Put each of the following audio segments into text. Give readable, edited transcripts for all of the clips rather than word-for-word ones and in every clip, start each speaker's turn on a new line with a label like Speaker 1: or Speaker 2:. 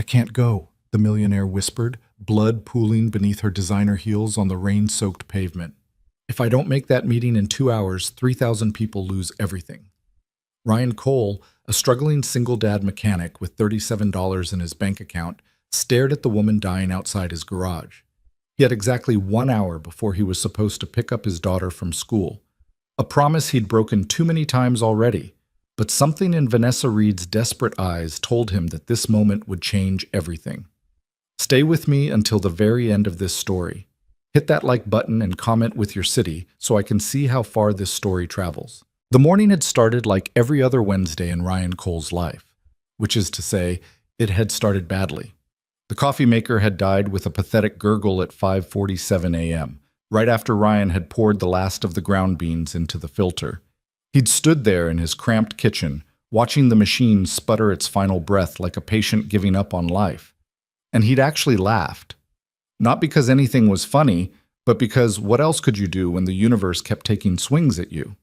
Speaker 1: can't go, the millionaire whispered, blood pooling beneath her designer heels on the rain-soaked pavement. If I don't make that meeting in 2 hours, 3,000 people lose everything. Ryan Cole, a struggling single-dad mechanic with $37 in his bank account, stared at the woman dying outside his garage. He had exactly 1 hour before he was supposed to pick up his daughter from school. A promise he'd broken too many times already, but something in Vanessa Reed's desperate eyes told him that this moment would change everything. Stay with me until the very end of this story. Hit that like button and comment with your city so I can see how far this story travels. The morning had started like every other Wednesday in Ryan Cole's life, which is to say, it had started badly. The coffee maker had died with a pathetic gurgle at 5:47 a.m., right after Ryan had poured the last of the ground beans into the filter. He'd stood there in his cramped kitchen, watching the machine sputter its final breath like a patient giving up on life. And he'd actually laughed. Not because anything was funny, but because what else could you do when the universe kept taking swings at you?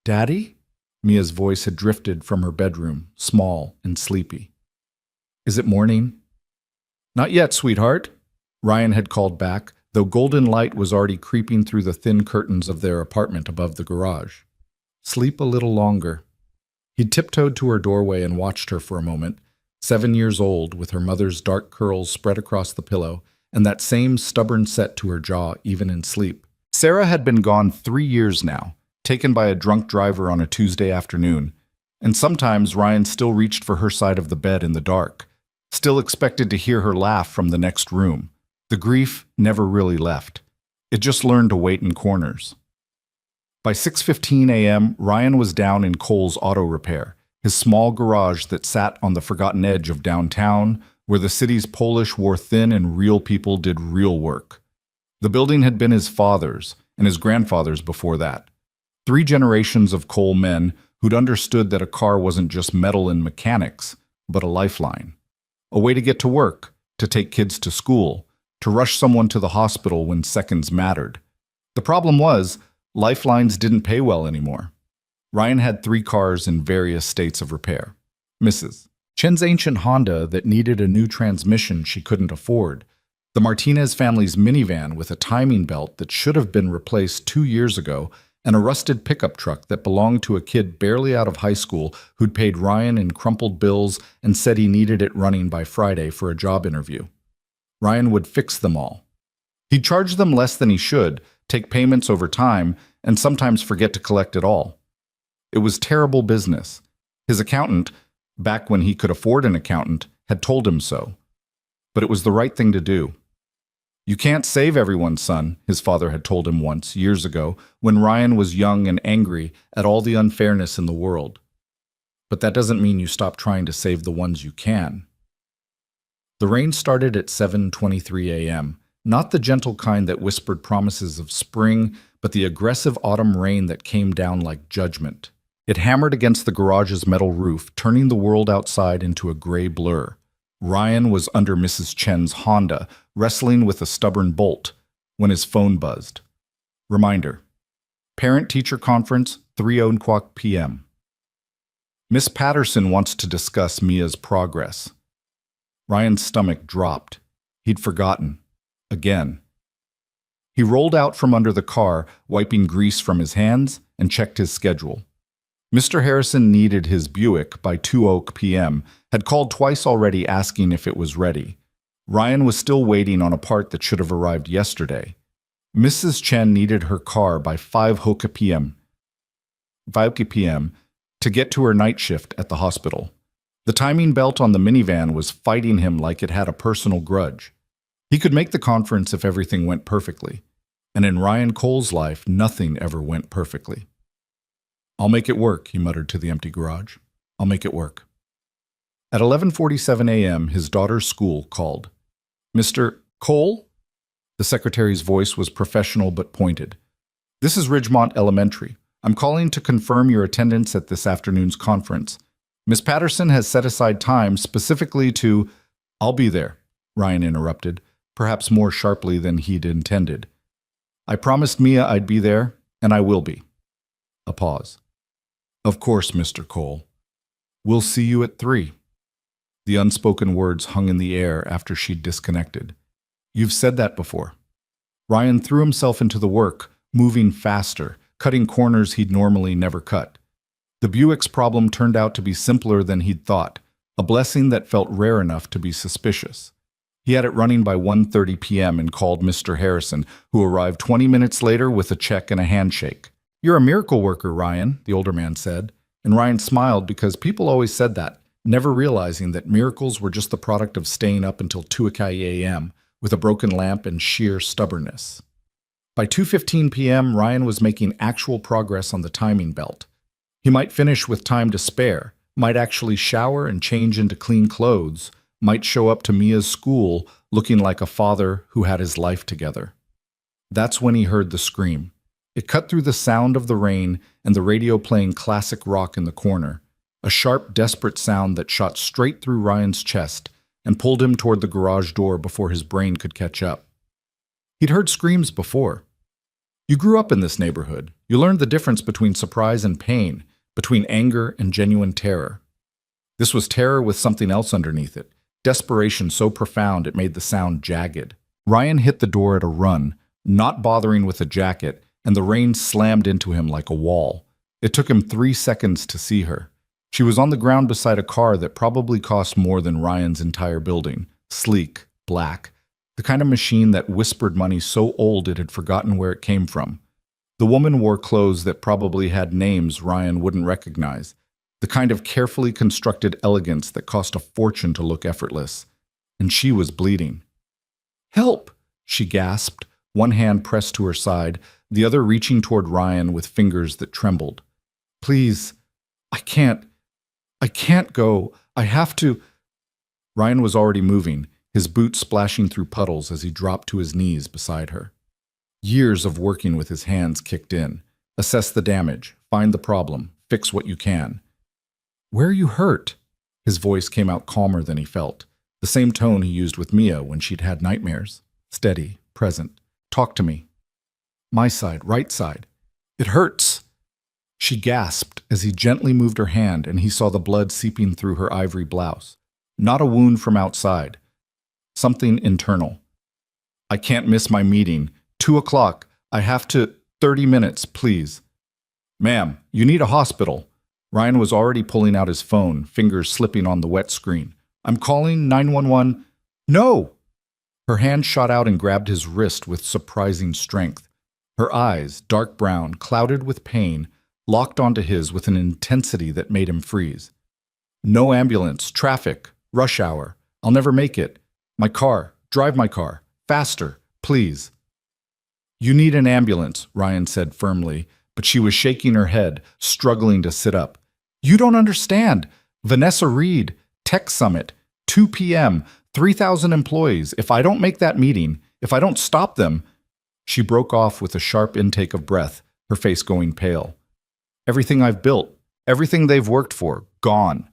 Speaker 1: "Daddy?" Mia's voice had drifted from her bedroom, small and sleepy. "Is it morning?" "Not yet, sweetheart," Ryan had called back, though golden light was already creeping through the thin curtains of their apartment above the garage. "Sleep a little longer." He'd tiptoed to her doorway and watched her for a moment, 7 years old, with her mother's dark curls spread across the pillow, and that same stubborn set to her jaw even in sleep. Sarah had been gone 3 years now, taken by a drunk driver on a Tuesday afternoon, and sometimes Ryan still reached for her side of the bed in the dark, still expected to hear her laugh from the next room. The grief never really left. It just learned to wait in corners. By 6:15 a.m., Ryan was down in Cole's Auto Repair, his small garage that sat on the forgotten edge of downtown, where the city's Polish wore thin and real people did real work. The building had been his father's and his grandfather's before that. 3 generations of Cole men who'd understood that a car wasn't just metal and mechanics, but a lifeline. A way to get to work, to take kids to school, to rush someone to the hospital when seconds mattered. The problem was, lifelines didn't pay well anymore. Ryan had 3 cars in various states of repair. Mrs. Chen's ancient Honda that needed a new transmission she couldn't afford. The Martinez family's minivan with a timing belt that should have been replaced 2 years ago, and a rusted pickup truck that belonged to a kid barely out of high school who'd paid Ryan in crumpled bills and said he needed it running by Friday for a job interview. Ryan would fix them all. He'd charge them less than he should, take payments over time, and sometimes forget to collect it all. It was terrible business. His accountant, back when he could afford an accountant, had told him so. But it was the right thing to do. "You can't save everyone, son," his father had told him once, years ago, when Ryan was young and angry at all the unfairness in the world. But that doesn't mean you stop trying to save the ones you can. The rain started at 7:23 a.m., not the gentle kind that whispered promises of spring, but the aggressive autumn rain that came down like judgment. It hammered against the garage's metal roof, turning the world outside into a gray blur. Ryan was under Mrs. Chen's Honda, wrestling with a stubborn bolt, when his phone buzzed. Reminder: Parent-teacher conference, 3:00 p.m. Miss Patterson wants to discuss Mia's progress. Ryan's stomach dropped. He'd forgotten. Again. He rolled out from under the car, wiping grease from his hands, and checked his schedule. Mr. Harrison needed his Buick by 2:00 p.m., had called twice already asking if it was ready. Ryan was still waiting on a part that should have arrived yesterday. Mrs. Chen needed her car by 5:00 p.m. to get to her night shift at the hospital. The timing belt on the minivan was fighting him like it had a personal grudge. He could make the conference if everything went perfectly. And in Ryan Cole's life, nothing ever went perfectly. "I'll make it work," he muttered to the empty garage. "I'll make it work." At 11:47 a.m., his daughter's school called. "Mr. Cole?" The secretary's voice was professional but pointed. "This is Ridgemont Elementary. I'm calling to confirm your attendance at this afternoon's conference. Miss Patterson has set aside time specifically to—" "I'll be there," Ryan interrupted, perhaps more sharply than he'd intended. "I promised Mia I'd be there, and I will be." A pause. "Of course, Mr. Cole. We'll see you at 3. The unspoken words hung in the air after she'd disconnected. You've said that before. Ryan threw himself into the work, moving faster, cutting corners he'd normally never cut. The Buick's problem turned out to be simpler than he'd thought, a blessing that felt rare enough to be suspicious. He had it running by 1:30 p.m. and called Mr. Harrison, who arrived 20 minutes later with a check and a handshake. You're a miracle worker, Ryan, the older man said, and Ryan smiled because people always said that, never realizing that miracles were just the product of staying up until 2 a.m. with a broken lamp and sheer stubbornness. By 2:15 p.m., Ryan was making actual progress on the timing belt. He might finish with time to spare, might actually shower and change into clean clothes, might show up to Mia's school looking like a father who had his life together. That's when he heard the scream. It cut through the sound of the rain and the radio playing classic rock in the corner, a sharp, desperate sound that shot straight through Ryan's chest and pulled him toward the garage door before his brain could catch up. He'd heard screams before. You grew up in this neighborhood. You learned the difference between surprise and pain, between anger and genuine terror. This was terror with something else underneath it, desperation so profound it made the sound jagged. Ryan hit the door at a run, not bothering with a jacket, and the rain slammed into him like a wall. It took him 3 seconds to see her. She was on the ground beside a car that probably cost more than Ryan's entire building, sleek, black, the kind of machine that whispered money so old it had forgotten where it came from. The woman wore clothes that probably had names Ryan wouldn't recognize, the kind of carefully constructed elegance that cost a fortune to look effortless. And she was bleeding. "Help!" she gasped, one hand pressed to her side, the other reaching toward Ryan with fingers that trembled. "Please, I can't go. I have to." Ryan was already moving, his boots splashing through puddles as he dropped to his knees beside her. Years of working with his hands kicked in. Assess the damage, find the problem, fix what you can. "Where are you hurt?" His voice came out calmer than he felt, the same tone he used with Mia when she'd had nightmares. Steady, present. "Talk to me." "My side, right side." "It hurts." She gasped as he gently moved her hand and he saw the blood seeping through her ivory blouse. Not a wound from outside. Something internal. "I can't miss my meeting. 2 o'clock. I have to. 30 minutes, please." "Ma'am, you need a hospital." Ryan was already pulling out his phone, fingers slipping on the wet screen. "I'm calling 911. "No!" Her hand shot out and grabbed his wrist with surprising strength. Her eyes, dark brown, clouded with pain, locked onto his with an intensity that made him freeze. "No ambulance, traffic, rush hour. I'll never make it. My car, drive my car. Faster, please." "You need an ambulance," Ryan said firmly, but she was shaking her head, struggling to sit up. "You don't understand. Vanessa Reed, Tech Summit, 2 p.m., 3,000 employees. If I don't make that meeting, if I don't stop them..." She broke off with a sharp intake of breath, her face going pale. "Everything I've built, everything they've worked for, gone."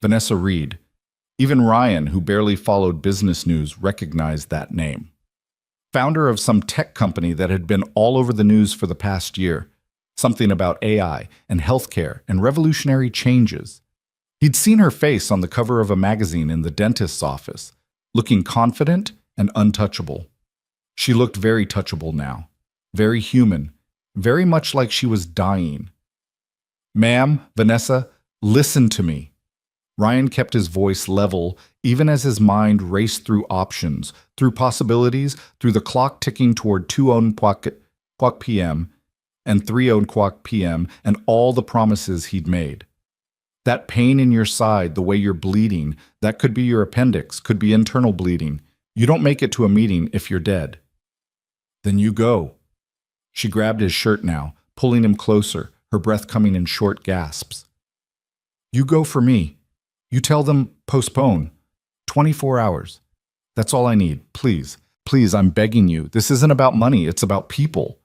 Speaker 1: Vanessa Reed. Even Ryan, who barely followed business news, recognized that name. Founder of some tech company that had been all over the news for the past year. Something about AI and healthcare and revolutionary changes. He'd seen her face on the cover of a magazine in the dentist's office, looking confident and untouchable. She looked very touchable now, very human, very much like she was dying. "Ma'am, Vanessa, listen to me." Ryan kept his voice level even as his mind raced through options, through possibilities, through the clock ticking toward 2:00 p.m. and 3:00 p.m. and all the promises he'd made. That pain in your side, the way you're bleeding, that could be your appendix, could be internal bleeding. You don't make it to a meeting if you're dead. Then you go. She grabbed his shirt now, pulling him closer, her breath coming in short gasps. "You go for me. You tell them, postpone. 24 hours. That's all I need. Please, please, I'm begging you. This isn't about money. It's about people.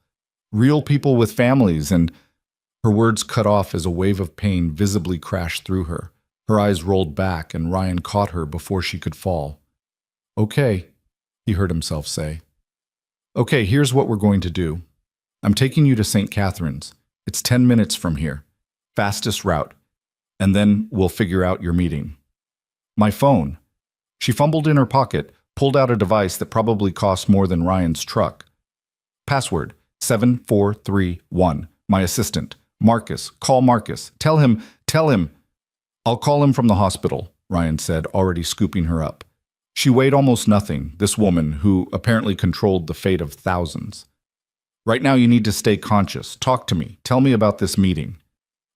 Speaker 1: Real people with families." And her words cut off as a wave of pain visibly crashed through her. Her eyes rolled back and Ryan caught her before she could fall. "Okay," he heard himself say. "Okay, here's what we're going to do. I'm taking you to St. Catherine's. It's 10 minutes from here. Fastest route. And then we'll figure out your meeting." My phone. She fumbled in her pocket, pulled out a device that probably cost more than Ryan's truck. Password 7431. My assistant. Marcus. Call Marcus. Tell him. I'll call him from the hospital, Ryan said, already scooping her up. She weighed almost nothing, this woman who apparently controlled the fate of thousands. Right now you need to stay conscious. Talk to me. Tell me about this meeting.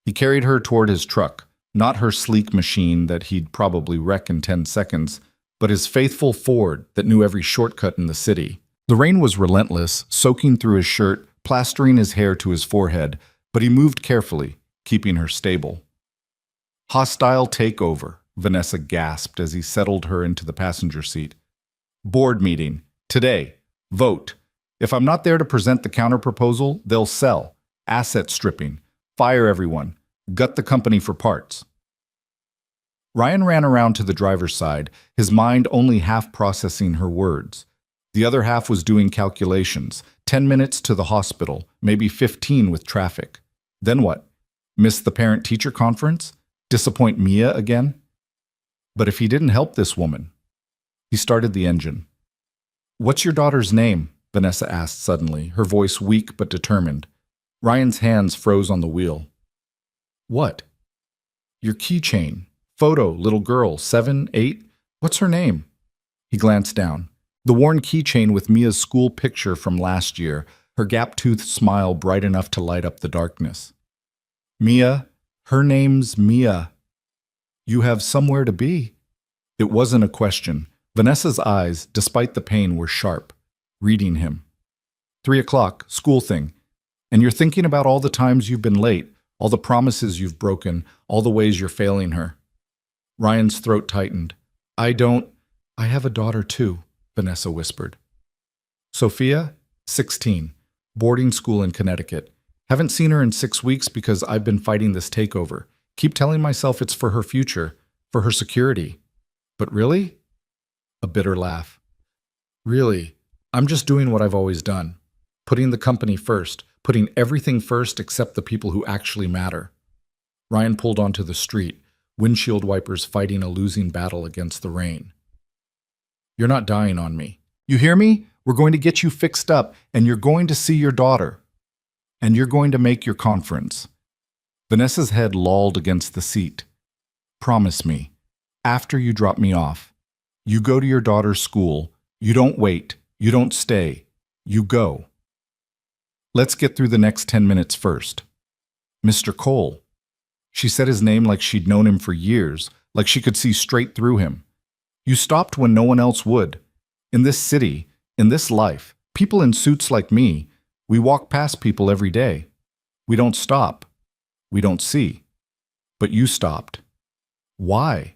Speaker 1: He carried her toward his truck, not her sleek machine that he'd probably wreck in 10 seconds, but his faithful Ford that knew every shortcut in the city. The rain was relentless, soaking through his shirt, plastering his hair to his forehead, but he moved carefully, keeping her stable. Hostile takeover, Vanessa gasped as he settled her into the passenger seat. Board meeting. Today. Vote. If I'm not there to present the counterproposal, they'll sell. Asset stripping. Fire everyone. Gut the company for parts. Ryan ran around to the driver's side, his mind only half processing her words. The other half was doing calculations. 10 minutes to the hospital, maybe 15 with traffic. Then what? Miss the parent-teacher conference? Disappoint Mia again? But if he didn't help this woman... He started the engine. What's your daughter's name? Vanessa asked suddenly, her voice weak but determined. Ryan's hands froze on the wheel. What? Your keychain. Photo, little girl, 7, 8. What's her name? He glanced down. The worn keychain with Mia's school picture from last year, her gap-toothed smile bright enough to light up the darkness. Mia, her name's Mia. You have somewhere to be. It wasn't a question. Vanessa's eyes, despite the pain, were sharp, reading him. 3 o'clock, school thing. And you're thinking about all the times you've been late, all the promises you've broken, all the ways you're failing her. Ryan's throat tightened. I have a daughter too, Vanessa whispered. Sophia, 16, boarding school in Connecticut. Haven't seen her in 6 weeks because I've been fighting this takeover. Keep telling myself it's for her future, for her security. But really? A bitter laugh. Really, I'm just doing what I've always done. Putting the company first, putting everything first except the people who actually matter. Ryan pulled onto the street, windshield wipers fighting a losing battle against the rain. You're not dying on me. You hear me? We're going to get you fixed up, and you're going to see your daughter. And you're going to make your conference. Vanessa's head lolled against the seat. Promise me, after you drop me off, you go to your daughter's school, you don't wait, you don't stay, you go. Let's get through the next 10 minutes first. Mr. Cole. She said his name like she'd known him for years, like she could see straight through him. You stopped when no one else would. In this city, in this life, people in suits like me, we walk past people every day. We don't stop. We don't see. But you stopped. Why?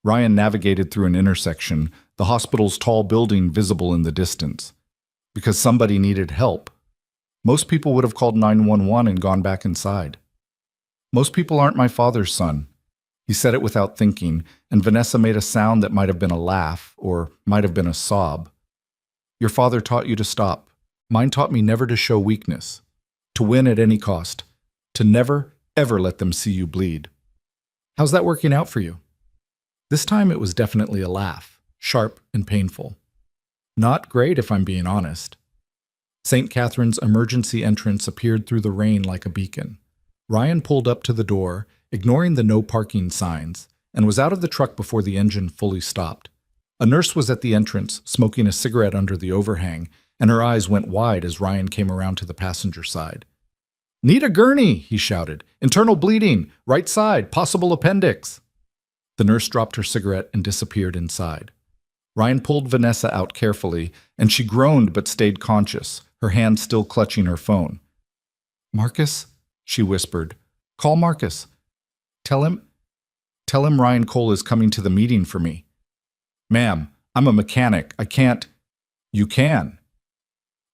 Speaker 1: Ryan navigated through an intersection, the hospital's tall building visible in the distance. Because somebody needed help. Most people would have called 911 and gone back inside. Most people aren't my father's son. He said it without thinking, and Vanessa made a sound that might have been a laugh, or might have been a sob. Your father taught you to stop. Mine taught me never to show weakness. To win at any cost. To never, ever let them see you bleed. How's that working out for you? This time it was definitely a laugh, sharp and painful. Not great if I'm being honest. St. Catherine's emergency entrance appeared through the rain like a beacon. Ryan pulled up to the door, ignoring the no parking signs, and was out of the truck before the engine fully stopped. A nurse was at the entrance, smoking a cigarette under the overhang, and her eyes went wide as Ryan came around to the passenger side. Need a gurney, he shouted. Internal bleeding, right side, possible appendix. The nurse dropped her cigarette and disappeared inside. Ryan pulled Vanessa out carefully, and she groaned but stayed conscious, her hand still clutching her phone. Marcus? She whispered. Call Marcus. Tell him Ryan Cole is coming to the meeting for me. Ma'am, I'm a mechanic. I can't. You can.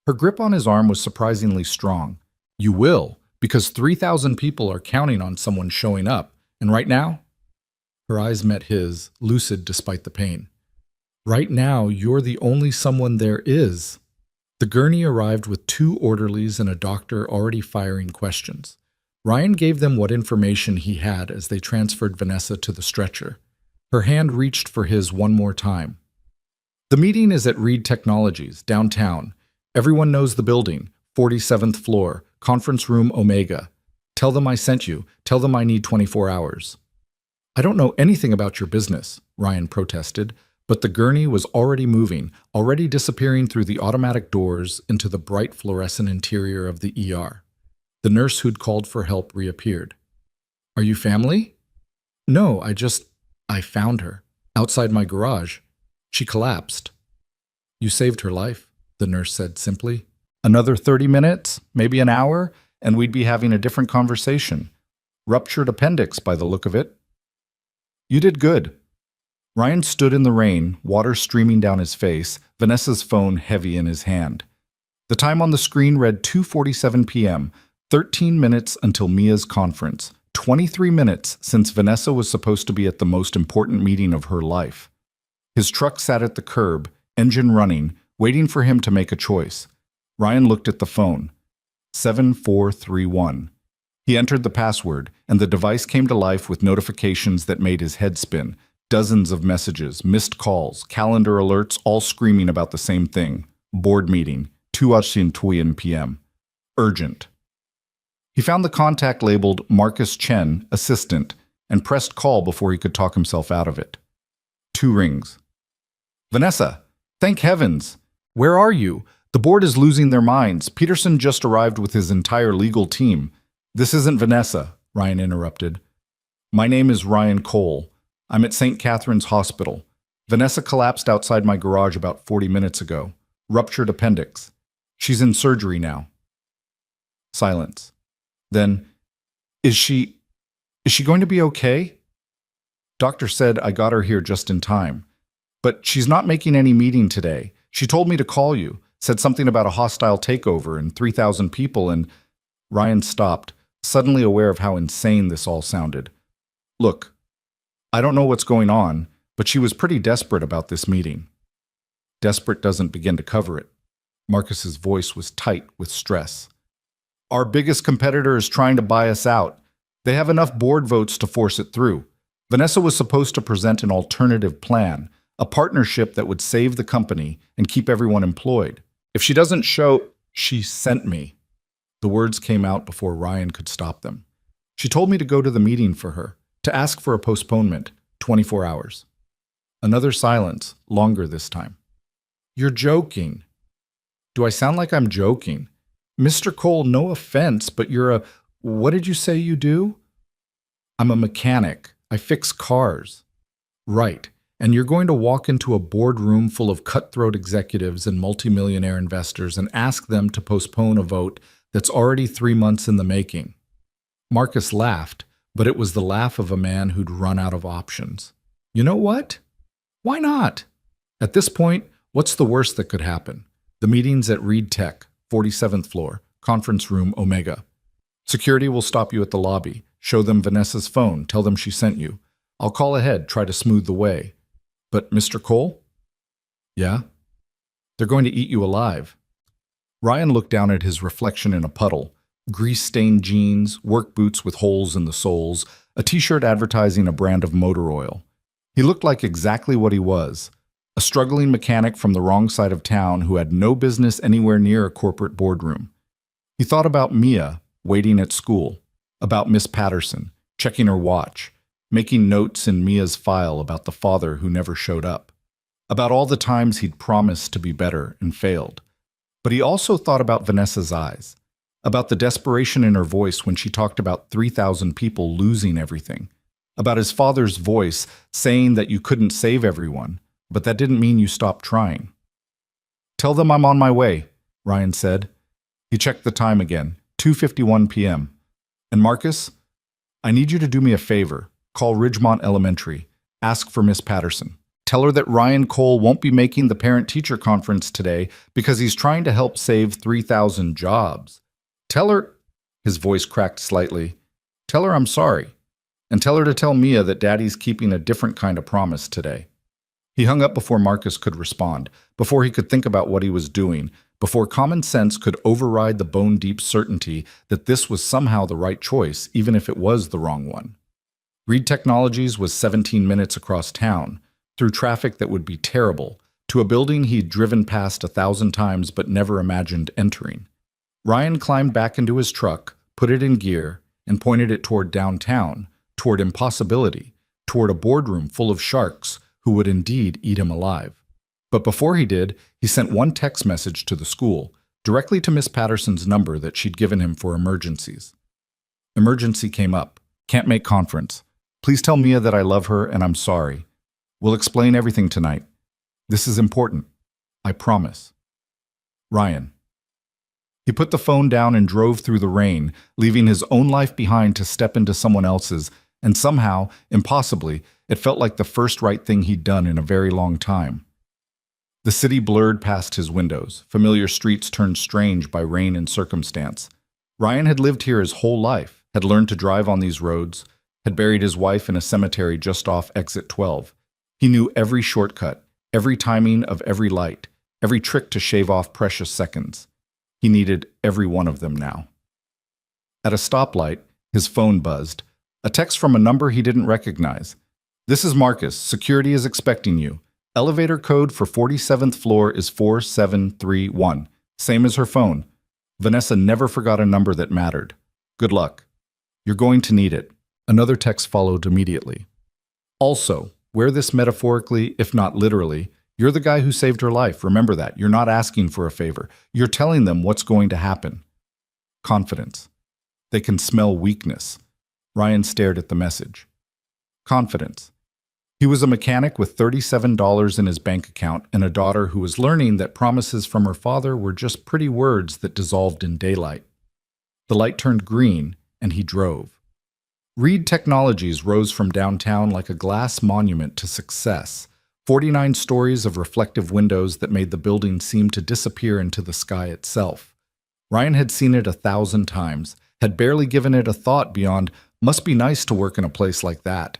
Speaker 1: Her grip on his arm was surprisingly strong. You will, because 3,000 people are counting on someone showing up, and right now? Her eyes met his, lucid despite the pain. Right now, you're the only someone there is. The gurney arrived with 2 orderlies and a doctor already firing questions. Ryan gave them what information he had as they transferred Vanessa to the stretcher. Her hand reached for his one more time. The meeting is at Reed Technologies, downtown. Everyone knows the building, 47th floor, conference room Omega. Tell them I sent you. Tell them I need 24 hours. I don't know anything about your business, Ryan protested, but the gurney was already moving, already disappearing through the automatic doors into the bright fluorescent interior of the ER. The nurse who'd called for help reappeared. Are you family? No, I found her, outside my garage. She collapsed. You saved her life, the nurse said simply. Another 30 minutes, maybe an hour, and we'd be having a different conversation. Ruptured appendix by the look of it. You did good. Ryan stood in the rain, water streaming down his face, Vanessa's phone heavy in his hand. The time on the screen read 2:47 p.m., 13 minutes until Mia's conference, 23 minutes since Vanessa was supposed to be at the most important meeting of her life. His truck sat at the curb, engine running, waiting for him to make a choice. Ryan looked at the phone. 7431. He entered the password, and the device came to life with notifications that made his head spin. Dozens of messages, missed calls, calendar alerts, all screaming about the same thing. Board meeting, 2:20 p.m. Urgent. He found the contact labeled Marcus Chen, assistant, and pressed call before he could talk himself out of it. 2 rings. Vanessa, thank heavens! Where are you? The board is losing their minds. Peterson just arrived with his entire legal team. This isn't Vanessa, Ryan interrupted. My name is Ryan Cole. I'm at St. Catherine's Hospital. Vanessa collapsed outside my garage about 40 minutes ago. Ruptured appendix. She's in surgery now. Silence. Then, is she going to be okay? Doctor said I got her here just in time. But she's not making any meeting today. She told me to call you, said something about a hostile takeover and 3,000 people, and Ryan stopped, suddenly aware of how insane this all sounded. Look, I don't know what's going on, but she was pretty desperate about this meeting. Desperate doesn't begin to cover it. Marcus's voice was tight with stress. Our biggest competitor is trying to buy us out. They have enough board votes to force it through. Vanessa was supposed to present an alternative plan, a partnership that would save the company and keep everyone employed. If she doesn't show, she sent me. The words came out before Ryan could stop them. She told me to go to the meeting for her, to ask for a postponement, 24 hours. Another silence, longer this time. You're joking. Do I sound like I'm joking? Mr. Cole, no offense, but what did you say you do? I'm a mechanic. I fix cars. Right. And you're going to walk into a boardroom full of cutthroat executives and multimillionaire investors and ask them to postpone a vote that's already 3 months in the making. Marcus laughed, but it was the laugh of a man who'd run out of options. You know what? Why not? At this point, what's the worst that could happen? The meeting's at Reed Tech, 47th floor, conference room Omega. Security will stop you at the lobby. Show them Vanessa's phone. Tell them she sent you. I'll call ahead, try to smooth the way. But Mr. Cole? Yeah? They're going to eat you alive. Ryan looked down at his reflection in a puddle. Grease-stained jeans, work boots with holes in the soles, a t-shirt advertising a brand of motor oil. He looked like exactly what he was. A struggling mechanic from the wrong side of town who had no business anywhere near a corporate boardroom. He thought about Mia, waiting at school, about Miss Patterson, checking her watch, making notes in Mia's file about the father who never showed up, about all the times he'd promised to be better and failed. But he also thought about Vanessa's eyes, about the desperation in her voice when she talked about 3,000 people losing everything, about his father's voice saying that you couldn't save everyone, but that didn't mean you stopped trying. Tell them I'm on my way, Ryan said. He checked the time again, 2:51 p.m. And Marcus, I need you to do me a favor. Call Ridgemont Elementary. Ask for Miss Patterson. Tell her that Ryan Cole won't be making the parent-teacher conference today because he's trying to help save 3,000 jobs. Tell her, his voice cracked slightly, tell her I'm sorry. And tell her to tell Mia that Daddy's keeping a different kind of promise today. He hung up before Marcus could respond, before he could think about what he was doing, before common sense could override the bone-deep certainty that this was somehow the right choice, even if it was the wrong one. Reed Technologies was 17 minutes across town, through traffic that would be terrible, to a building he'd driven past 1,000 times but never imagined entering. Ryan climbed back into his truck, put it in gear, and pointed it toward downtown, toward impossibility, toward a boardroom full of sharks who would indeed eat him alive. But before he did, he sent one text message to the school, directly to Miss Patterson's number that she'd given him for emergencies. Emergency came up. Can't make conference. Please tell Mia that I love her and I'm sorry. We'll explain everything tonight. This is important. I promise. Ryan. He put the phone down and drove through the rain, leaving his own life behind to step into someone else's, and somehow, impossibly, it felt like the first right thing he'd done in a very long time. The city blurred past his windows, familiar streets turned strange by rain and circumstance. Ryan had lived here his whole life, had learned to drive on these roads, had buried his wife in a cemetery just off exit 12. He knew every shortcut, every timing of every light, every trick to shave off precious seconds. He needed every one of them now. At a stoplight, his phone buzzed. A text from a number he didn't recognize. This is Marcus. Security is expecting you. Elevator code for 47th floor is 4731. Same as her phone. Vanessa never forgot a number that mattered. Good luck. You're going to need it. Another text followed immediately. Also, wear this metaphorically, if not literally. You're the guy who saved her life. Remember that. You're not asking for a favor. You're telling them what's going to happen. Confidence. They can smell weakness. Ryan stared at the message. Confidence. He was a mechanic with $37 in his bank account and a daughter who was learning that promises from her father were just pretty words that dissolved in daylight. The light turned green, and he drove. Reed Technologies rose from downtown like a glass monument to success, 49 stories of reflective windows that made the building seem to disappear into the sky itself. Ryan had seen it 1,000 times, had barely given it a thought beyond, must be nice to work in a place like that.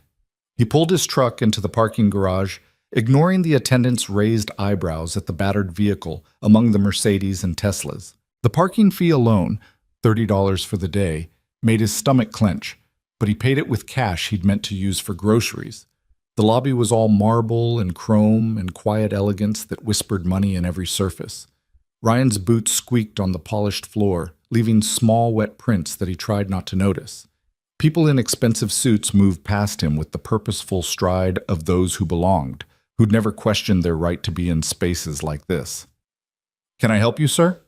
Speaker 1: He pulled his truck into the parking garage, ignoring the attendant's raised eyebrows at the battered vehicle among the Mercedes and Teslas. The parking fee alone, $30 for the day, made his stomach clench, but he paid it with cash he'd meant to use for groceries. The lobby was all marble and chrome and quiet elegance that whispered money in every surface. Ryan's boots squeaked on the polished floor, leaving small wet prints that he tried not to notice. People in expensive suits moved past him with the purposeful stride of those who belonged, who'd never questioned their right to be in spaces like this. "Can I help you, sir?"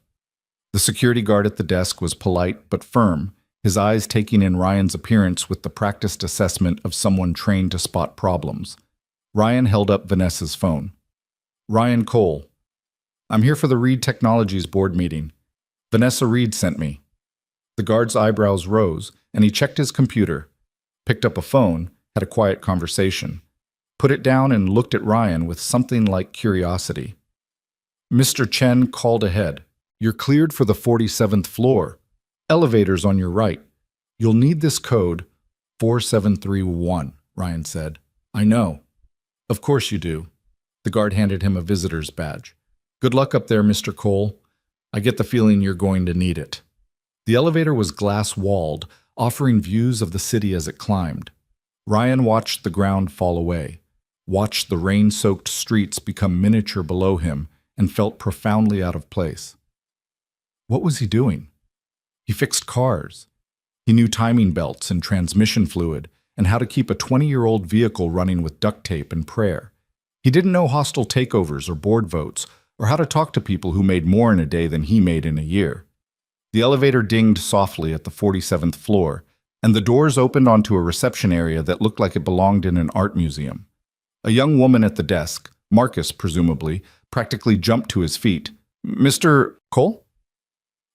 Speaker 1: The security guard at the desk was polite but firm, his eyes taking in Ryan's appearance with the practiced assessment of someone trained to spot problems. Ryan held up Vanessa's phone. "Ryan Cole. I'm here for the Reed Technologies board meeting. Vanessa Reed sent me." The guard's eyebrows rose, and he checked his computer, picked up a phone, had a quiet conversation, put it down and looked at Ryan with something like curiosity. "Mr. Chen called ahead. You're cleared for the 47th floor. Elevators on your right. You'll need this code, 4731, Ryan said. "I know." "Of course you do." The guard handed him a visitor's badge. "Good luck up there, Mr. Cole. I get the feeling you're going to need it." The elevator was glass-walled, offering views of the city as it climbed. Ryan watched the ground fall away, watched the rain-soaked streets become miniature below him, and felt profoundly out of place. What was he doing? He fixed cars. He knew timing belts and transmission fluid, and how to keep a 20-year-old vehicle running with duct tape and prayer. He didn't know hostile takeovers or board votes, or how to talk to people who made more in a day than he made in a year. The elevator dinged softly at the 47th floor, and the doors opened onto a reception area that looked like it belonged in an art museum. A young woman at the desk, Marcus presumably, practically jumped to his feet. "Mr. Cole?"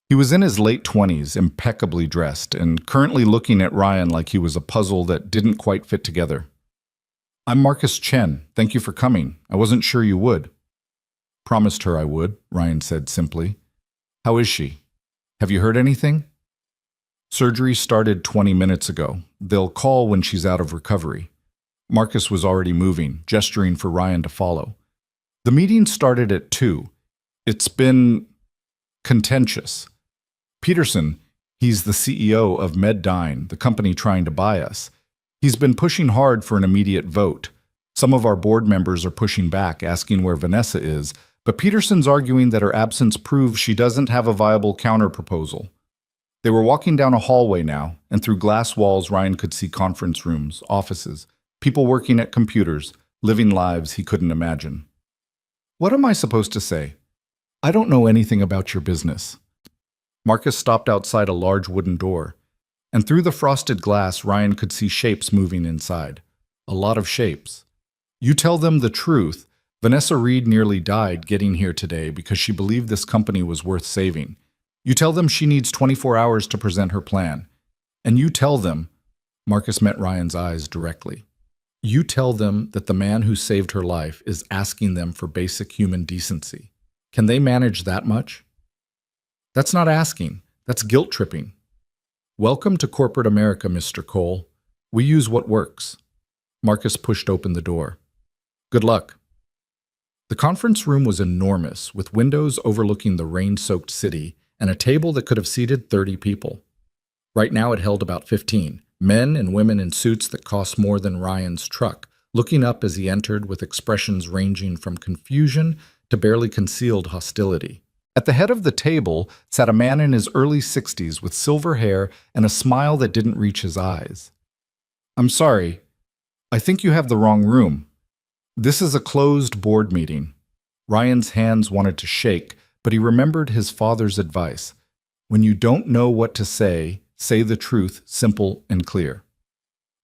Speaker 1: He was in his late 20s, impeccably dressed, and currently looking at Ryan like he was a puzzle that didn't quite fit together. "I'm Marcus Chen. Thank you for coming. I wasn't sure you would." "Promised her I would," Ryan said simply. "How is she? Have you heard anything?" "Surgery started 20 minutes ago. They'll call when she's out of recovery." Marcus was already moving, gesturing for Ryan to follow. "The meeting started at 2. It's been contentious. Peterson, he's the CEO of Meddyne, the company trying to buy us. He's been pushing hard for an immediate vote. Some of our board members are pushing back, asking where Vanessa is, but Peterson's arguing that her absence proves she doesn't have a viable counterproposal. They were walking down a hallway now, and through glass walls Ryan could see conference rooms, offices, people working at computers, living lives he couldn't imagine. What am I supposed to say? I don't know anything about your business. Marcus stopped outside a large wooden door, and through the frosted glass Ryan could see shapes moving inside. A lot of shapes. You tell them the truth. Vanessa Reed nearly died getting here today because she believed this company was worth saving. You tell them she needs 24 hours to present her plan. And you tell them, Marcus met Ryan's eyes directly, you tell them that the man who saved her life is asking them for basic human decency. Can they manage that much? That's not asking. That's guilt-tripping. Welcome to corporate America, Mr. Cole. We use what works. Marcus pushed open the door. Good luck. The conference room was enormous, with windows overlooking the rain-soaked city and a table that could have seated 30 people. Right now it held about 15, men and women in suits that cost more than Ryan's truck, looking up as he entered with expressions ranging from confusion to barely concealed hostility. At the head of the table sat a man in his early 60s with silver hair and a smile that didn't reach his eyes. I'm sorry. I think you have the wrong room. This is a closed board meeting. Ryan's hands wanted to shake, but he remembered his father's advice. When you don't know what to say the truth, simple and clear.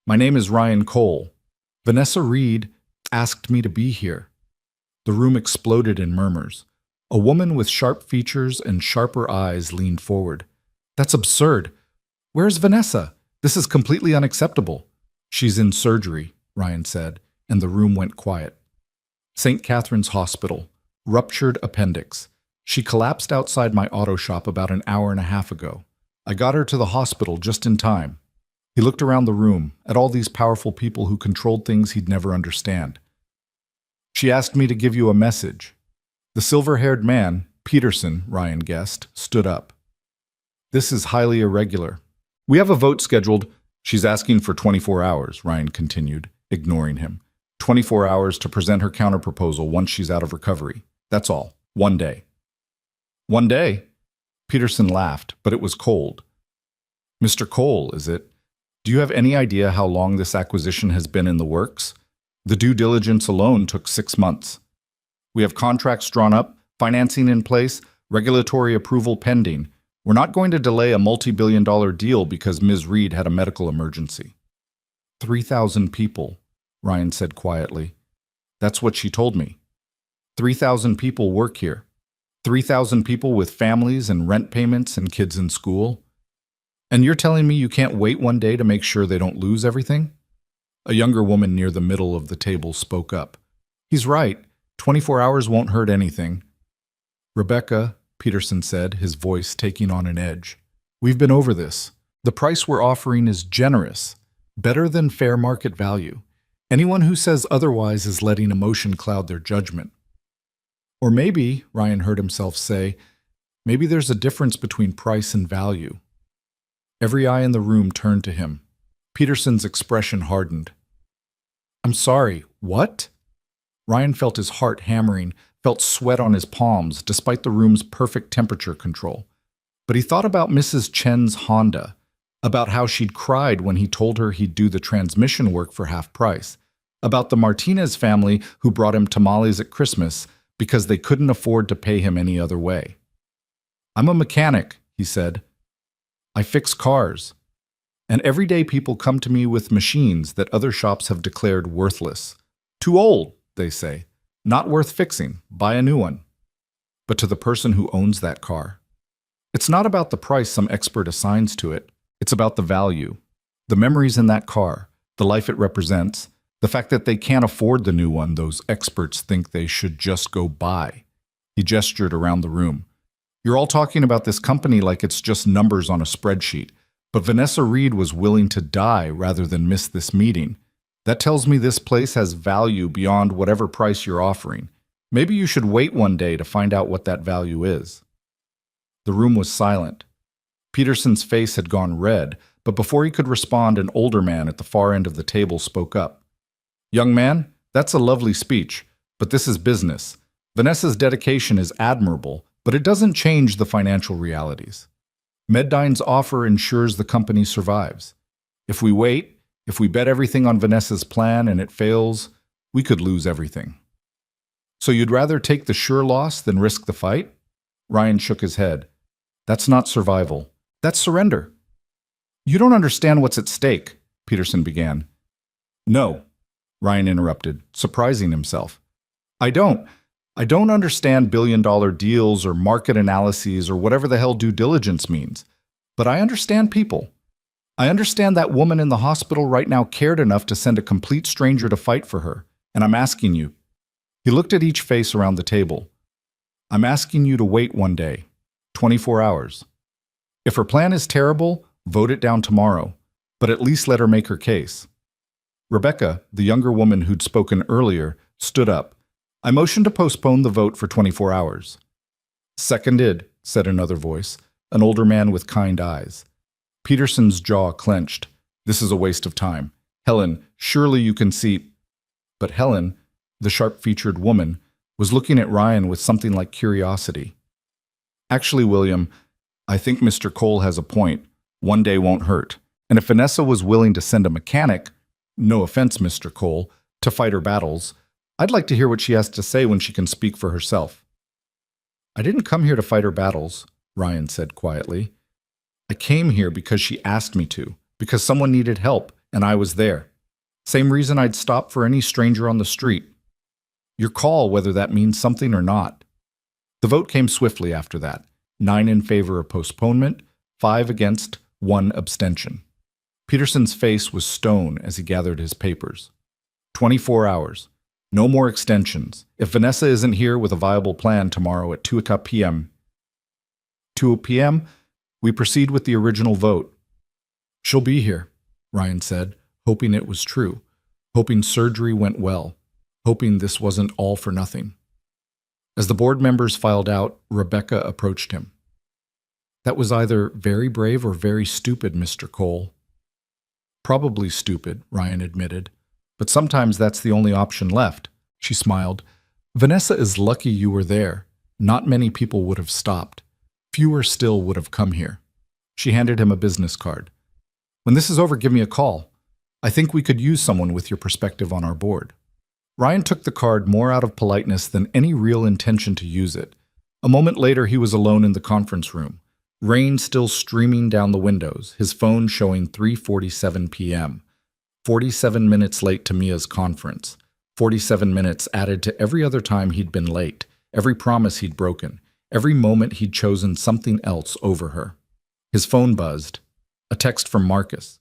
Speaker 1: My name is Ryan Cole. Vanessa Reed asked me to be here. The room exploded in murmurs. A woman with sharp features and sharper eyes leaned forward. That's absurd. Where's Vanessa? This is completely unacceptable. She's in surgery, Ryan said, and the room went quiet. St. Catherine's Hospital. Ruptured appendix. She collapsed outside my auto shop about an hour and a half ago. I got her to the hospital just in time. He looked around the room, at all these powerful people who controlled things he'd never understand. She asked me to give you a message. The silver-haired man, Peterson, Ryan guessed, stood up. This is highly irregular. We have a vote scheduled. She's asking for 24 hours, Ryan continued, ignoring him. 24 hours to present her counterproposal once she's out of recovery. That's all. 1 day. 1 day? Peterson laughed, but it was cold. Mr. Cole, is it? Do you have any idea how long this acquisition has been in the works? The due diligence alone took 6 months. We have contracts drawn up, financing in place, regulatory approval pending. We're not going to delay a multi-billion-dollar deal because Ms. Reed had a medical emergency. 3,000 people, Ryan said quietly. That's what she told me. 3,000 people work here. 3,000 people with families and rent payments and kids in school. And you're telling me you can't wait 1 day to make sure they don't lose everything? A younger woman near the middle of the table spoke up. He's right. 24 hours won't hurt anything. Rebecca, Peterson said, his voice taking on an edge. We've been over this. The price we're offering is generous, better than fair market value. Anyone who says otherwise is letting emotion cloud their judgment. Or maybe, Ryan heard himself say, maybe there's a difference between price and value. Every eye in the room turned to him. Peterson's expression hardened. I'm sorry, what? Ryan felt his heart hammering, felt sweat on his palms, despite the room's perfect temperature control. But he thought about Mrs. Chen's Honda, about how she'd cried when he told her he'd do the transmission work for half price, about the Martinez family who brought him tamales at Christmas because they couldn't afford to pay him any other way. I'm a mechanic, he said. I fix cars. And every day people come to me with machines that other shops have declared worthless. Too old, they say. Not worth fixing. Buy a new one. But to the person who owns that car, it's not about the price some expert assigns to it. It's about the value, the memories in that car, the life it represents, the fact that they can't afford the new one those experts think they should just go buy. He gestured around the room. You're all talking about this company like it's just numbers on a spreadsheet, but Vanessa Reed was willing to die rather than miss this meeting. That tells me this place has value beyond whatever price you're offering. Maybe you should wait 1 day to find out what that value is. The room was silent. Peterson's face had gone red, but before he could respond, an older man at the far end of the table spoke up. "Young man, that's a lovely speech, but this is business. Vanessa's dedication is admirable, but it doesn't change the financial realities. Meddyne's offer ensures the company survives. If we wait, if we bet everything on Vanessa's plan and it fails, we could lose everything." "So you'd rather take the sure loss than risk the fight?" Ryan shook his head. "That's not survival. That's surrender." "You don't understand what's at stake," Peterson began. "No," Ryan interrupted, surprising himself. I don't understand billion-dollar deals or market analyses or whatever the hell due diligence means. But I understand people. I understand that woman in the hospital right now cared enough to send a complete stranger to fight for her. And I'm asking you." He looked at each face around the table. "I'm asking you to wait one day, 24 hours. If her plan is terrible, vote it down tomorrow, but at least let her make her case." Rebecca, the younger woman who'd spoken earlier, stood up. "I motion to postpone the vote for 24 hours. "Seconded," said another voice, an older man with kind eyes. Peterson's jaw clenched. "This is a waste of time. Helen, surely you can see—" But Helen, the sharp-featured woman, was looking at Ryan with something like curiosity. "Actually, William, I think Mr. Cole has a point. One day won't hurt. And if Vanessa was willing to send a mechanic, no offense, Mr. Cole, to fight her battles, I'd like to hear what she has to say when she can speak for herself." "I didn't come here to fight her battles," Ryan said quietly. "I came here because she asked me to, because someone needed help, and I was there. Same reason I'd stop for any stranger on the street. Your call, whether that means something or not." The vote came swiftly after that, 9 in favor of postponement, 5 against, 1 abstention. Peterson's face was stone as he gathered his papers. 24 hours. No more extensions. If Vanessa isn't here with a viable plan tomorrow at 2 p.m., 2 p.m., we proceed with the original vote. "She'll be here," Ryan said, hoping it was true, hoping surgery went well, hoping this wasn't all for nothing. As the board members filed out, Rebecca approached him. "That was either very brave or very stupid, Mr. Cole." "Probably stupid," Ryan admitted. "But sometimes that's the only option left." She smiled. "Vanessa is lucky you were there. Not many people would have stopped. Fewer still would have come here." She handed him a business card. "When this is over, give me a call. I think we could use someone with your perspective on our board." Ryan took the card more out of politeness than any real intention to use it. A moment later, he was alone in the conference room. Rain still streaming down the windows, his phone showing 3:47 p.m. 47 minutes late to Mia's conference. 47 minutes added to every other time he'd been late, every promise he'd broken, every moment he'd chosen something else over her. His phone buzzed. A text from Marcus.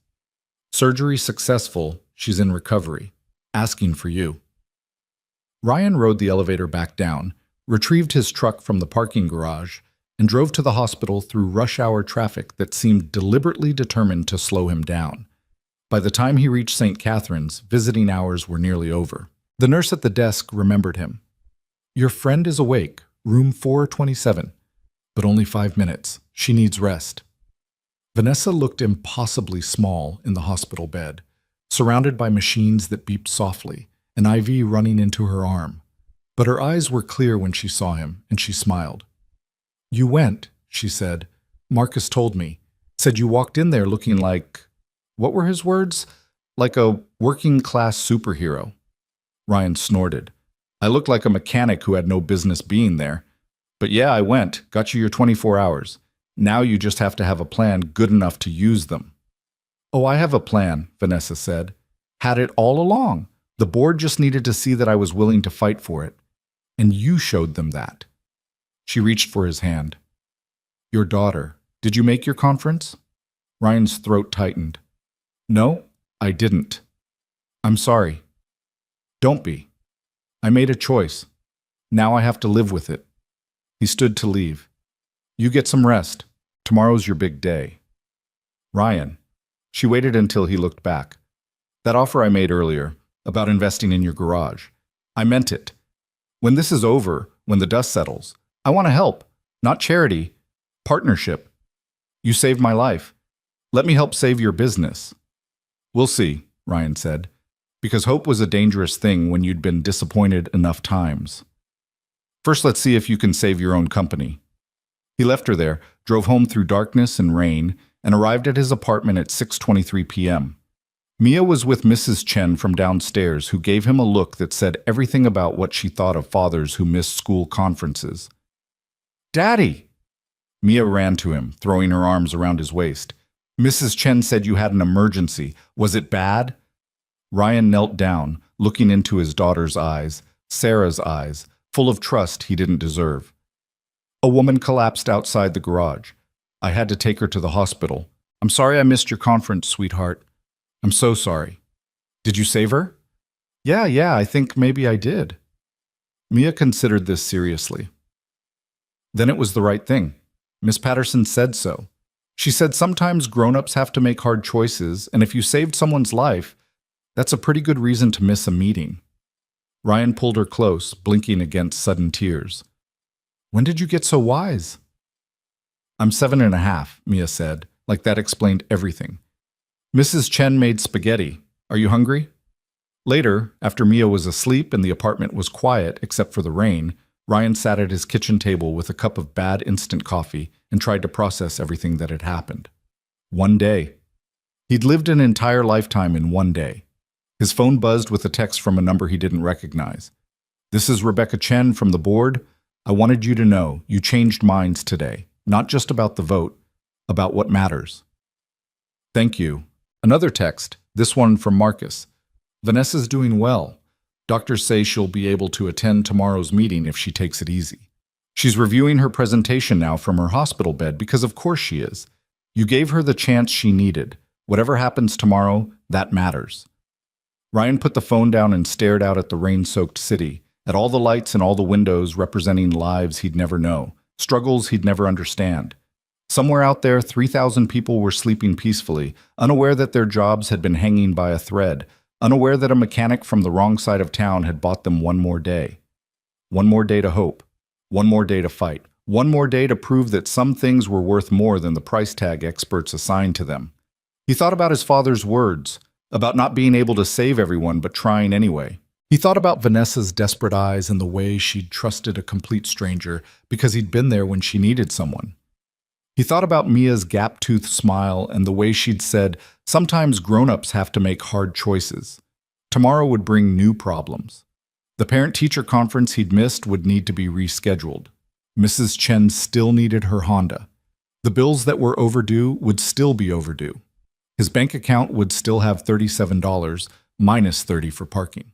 Speaker 1: "Surgery successful. She's in recovery. Asking for you." Ryan rode the elevator back down, retrieved his truck from the parking garage, and drove to the hospital through rush-hour traffic that seemed deliberately determined to slow him down. By the time he reached St. Catherine's, visiting hours were nearly over. The nurse at the desk remembered him. "Your friend is awake, room 427, but only 5 minutes. She needs rest." Vanessa looked impossibly small in the hospital bed, surrounded by machines that beeped softly, an IV running into her arm. But her eyes were clear when she saw him, and she smiled. "You went," she said. "Marcus told me. Said you walked in there looking like—" what were his words? "Like a working-class superhero." Ryan snorted. "I looked like a mechanic who had no business being there. But yeah, I went, got you your 24 hours. Now you just have to have a plan good enough to use them." "Oh, I have a plan," Vanessa said. "Had it all along. The board just needed to see that I was willing to fight for it. And you showed them that." She reached for his hand. "Your daughter. Did you make your conference?" Ryan's throat tightened. "No, I didn't." "I'm sorry." "Don't be. I made a choice. Now I have to live with it." He stood to leave. "You get some rest. Tomorrow's your big day." "Ryan." She waited until he looked back. "That offer I made earlier, about investing in your garage. I meant it. When this is over, when the dust settles, I want to help. Not charity. Partnership. You saved my life. Let me help save your business. We'll see, Ryan said, because hope was a dangerous thing when you'd been disappointed enough times. First, let's see if you can save your own company. He left her there, drove home through darkness and rain, and arrived at his apartment at 6:23 p.m. Mia was with Mrs. Chen from downstairs, who gave him a look that said everything about what she thought of fathers who missed school conferences. "Daddy!" Mia ran to him, throwing her arms around his waist. "Mrs. Chen said you had an emergency. Was it bad?" Ryan knelt down, looking into his daughter's eyes, Sarah's eyes, full of trust he didn't deserve. "A woman collapsed outside the garage. I had to take her to the hospital. I'm sorry I missed your conference, sweetheart. I'm so sorry. Did you save her?" Yeah, I think maybe I did." Mia considered this seriously. Then it was the right thing. Miss Patterson said so. She said sometimes grown-ups have to make hard choices, and if you saved someone's life, that's a pretty good reason to miss a meeting. Ryan pulled her close, blinking against sudden tears. "When did you get so wise?" "I'm 7.5, Mia said, like that explained everything. "Mrs. Chen made spaghetti. Are you hungry?" Later, after Mia was asleep and the apartment was quiet except for the rain, Ryan sat at his kitchen table with a cup of bad instant coffee and tried to process everything that had happened. One day. He'd lived an entire lifetime in one day. His phone buzzed with a text from a number he didn't recognize. "This is Rebecca Chen from the board. I wanted you to know you changed minds today, not just about the vote, about what matters. Thank you." Another text, this one from Marcus. "Vanessa's doing well. Doctors say she'll be able to attend tomorrow's meeting if she takes it easy. She's reviewing her presentation now from her hospital bed because of course she is. You gave her the chance she needed. Whatever happens tomorrow, that matters." Ryan put the phone down and stared out at the rain-soaked city, at all the lights and all the windows representing lives he'd never know, struggles he'd never understand. Somewhere out there, 3,000 people were sleeping peacefully, unaware that their jobs had been hanging by a thread, unaware that a mechanic from the wrong side of town had bought them one more day. One more day to hope. One more day to fight. One more day to prove that some things were worth more than the price tag experts assigned to them. He thought about his father's words, about not being able to save everyone but trying anyway. He thought about Vanessa's desperate eyes and the way she'd trusted a complete stranger because he'd been there when she needed someone. He thought about Mia's gap-toothed smile and the way she'd said, sometimes grown-ups have to make hard choices. Tomorrow would bring new problems. The parent-teacher conference he'd missed would need to be rescheduled. Mrs. Chen still needed her Honda. The bills that were overdue would still be overdue. His bank account would still have $37, minus $30 for parking.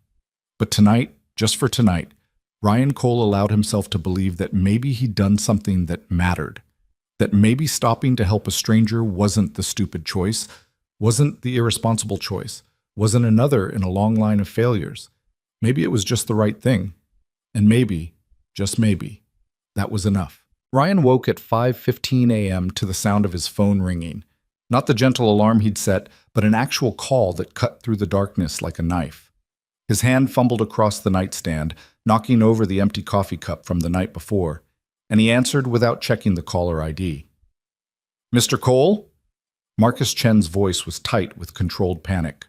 Speaker 1: But tonight, just for tonight, Ryan Cole allowed himself to believe that maybe he'd done something that mattered. That maybe stopping to help a stranger wasn't the stupid choice, wasn't the irresponsible choice, wasn't another in a long line of failures. Maybe it was just the right thing. And maybe, just maybe, that was enough. Ryan woke at 5:15 a.m. to the sound of his phone ringing. Not the gentle alarm he'd set, but an actual call that cut through the darkness like a knife. His hand fumbled across the nightstand, knocking over the empty coffee cup from the night before, and he answered without checking the caller ID. "Mr. Cole?" Marcus Chen's voice was tight with controlled panic.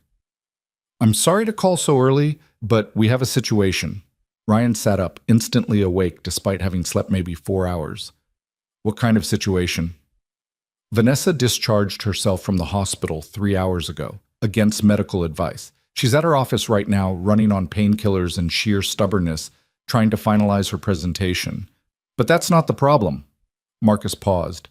Speaker 1: "I'm sorry to call so early, but we have a situation." Ryan sat up, instantly awake despite having slept maybe 4 hours. "What kind of situation?" "Vanessa discharged herself from the hospital 3 hours ago, against medical advice. She's at her office right now, running on painkillers and sheer stubbornness, trying to finalize her presentation. But that's not the problem." Marcus paused.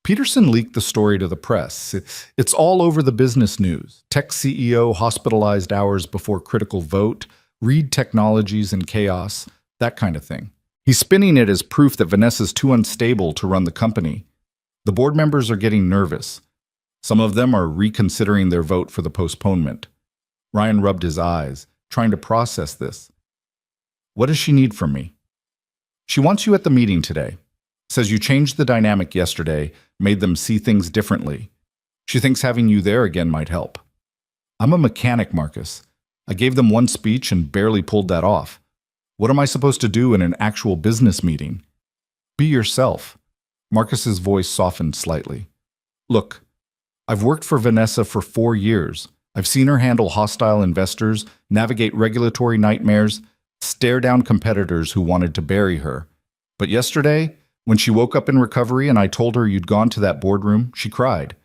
Speaker 1: "Peterson leaked the story to the press. It's all over the business news. Tech CEO hospitalized hours before critical vote, Reed Technologies in chaos, that kind of thing. He's spinning it as proof that Vanessa's too unstable to run the company. The board members are getting nervous. Some of them are reconsidering their vote for the postponement." Ryan rubbed his eyes, trying to process this. "What does she need from me?" "She wants you at the meeting today. Says you changed the dynamic yesterday, made them see things differently. She thinks having you there again might help." "I'm a mechanic, Marcus. I gave them one speech and barely pulled that off. What am I supposed to do in an actual business meeting?" "Be yourself." Marcus's voice softened slightly. "Look, I've worked for Vanessa for 4 years. I've seen her handle hostile investors, navigate regulatory nightmares, stare down competitors who wanted to bury her. But yesterday, when she woke up in recovery and I told her you'd gone to that boardroom, she cried.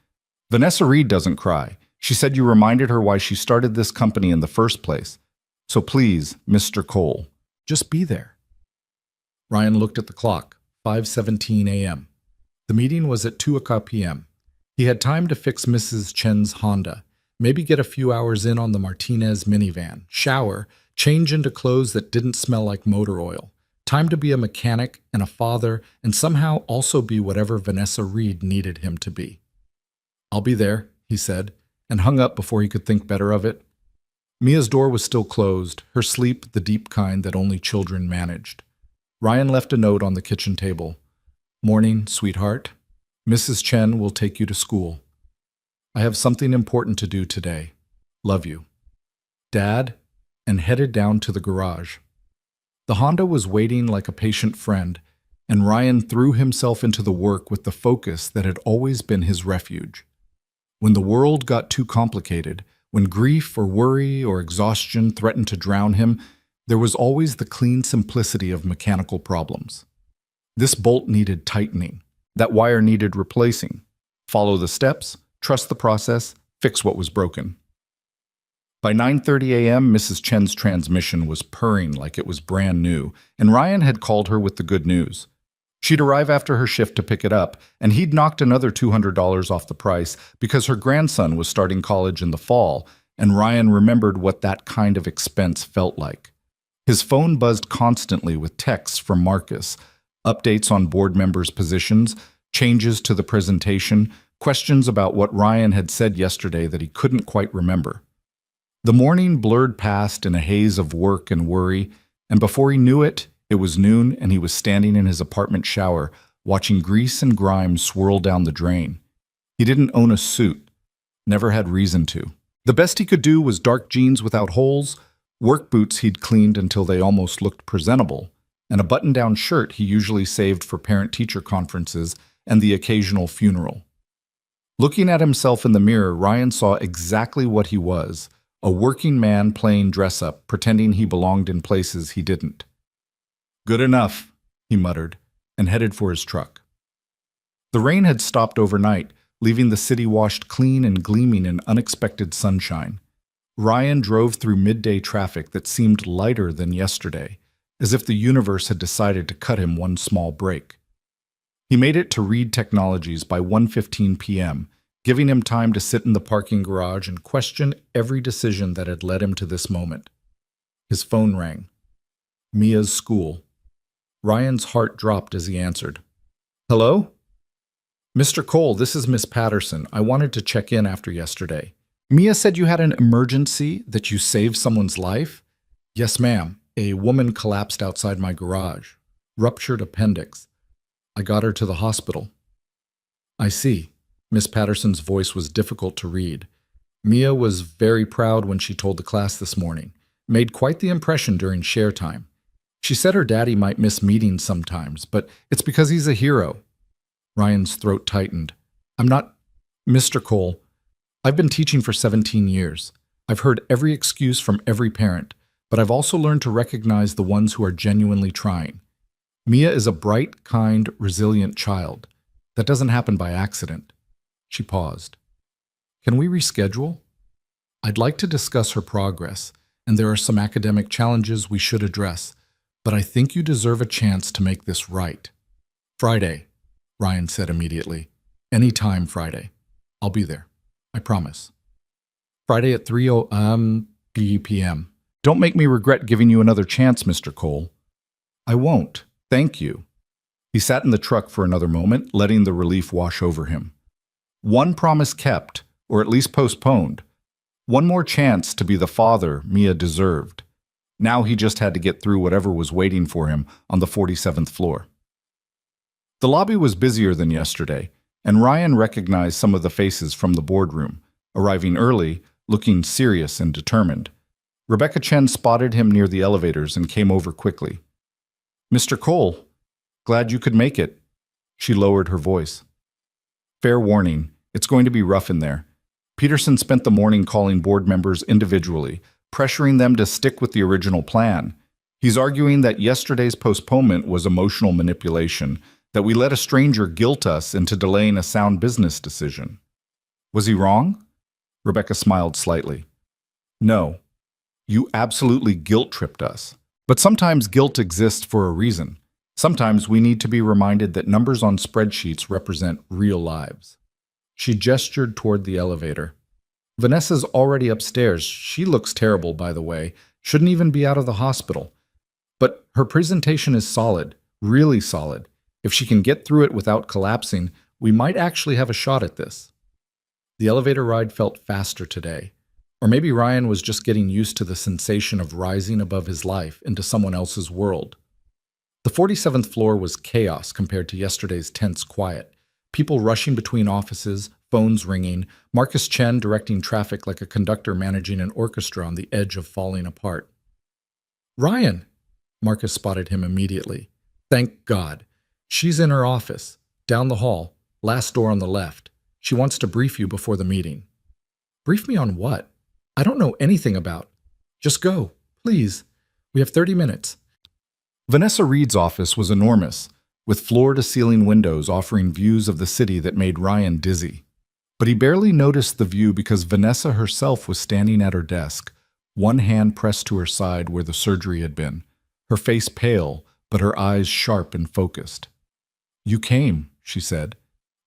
Speaker 1: Vanessa Reed doesn't cry. She said you reminded her why she started this company in the first place. So please, Mr. Cole, just be there. Ryan looked at the clock, 5:17 a.m. The meeting was at 2 p.m. He had time to fix Mrs. Chen's Honda, maybe get a few hours in on the Martinez minivan, shower, change into clothes that didn't smell like motor oil, time to be a mechanic and a father, and somehow also be whatever Vanessa Reed needed him to be. I'll be there, he said, and hung up before he could think better of it. Mia's door was still closed, her sleep the deep kind that only children managed. Ryan left a note on the kitchen table. Morning, sweetheart. Mrs. Chen will take you to school. I have something important to do today. Love you. Dad, and headed down to the garage. The Honda was waiting like a patient friend, and Ryan threw himself into the work with the focus that had always been his refuge. When the world got too complicated, when grief or worry or exhaustion threatened to drown him, there was always the clean simplicity of mechanical problems. This bolt needed tightening. That wire needed replacing. Follow the steps, trust the process, fix what was broken. By 9:30 a.m., Mrs. Chen's transmission was purring like it was brand new, and Ryan had called her with the good news. She'd arrive after her shift to pick it up, and he'd knocked another $200 off the price because her grandson was starting college in the fall, and Ryan remembered what that kind of expense felt like. His phone buzzed constantly with texts from Marcus, updates on board members' positions, changes to the presentation, questions about what Ryan had said yesterday that he couldn't quite remember. The morning blurred past in a haze of work and worry, and before he knew it, it was noon and he was standing in his apartment shower, watching grease and grime swirl down the drain. He didn't own a suit, never had reason to. The best he could do was dark jeans without holes, work boots he'd cleaned until they almost looked presentable, and a button-down shirt he usually saved for parent-teacher conferences and the occasional funeral. Looking at himself in the mirror, Ryan saw exactly what he was, a working man playing dress-up, pretending he belonged in places he didn't. Good enough, he muttered, and headed for his truck. The rain had stopped overnight, leaving the city washed clean and gleaming in unexpected sunshine. Ryan drove through midday traffic that seemed lighter than yesterday, as if the universe had decided to cut him one small break. He made it to Reed Technologies by 1:15 p.m., giving him time to sit in the parking garage and question every decision that had led him to this moment. His phone rang. Mia's school. Ryan's heart dropped as he answered. Hello? Mr. Cole, this is Miss Patterson. I wanted to check in after yesterday. Mia said you had an emergency, that you saved someone's life? Yes, ma'am. A woman collapsed outside my garage. Ruptured appendix. I got her to the hospital. I see. Miss Patterson's voice was difficult to read. Mia was very proud when she told the class this morning. Made quite the impression during share time. She said her daddy might miss meetings sometimes, but it's because he's a hero. Ryan's throat tightened. I'm not... Mr. Cole, I've been teaching for 17 years. I've heard every excuse from every parent, but I've also learned to recognize the ones who are genuinely trying. Mia is a bright, kind, resilient child. That doesn't happen by accident. She paused. Can we reschedule? I'd like to discuss her progress, and there are some academic challenges we should address, but I think you deserve a chance to make this right. Friday, Ryan said immediately. Anytime Friday. I'll be there. I promise. Friday at 3 p.m. Don't make me regret giving you another chance, Mr. Cole. I won't. Thank you. He sat in the truck for another moment, letting the relief wash over him. One promise kept, or at least postponed. One more chance to be the father Mia deserved. Now he just had to get through whatever was waiting for him on the 47th floor. The lobby was busier than yesterday, and Ryan recognized some of the faces from the boardroom, arriving early, looking serious and determined. Rebecca Chen spotted him near the elevators and came over quickly. Mr. Cole, glad you could make it. She lowered her voice. Fair warning, It's going to be rough in there. Peterson spent the morning calling board members individually, pressuring them to stick with the original plan. He's arguing that yesterday's postponement was emotional manipulation, that we let a stranger guilt us into delaying a sound business decision. Was he wrong? Rebecca smiled slightly. No, you absolutely guilt-tripped us. But sometimes guilt exists for a reason. Sometimes we need to be reminded that numbers on spreadsheets represent real lives. She gestured toward the elevator. Vanessa's already upstairs. She looks terrible, by the way. Shouldn't even be out of the hospital. But her presentation is solid, really solid. If she can get through it without collapsing, we might actually have a shot at this. The elevator ride felt faster today. Or maybe Ryan was just getting used to the sensation of rising above his life into someone else's world. The 47th floor was chaos compared to yesterday's tense quiet. People rushing between offices, phones ringing, Marcus Chen directing traffic like a conductor managing an orchestra on the edge of falling apart. Ryan! Marcus spotted him immediately. Thank God. She's in her office, down the hall, last door on the left. She wants to brief you before the meeting. Brief me on what? I don't know anything about. Just go, please. We have 30 minutes. Vanessa Reed's office was enormous, with floor-to-ceiling windows offering views of the city that made Ryan dizzy. But he barely noticed the view because Vanessa herself was standing at her desk, one hand pressed to her side where the surgery had been, her face pale, but her eyes sharp and focused. You came, she said,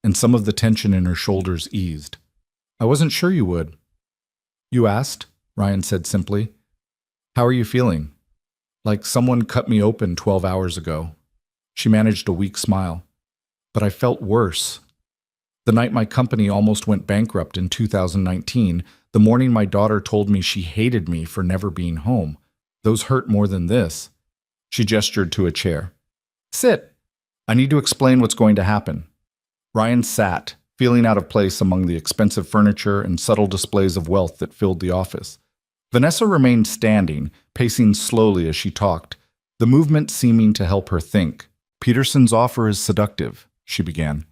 Speaker 1: and some of the tension in her shoulders eased. I wasn't sure you would. You asked, Ryan said simply. How are you feeling? Like someone cut me open 12 hours ago. She managed a weak smile. But I felt worse. The night my company almost went bankrupt in 2019, the morning my daughter told me she hated me for never being home. Those hurt more than this. She gestured to a chair. Sit. I need to explain what's going to happen. Ryan sat, feeling out of place among the expensive furniture and subtle displays of wealth that filled the office. Vanessa remained standing, pacing slowly as she talked, the movement seeming to help her think. Peterson's offer is seductive, she began.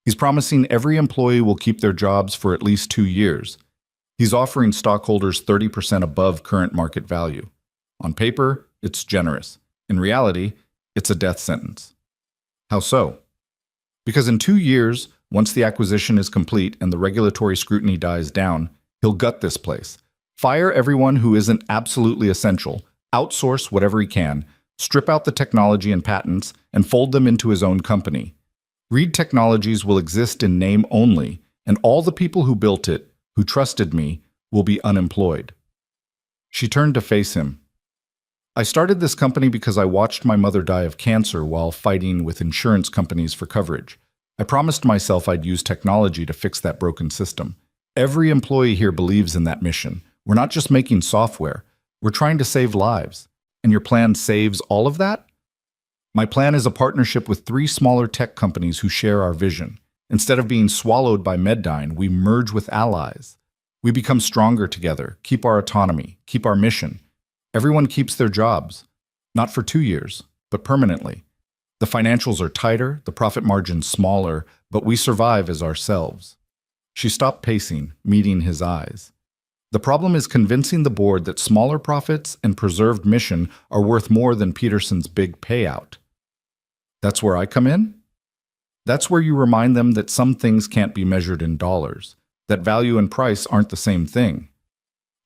Speaker 1: He's promising every employee will keep their jobs for at least 2 years. He's offering stockholders 30% above current market value. On paper, it's generous. In reality, it's a death sentence. How so? Because in 2 years, once the acquisition is complete and the regulatory scrutiny dies down, he'll gut this place. Fire everyone who isn't absolutely essential, outsource whatever he can, strip out the technology and patents, and fold them into his own company. Reed Technologies will exist in name only, and all the people who built it, who trusted me, will be unemployed. She turned to face him. I started this company because I watched my mother die of cancer while fighting with insurance companies for coverage. I promised myself I'd use technology to fix that broken system. Every employee here believes in that mission. We're not just making software. We're trying to save lives. And your plan saves all of that? My plan is a partnership with 3 smaller tech companies who share our vision. Instead of being swallowed by Meddyne, we merge with allies. We become stronger together, keep our autonomy, keep our mission. Everyone keeps their jobs. Not for 2 years, but permanently. The financials are tighter, the profit margins smaller, but we survive as ourselves. She stopped pacing, meeting his eyes. The problem is convincing the board that smaller profits and preserved mission are worth more than Peterson's big payout. That's where I come in? That's where you remind them that some things can't be measured in dollars, that value and price aren't the same thing.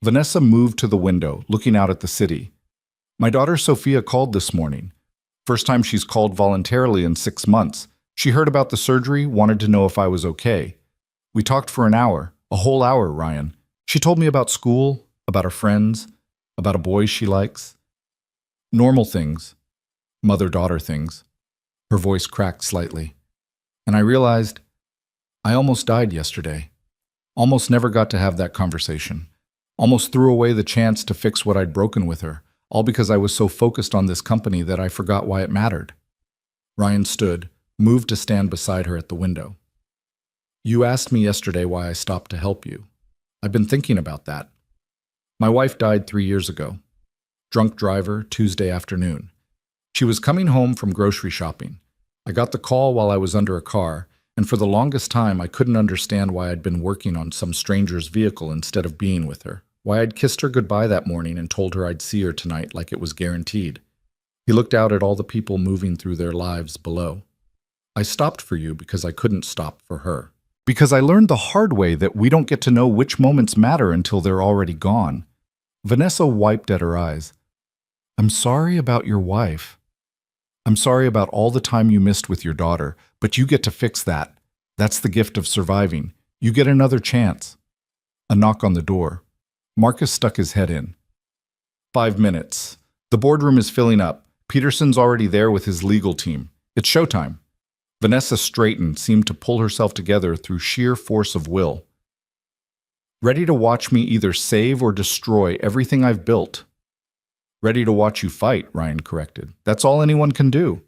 Speaker 1: Vanessa moved to the window, looking out at the city. My daughter Sophia called this morning. First time she's called voluntarily in 6 months. She heard about the surgery, wanted to know if I was okay. We talked for an hour, a whole hour, Ryan. She told me about school, about her friends, about a boy she likes. Normal things, mother-daughter things. Her voice cracked slightly. And I realized I almost died yesterday. Almost never got to have that conversation. Almost threw away the chance to fix what I'd broken with her, all because I was so focused on this company that I forgot why it mattered. Ryan stood, moved to stand beside her at the window. You asked me yesterday why I stopped to help you. I've been thinking about that. My wife died 3 years ago. Drunk driver, Tuesday afternoon. She was coming home from grocery shopping. I got the call while I was under a car, and for the longest time I couldn't understand why I'd been working on some stranger's vehicle instead of being with her, why I'd kissed her goodbye that morning and told her I'd see her tonight like it was guaranteed. He looked out at all the people moving through their lives below. I stopped for you because I couldn't stop for her. Because I learned the hard way that we don't get to know which moments matter until they're already gone. Vanessa wiped at her eyes. I'm sorry about your wife. I'm sorry about all the time you missed with your daughter, but you get to fix that. That's the gift of surviving. You get another chance. A knock on the door. Marcus stuck his head in. 5 minutes. The boardroom is filling up. Peterson's already there with his legal team. It's showtime. Vanessa straightened, seemed to pull herself together through sheer force of will. Ready to watch me either save or destroy everything I've built. Ready to watch you fight, Ryan corrected. That's all anyone can do.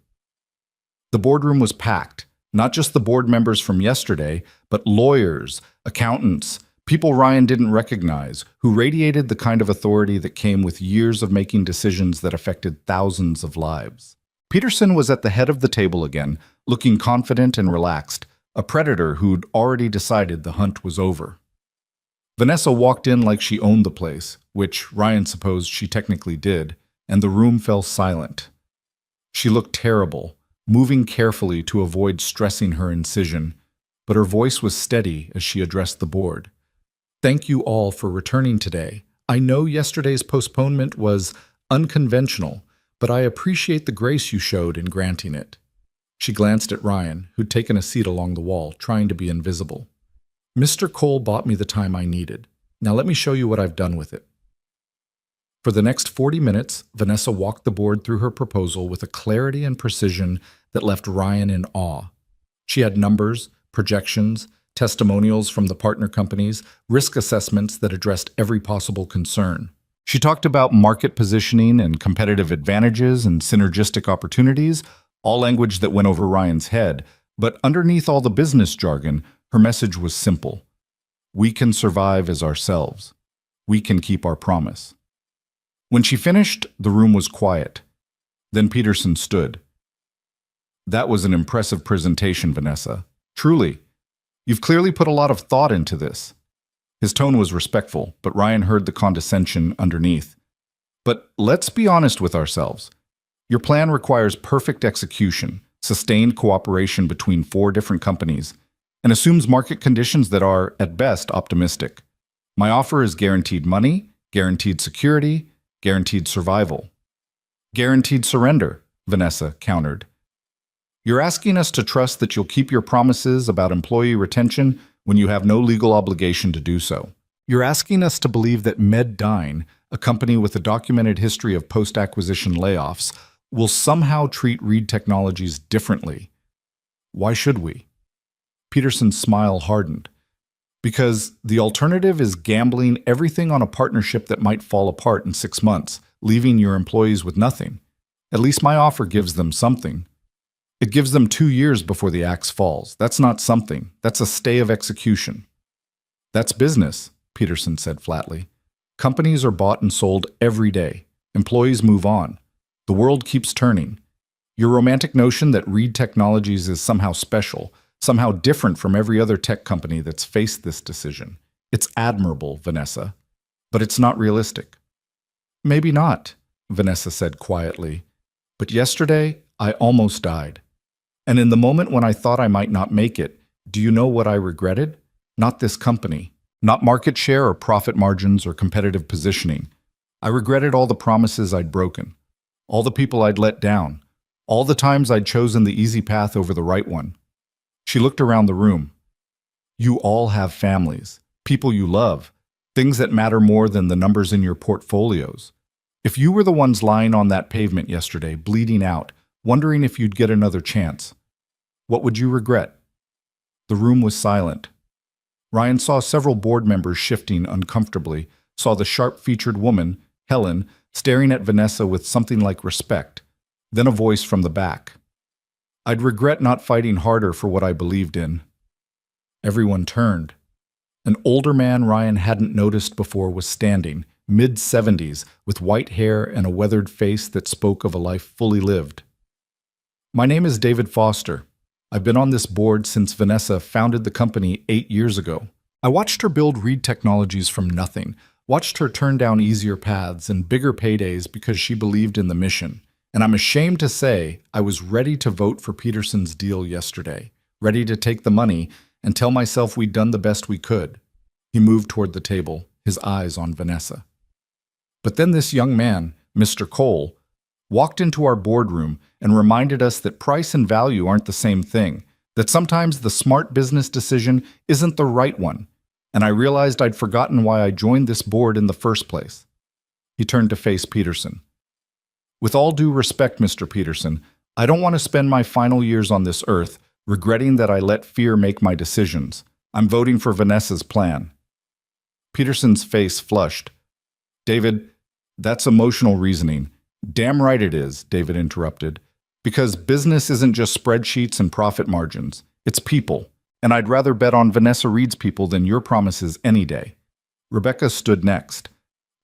Speaker 1: The boardroom was packed, not just the board members from yesterday, but lawyers, accountants, people Ryan didn't recognize, who radiated the kind of authority that came with years of making decisions that affected thousands of lives. Peterson was at the head of the table again, looking confident and relaxed, a predator who'd already decided the hunt was over. Vanessa walked in like she owned the place, which Ryan supposed she technically did, and the room fell silent. She looked terrible, moving carefully to avoid stressing her incision, but her voice was steady as she addressed the board. Thank you all for returning today. I know yesterday's postponement was unconventional, but I appreciate the grace you showed in granting it. She glanced at Ryan, who'd taken a seat along the wall, trying to be invisible. Mr. Cole bought me the time I needed. Now let me show you what I've done with it. For the next 40 minutes, Vanessa walked the board through her proposal with a clarity and precision that left Ryan in awe. She had numbers, projections, testimonials from the partner companies, risk assessments that addressed every possible concern. She talked about market positioning and competitive advantages and synergistic opportunities, all language that went over Ryan's head, but underneath all the business jargon, her message was simple. We can survive as ourselves. We can keep our promise. When she finished, the room was quiet. Then Peterson stood. That was an impressive presentation, Vanessa. Truly. You've clearly put a lot of thought into this. His tone was respectful, but Ryan heard the condescension underneath. But let's be honest with ourselves. Your plan requires perfect execution, sustained cooperation between 4 different companies, and assumes market conditions that are, at best, optimistic. My offer is guaranteed money, guaranteed security, guaranteed survival. Guaranteed surrender, Vanessa countered. You're asking us to trust that you'll keep your promises about employee retention when you have no legal obligation to do so. You're asking us to believe that Meddyne, a company with a documented history of post-acquisition layoffs, will somehow treat Reed Technologies differently. Why should we? Peterson's smile hardened. Because the alternative is gambling everything on a partnership that might fall apart in 6 months, leaving your employees with nothing. At least my offer gives them something. It gives them 2 years before the axe falls. That's not something. That's a stay of execution. That's business, Peterson said flatly. Companies are bought and sold every day. Employees move on. The world keeps turning. Your romantic notion that Reed Technologies is somehow special, somehow different from every other tech company that's faced this decision. It's admirable, Vanessa, but it's not realistic. Maybe not, Vanessa said quietly. But yesterday, I almost died. And in the moment when I thought I might not make it, do you know what I regretted? Not this company, not market share or profit margins or competitive positioning. I regretted all the promises I'd broken, all the people I'd let down, all the times I'd chosen the easy path over the right one. She looked around the room. You all have families, people you love, things that matter more than the numbers in your portfolios. If you were the ones lying on that pavement yesterday, bleeding out, wondering if you'd get another chance, what would you regret? The room was silent. Ryan saw several board members shifting uncomfortably, saw the sharp-featured woman, Helen, staring at Vanessa with something like respect, then a voice from the back. I'd regret not fighting harder for what I believed in. Everyone turned. An older man Ryan hadn't noticed before was standing, mid-70s, with white hair and a weathered face that spoke of a life fully lived. My name is David Foster. I've been on this board since Vanessa founded the company 8 years ago. I watched her build Reed Technologies from nothing, watched her turn down easier paths and bigger paydays because she believed in the mission. And I'm ashamed to say I was ready to vote for Peterson's deal yesterday, ready to take the money and tell myself we'd done the best we could. He moved toward the table, his eyes on Vanessa. But then this young man, Mr. Cole, walked into our boardroom and reminded us that price and value aren't the same thing, that sometimes the smart business decision isn't the right one, and I realized I'd forgotten why I joined this board in the first place. He turned to face Peterson. With all due respect, Mr. Peterson, I don't want to spend my final years on this earth regretting that I let fear make my decisions. I'm voting for Vanessa's plan. Peterson's face flushed. David, that's emotional reasoning. Damn right it is, David interrupted. Because business isn't just spreadsheets and profit margins. It's people. And I'd rather bet on Vanessa Reed's people than your promises any day. Rebecca stood next.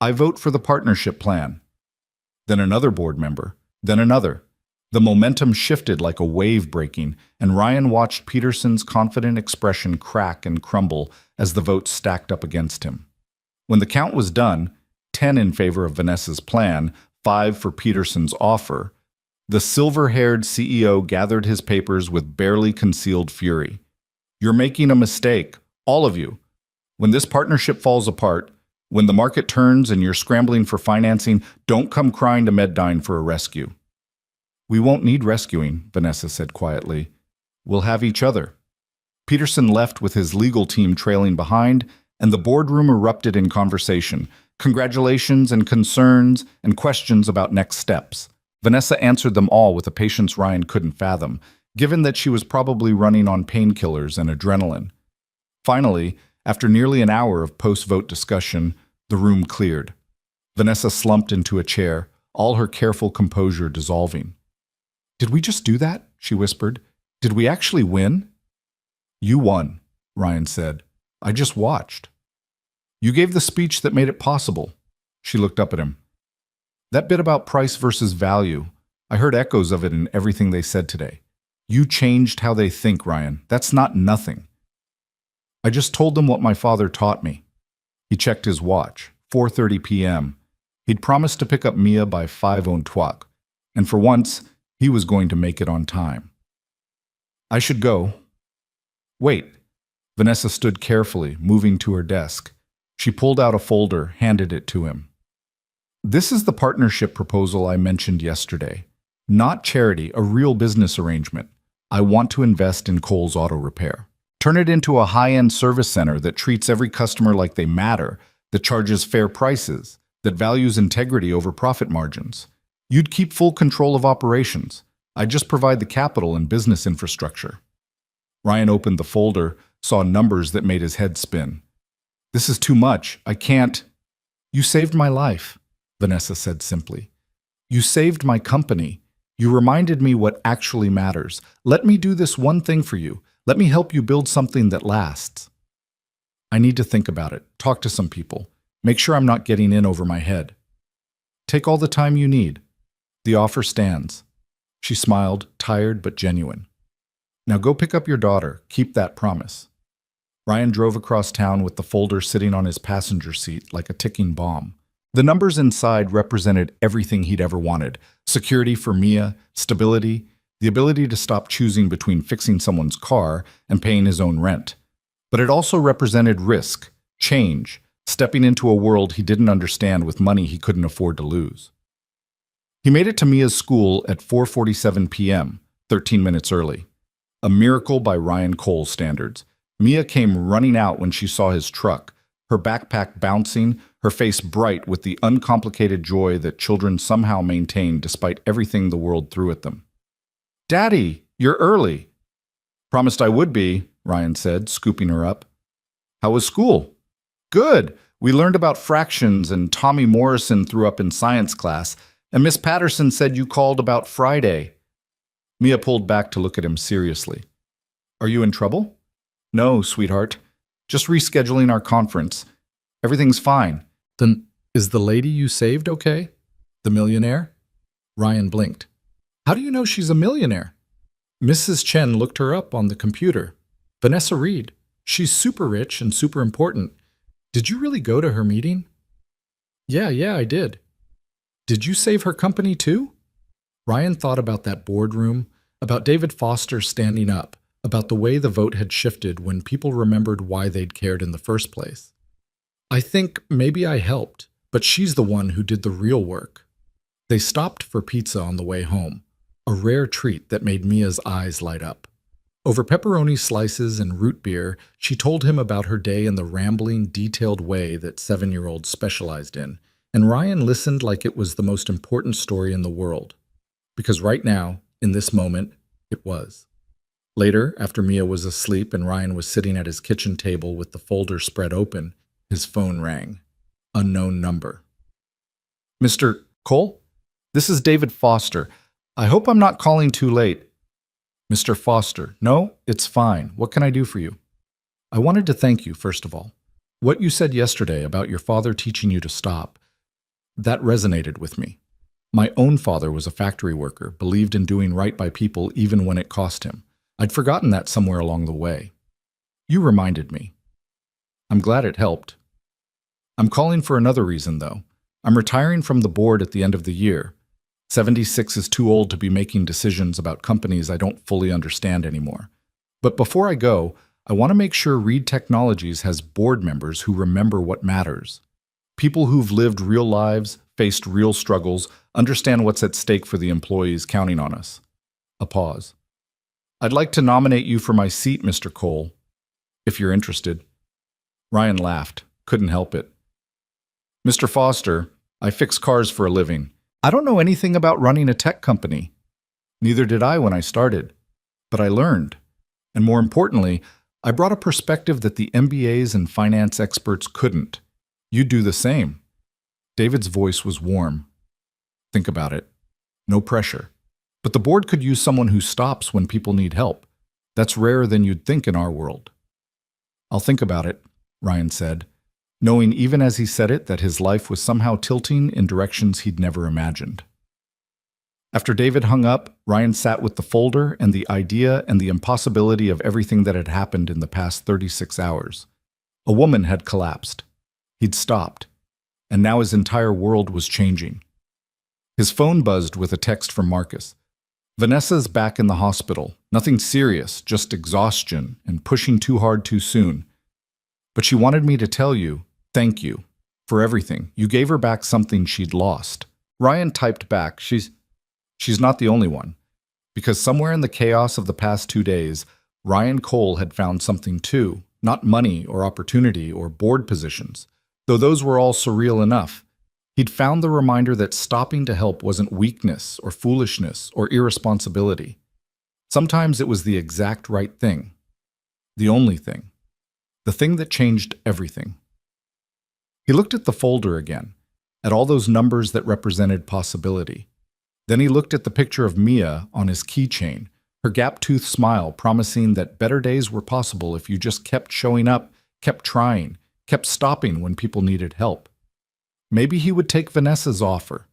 Speaker 1: I vote for the partnership plan. Then another board member. Then another. The momentum shifted like a wave breaking, and Ryan watched Peterson's confident expression crack and crumble as the votes stacked up against him. When the count was done, 10 in favor of Vanessa's plan, 5 for Peterson's offer, the silver-haired CEO gathered his papers with barely concealed fury. You're making a mistake, all of you. When this partnership falls apart, when the market turns and you're scrambling for financing, don't come crying to Meddyne for a rescue. We won't need rescuing, Vanessa said quietly. We'll have each other. Peterson left with his legal team trailing behind, and the boardroom erupted in conversation. Congratulations and concerns and questions about next steps. Vanessa answered them all with a patience Ryan couldn't fathom, given that she was probably running on painkillers and adrenaline. Finally, after nearly an hour of post-vote discussion, the room cleared. Vanessa slumped into a chair, all her careful composure dissolving. Did we just do that? She whispered. Did we actually win? You won, Ryan said. I just watched. You gave the speech that made it possible. She looked up at him. That bit about price versus value, I heard echoes of it in everything they said today. You changed how they think, Ryan. That's not nothing. I just told them what my father taught me. He checked his watch, 4:30 p.m. He'd promised to pick up Mia by 5 on twelve, and for once, he was going to make it on time. I should go. Wait. Vanessa stood carefully, moving to her desk. She pulled out a folder, handed it to him. This is the partnership proposal I mentioned yesterday. Not charity, a real business arrangement. I want to invest in Cole's Auto Repair. Turn it into a high-end service center that treats every customer like they matter, that charges fair prices, that values integrity over profit margins. You'd keep full control of operations. I'd just provide the capital and business infrastructure. Ryan opened the folder, saw numbers that made his head spin. This is too much. I can't. You saved my life, Vanessa said simply. You saved my company. You reminded me what actually matters. Let me do this one thing for you. Let me help you build something that lasts. I need to think about it, talk to some people, make sure I'm not getting in over my head. Take all the time you need. The offer stands. She smiled, tired but genuine. Now go pick up your daughter. Keep that promise. Ryan drove across town with the folder sitting on his passenger seat like a ticking bomb. The numbers inside represented everything he'd ever wanted. Security for Mia, stability, the ability to stop choosing between fixing someone's car and paying his own rent. But it also represented risk, change, stepping into a world he didn't understand with money he couldn't afford to lose. He made it to Mia's school at 4:47 p.m., 13 minutes early. A miracle by Ryan Cole's standards. Mia came running out when she saw his truck, her backpack bouncing, her face bright with the uncomplicated joy that children somehow maintain despite everything the world threw at them. Daddy, you're early. Promised I would be, Ryan said, scooping her up. How was school? Good. We learned about fractions and Tommy Morrison threw up in science class, and Miss Patterson said you called about Friday. Mia pulled back to look at him seriously. Are you in trouble? No, sweetheart. Just rescheduling our conference. Everything's fine. Then is the lady you saved okay? The millionaire? Ryan blinked. How do you know she's a millionaire? Mrs. Chen looked her up on the computer. Vanessa Reed. She's super rich and super important. Did you really go to her meeting? Yeah, I did. Did you save her company too? Ryan thought about that boardroom, about David Foster standing up, about the way the vote had shifted when people remembered why they'd cared in the first place. I think maybe I helped, but she's the one who did the real work. They stopped for pizza on the way home, a rare treat that made Mia's eyes light up. Over pepperoni slices and root beer, she told him about her day in the rambling, detailed way that 7-year-olds specialized in, and Ryan listened like it was the most important story in the world. Because right now, in this moment, it was. Later, after Mia was asleep and Ryan was sitting at his kitchen table with the folder spread open, his phone rang. Unknown number. Mr. Cole? This is David Foster. I hope I'm not calling too late. Mr. Foster, no, it's fine. What can I do for you? I wanted to thank you, first of all. What you said yesterday about your father teaching you to stop, that resonated with me. My own father was a factory worker, believed in doing right by people even when it cost him. I'd forgotten that somewhere along the way. You reminded me. I'm glad it helped. I'm calling for another reason, though. I'm retiring from the board at the end of the year. 76 is too old to be making decisions about companies I don't fully understand anymore. But before I go, I want to make sure Reed Technologies has board members who remember what matters. People who've lived real lives, faced real struggles, understand what's at stake for the employees counting on us. A pause. I'd like to nominate you for my seat, Mr. Cole, if you're interested. Ryan laughed. Couldn't help it. Mr. Foster, I fix cars for a living. I don't know anything about running a tech company. Neither did I when I started. But I learned. And more importantly, I brought a perspective that the MBAs and finance experts couldn't. You'd do the same. David's voice was warm. Think about it. No pressure. But the board could use someone who stops when people need help. That's rarer than you'd think in our world. I'll think about it, Ryan said, knowing even as he said it that his life was somehow tilting in directions he'd never imagined. After David hung up, Ryan sat with the folder and the idea and the impossibility of everything that had happened in the past 36 hours. A woman had collapsed. He'd stopped. And now his entire world was changing. His phone buzzed with a text from Marcus. Vanessa's back in the hospital. Nothing serious, just exhaustion and pushing too hard too soon. But she wanted me to tell you, thank you, for everything. You gave her back something she'd lost. Ryan typed back, she's not the only one. Because somewhere in the chaos of the past 2 days, Ryan Cole had found something too, not money or opportunity or board positions, though those were all surreal enough. He'd found the reminder that stopping to help wasn't weakness or foolishness or irresponsibility. Sometimes it was the exact right thing. The only thing. The thing that changed everything. He looked at the folder again, at all those numbers that represented possibility. Then he looked at the picture of Mia on his keychain, her gap-toothed smile promising that better days were possible if you just kept showing up, kept trying, kept stopping when people needed help. Maybe he would take Vanessa's offer.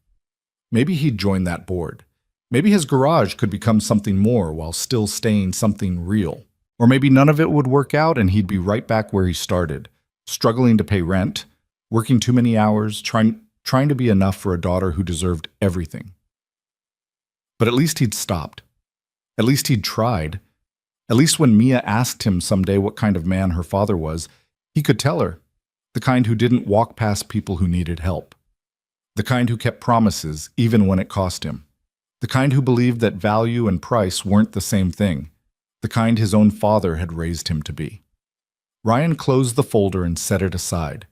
Speaker 1: Maybe he'd join that board. Maybe his garage could become something more while still staying something real. Or maybe none of it would work out and he'd be right back where he started, struggling to pay rent, working too many hours, trying to be enough for a daughter who deserved everything. But at least he'd stopped. At least he'd tried. At least when Mia asked him someday what kind of man her father was, he could tell her. The kind who didn't walk past people who needed help. The kind who kept promises even when it cost him. The kind who believed that value and price weren't the same thing. The kind his own father had raised him to be. Ryan closed the folder and set it aside.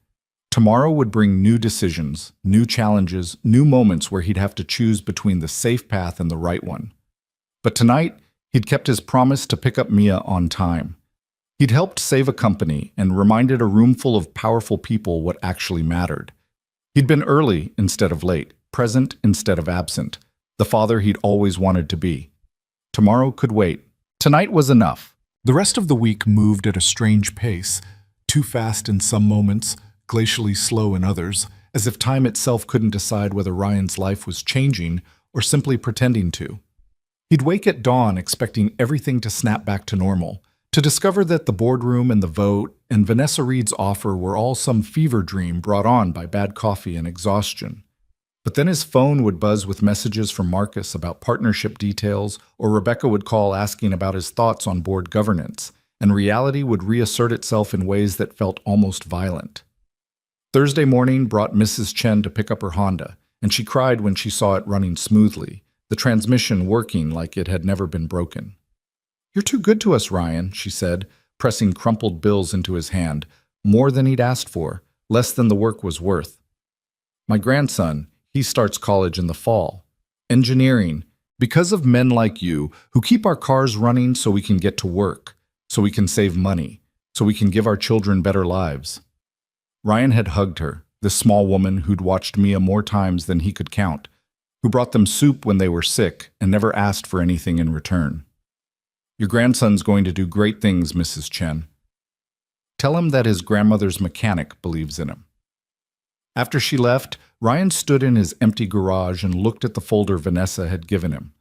Speaker 1: Tomorrow would bring new decisions, new challenges, new moments where he'd have to choose between the safe path and the right one. But tonight, he'd kept his promise to pick up Mia on time. He'd helped save a company and reminded a room full of powerful people what actually mattered. He'd been early instead of late, present instead of absent, the father he'd always wanted to be. Tomorrow could wait. Tonight was enough. The rest of the week moved at a strange pace, too fast in some moments, glacially slow in others, as if time itself couldn't decide whether Ryan's life was changing or simply pretending to. He'd wake at dawn expecting everything to snap back to normal, to discover that the boardroom and the vote and Vanessa Reed's offer were all some fever dream brought on by bad coffee and exhaustion. But then his phone would buzz with messages from Marcus about partnership details, or Rebecca would call asking about his thoughts on board governance, and reality would reassert itself in ways that felt almost violent. Thursday morning brought Mrs. Chen to pick up her Honda, and she cried when she saw it running smoothly, the transmission working like it had never been broken. "You're too good to us, Ryan," she said, pressing crumpled bills into his hand, more than he'd asked for, less than the work was worth. "My grandson, he starts college in the fall. Engineering, because of men like you who keep our cars running so we can get to work, so we can save money, so we can give our children better lives." Ryan had hugged her, this small woman who'd watched Mia more times than he could count, who brought them soup when they were sick and never asked for anything in return. "Your grandson's going to do great things, Mrs. Chen. Tell him that his grandmother's mechanic believes in him." After she left, Ryan stood in his empty garage and looked at the folder Vanessa had given him.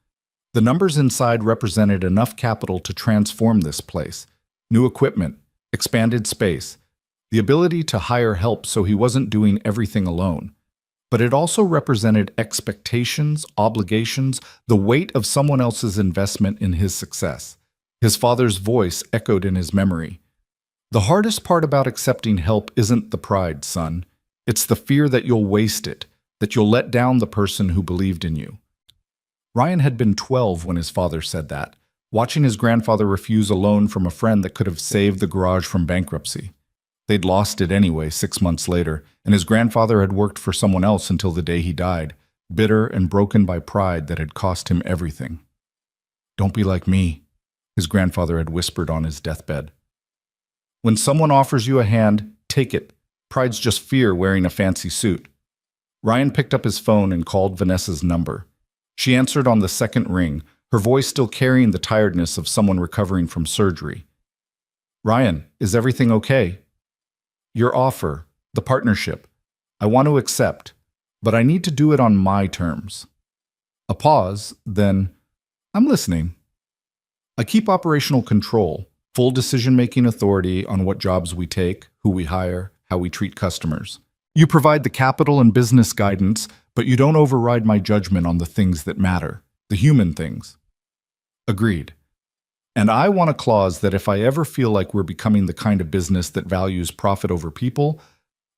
Speaker 1: The numbers inside represented enough capital to transform this place. New equipment, expanded space, the ability to hire help so he wasn't doing everything alone. But it also represented expectations, obligations, the weight of someone else's investment in his success. His father's voice echoed in his memory. "The hardest part about accepting help isn't the pride, son. It's the fear that you'll waste it, that you'll let down the person who believed in you." Ryan had been 12 when his father said that, watching his grandfather refuse a loan from a friend that could have saved the garage from bankruptcy. They'd lost it anyway 6 months later, and his grandfather had worked for someone else until the day he died, bitter and broken by pride that had cost him everything. "Don't be like me," his grandfather had whispered on his deathbed. "When someone offers you a hand, take it. Pride's just fear wearing a fancy suit." Ryan picked up his phone and called Vanessa's number. She answered on the second ring, her voice still carrying the tiredness of someone recovering from surgery. "Ryan, is everything okay? Your offer, the partnership, I want to accept, but I need to do it on my terms." A pause, then, "I'm listening." "I keep operational control, full decision-making authority on what jobs we take, who we hire, how we treat customers. You provide the capital and business guidance, but you don't override my judgment on the things that matter, the human things." "Agreed. And I want a clause that if I ever feel like we're becoming the kind of business that values profit over people,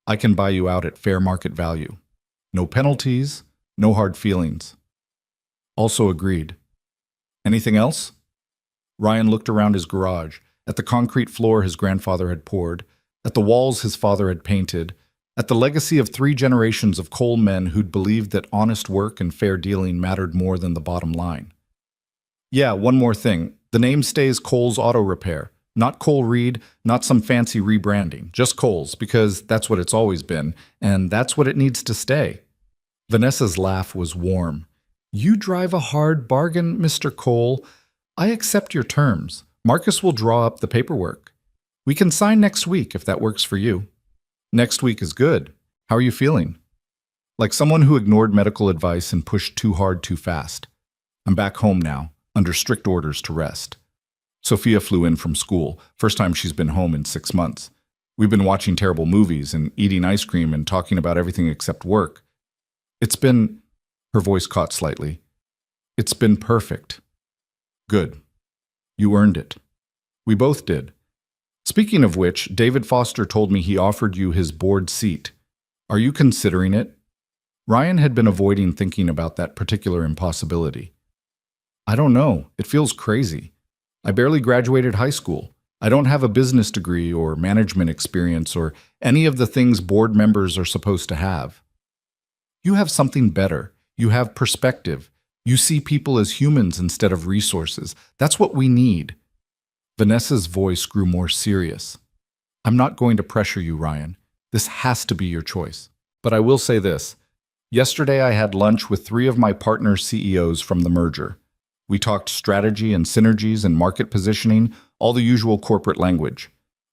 Speaker 1: I can buy you out at fair market value. No penalties, no hard feelings." "Also agreed. Anything else?" Ryan looked around his garage, at the concrete floor his grandfather had poured, at the walls his father had painted, at the legacy of 3 generations of coal men who'd believed that honest work and fair dealing mattered more than the bottom line. "Yeah, one more thing. The name stays Cole's Auto Repair. Not Cole Reed, not some fancy rebranding. Just Cole's, because that's what it's always been, and that's what it needs to stay." Vanessa's laugh was warm. "You drive a hard bargain, Mr. Cole. I accept your terms. Marcus will draw up the paperwork. We can sign next week if that works for you." "Next week is good. How are you feeling?" "Like someone who ignored medical advice and pushed too hard too fast. I'm back home now, under strict orders to rest. Sophia flew in from school, first time she's been home in 6 months. We've been watching terrible movies and eating ice cream and talking about everything except work. It's been," her voice caught slightly, "it's been perfect." "Good. You earned it. We both did. Speaking of which, David Foster told me he offered you his board seat. Are you considering it?" Ryan had been avoiding thinking about that particular impossibility. "I don't know. It feels crazy. I barely graduated high school. I don't have a business degree or management experience or any of the things board members are supposed to have." "You have something better. You have perspective. You see people as humans instead of resources. That's what we need." Vanessa's voice grew more serious. "I'm not going to pressure you, Ryan. This has to be your choice. But I will say this. Yesterday I had lunch with 3 of my partner CEOs from the merger. We talked strategy and synergies and market positioning, all the usual corporate language.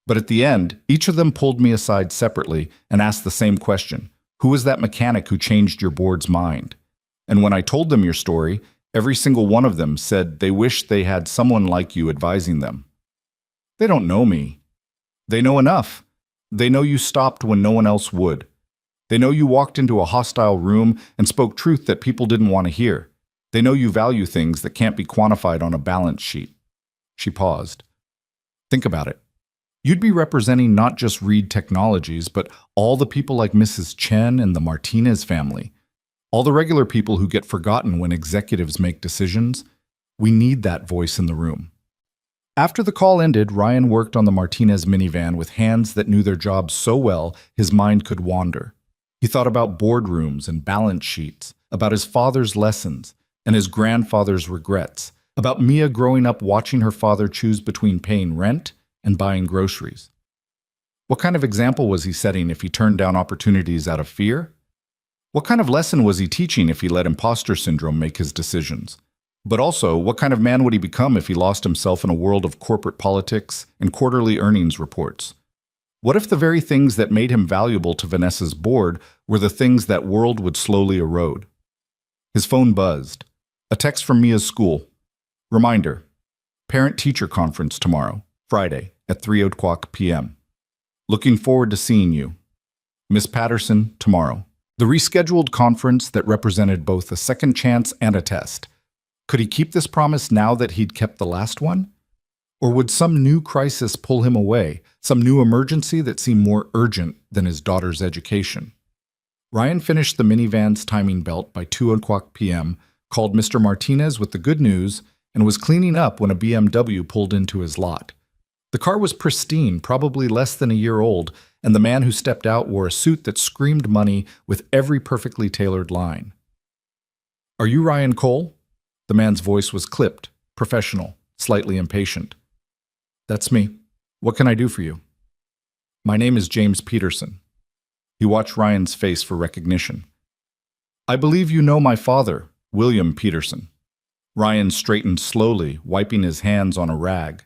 Speaker 1: But at the end, each of them pulled me aside separately and asked the same question. Who was that mechanic who changed your board's mind? And when I told them your story,
Speaker 2: Every single one of them said they wish they had someone like you advising them. They don't know me. They know enough. They know you stopped when no one else would. They know you walked into a hostile room and spoke truth that people didn't want to hear. They know you value things that can't be quantified on a balance sheet. She paused. Think about it. You'd be representing not just Reed Technologies, but all the people like Mrs. Chen and the Martinez family. All the regular people who get forgotten when executives make decisions. We need that voice in the room. After the call ended, Ryan worked on the Martinez minivan with hands that knew their jobs so well his mind could wander. He thought about boardrooms and balance sheets, about his father's lessons and his grandfather's regrets, about Mia growing up watching her father choose between paying rent and buying groceries. What kind of example was he setting if he turned down opportunities out of fear? What kind of lesson was he teaching if he let imposter syndrome make his decisions? But also, what kind of man would he become if he lost himself in a world of corporate politics and quarterly earnings reports? What if the very things that made him valuable to Vanessa's board were the things that world would slowly erode? His phone buzzed. A text from Mia's school. Reminder, parent-teacher conference tomorrow, Friday, at 3:00 p.m. Looking forward to seeing you. Miss Patterson, tomorrow. The rescheduled conference that represented both a second chance and a test. Could he keep this promise now that he'd kept the last one? Or would some new crisis pull him away, some new emergency that seemed more urgent than his daughter's education? Ryan finished the minivan's timing belt by 2:00 p.m., called Mr. Martinez with the good news, and was cleaning up when a BMW pulled into his lot. The car was pristine, probably less than a year old, and the man who stepped out wore a suit that screamed money with every perfectly tailored line. "Are you Ryan Cole?" The man's voice was clipped, professional, slightly impatient. "That's me. What can I do for you?" "My name is James Peterson." He watched Ryan's face for recognition. "I believe you know my father, William Peterson." Ryan straightened slowly, wiping his hands on a rag.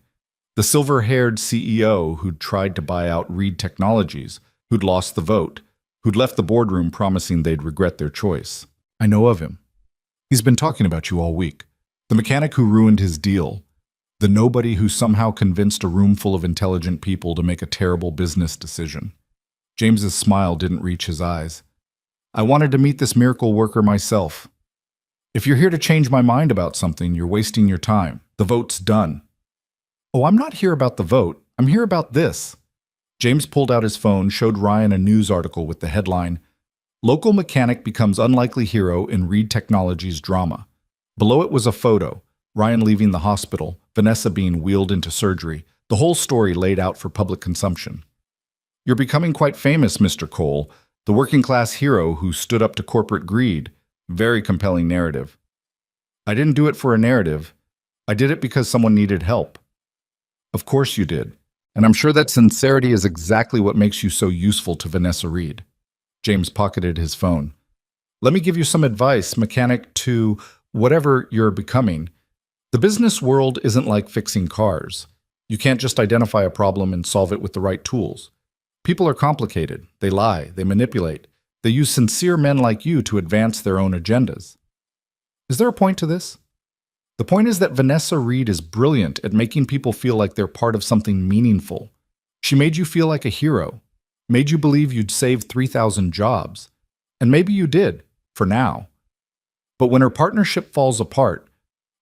Speaker 2: The silver-haired CEO who'd tried to buy out Reed Technologies, who'd lost the vote, who'd left the boardroom promising they'd regret their choice. "I know of him. He's been talking about you all week. The mechanic who ruined his deal. The nobody who somehow convinced a room full of intelligent people to make a terrible business decision." James's smile didn't reach his eyes. "I wanted to meet this miracle worker myself. If you're here to change my mind about something, you're wasting your time. The vote's done." "Oh, I'm not here about the vote. I'm here about this." James pulled out his phone, showed Ryan a news article with the headline, "Local mechanic becomes unlikely hero in Reed Technologies drama." Below it was a photo, Ryan leaving the hospital, Vanessa being wheeled into surgery, the whole story laid out for public consumption. "You're becoming quite famous, Mr. Cole, the working-class hero who stood up to corporate greed. Very compelling narrative." "I didn't do it for a narrative. I did it because someone needed help." "Of course you did. And I'm sure that sincerity is exactly what makes you so useful to Vanessa Reed." James pocketed his phone. "Let me give you some advice, mechanic to whatever you're becoming. The business world isn't like fixing cars. You can't just identify a problem and solve it with the right tools. People are complicated. They lie. They manipulate. They use sincere men like you to advance their own agendas." Is there a point to this? The point is that Vanessa Reed is brilliant at making people feel like they're part of something meaningful. She made you feel like a hero, made you believe you'd save 3,000 jobs. And maybe you did, for now. But when her partnership falls apart,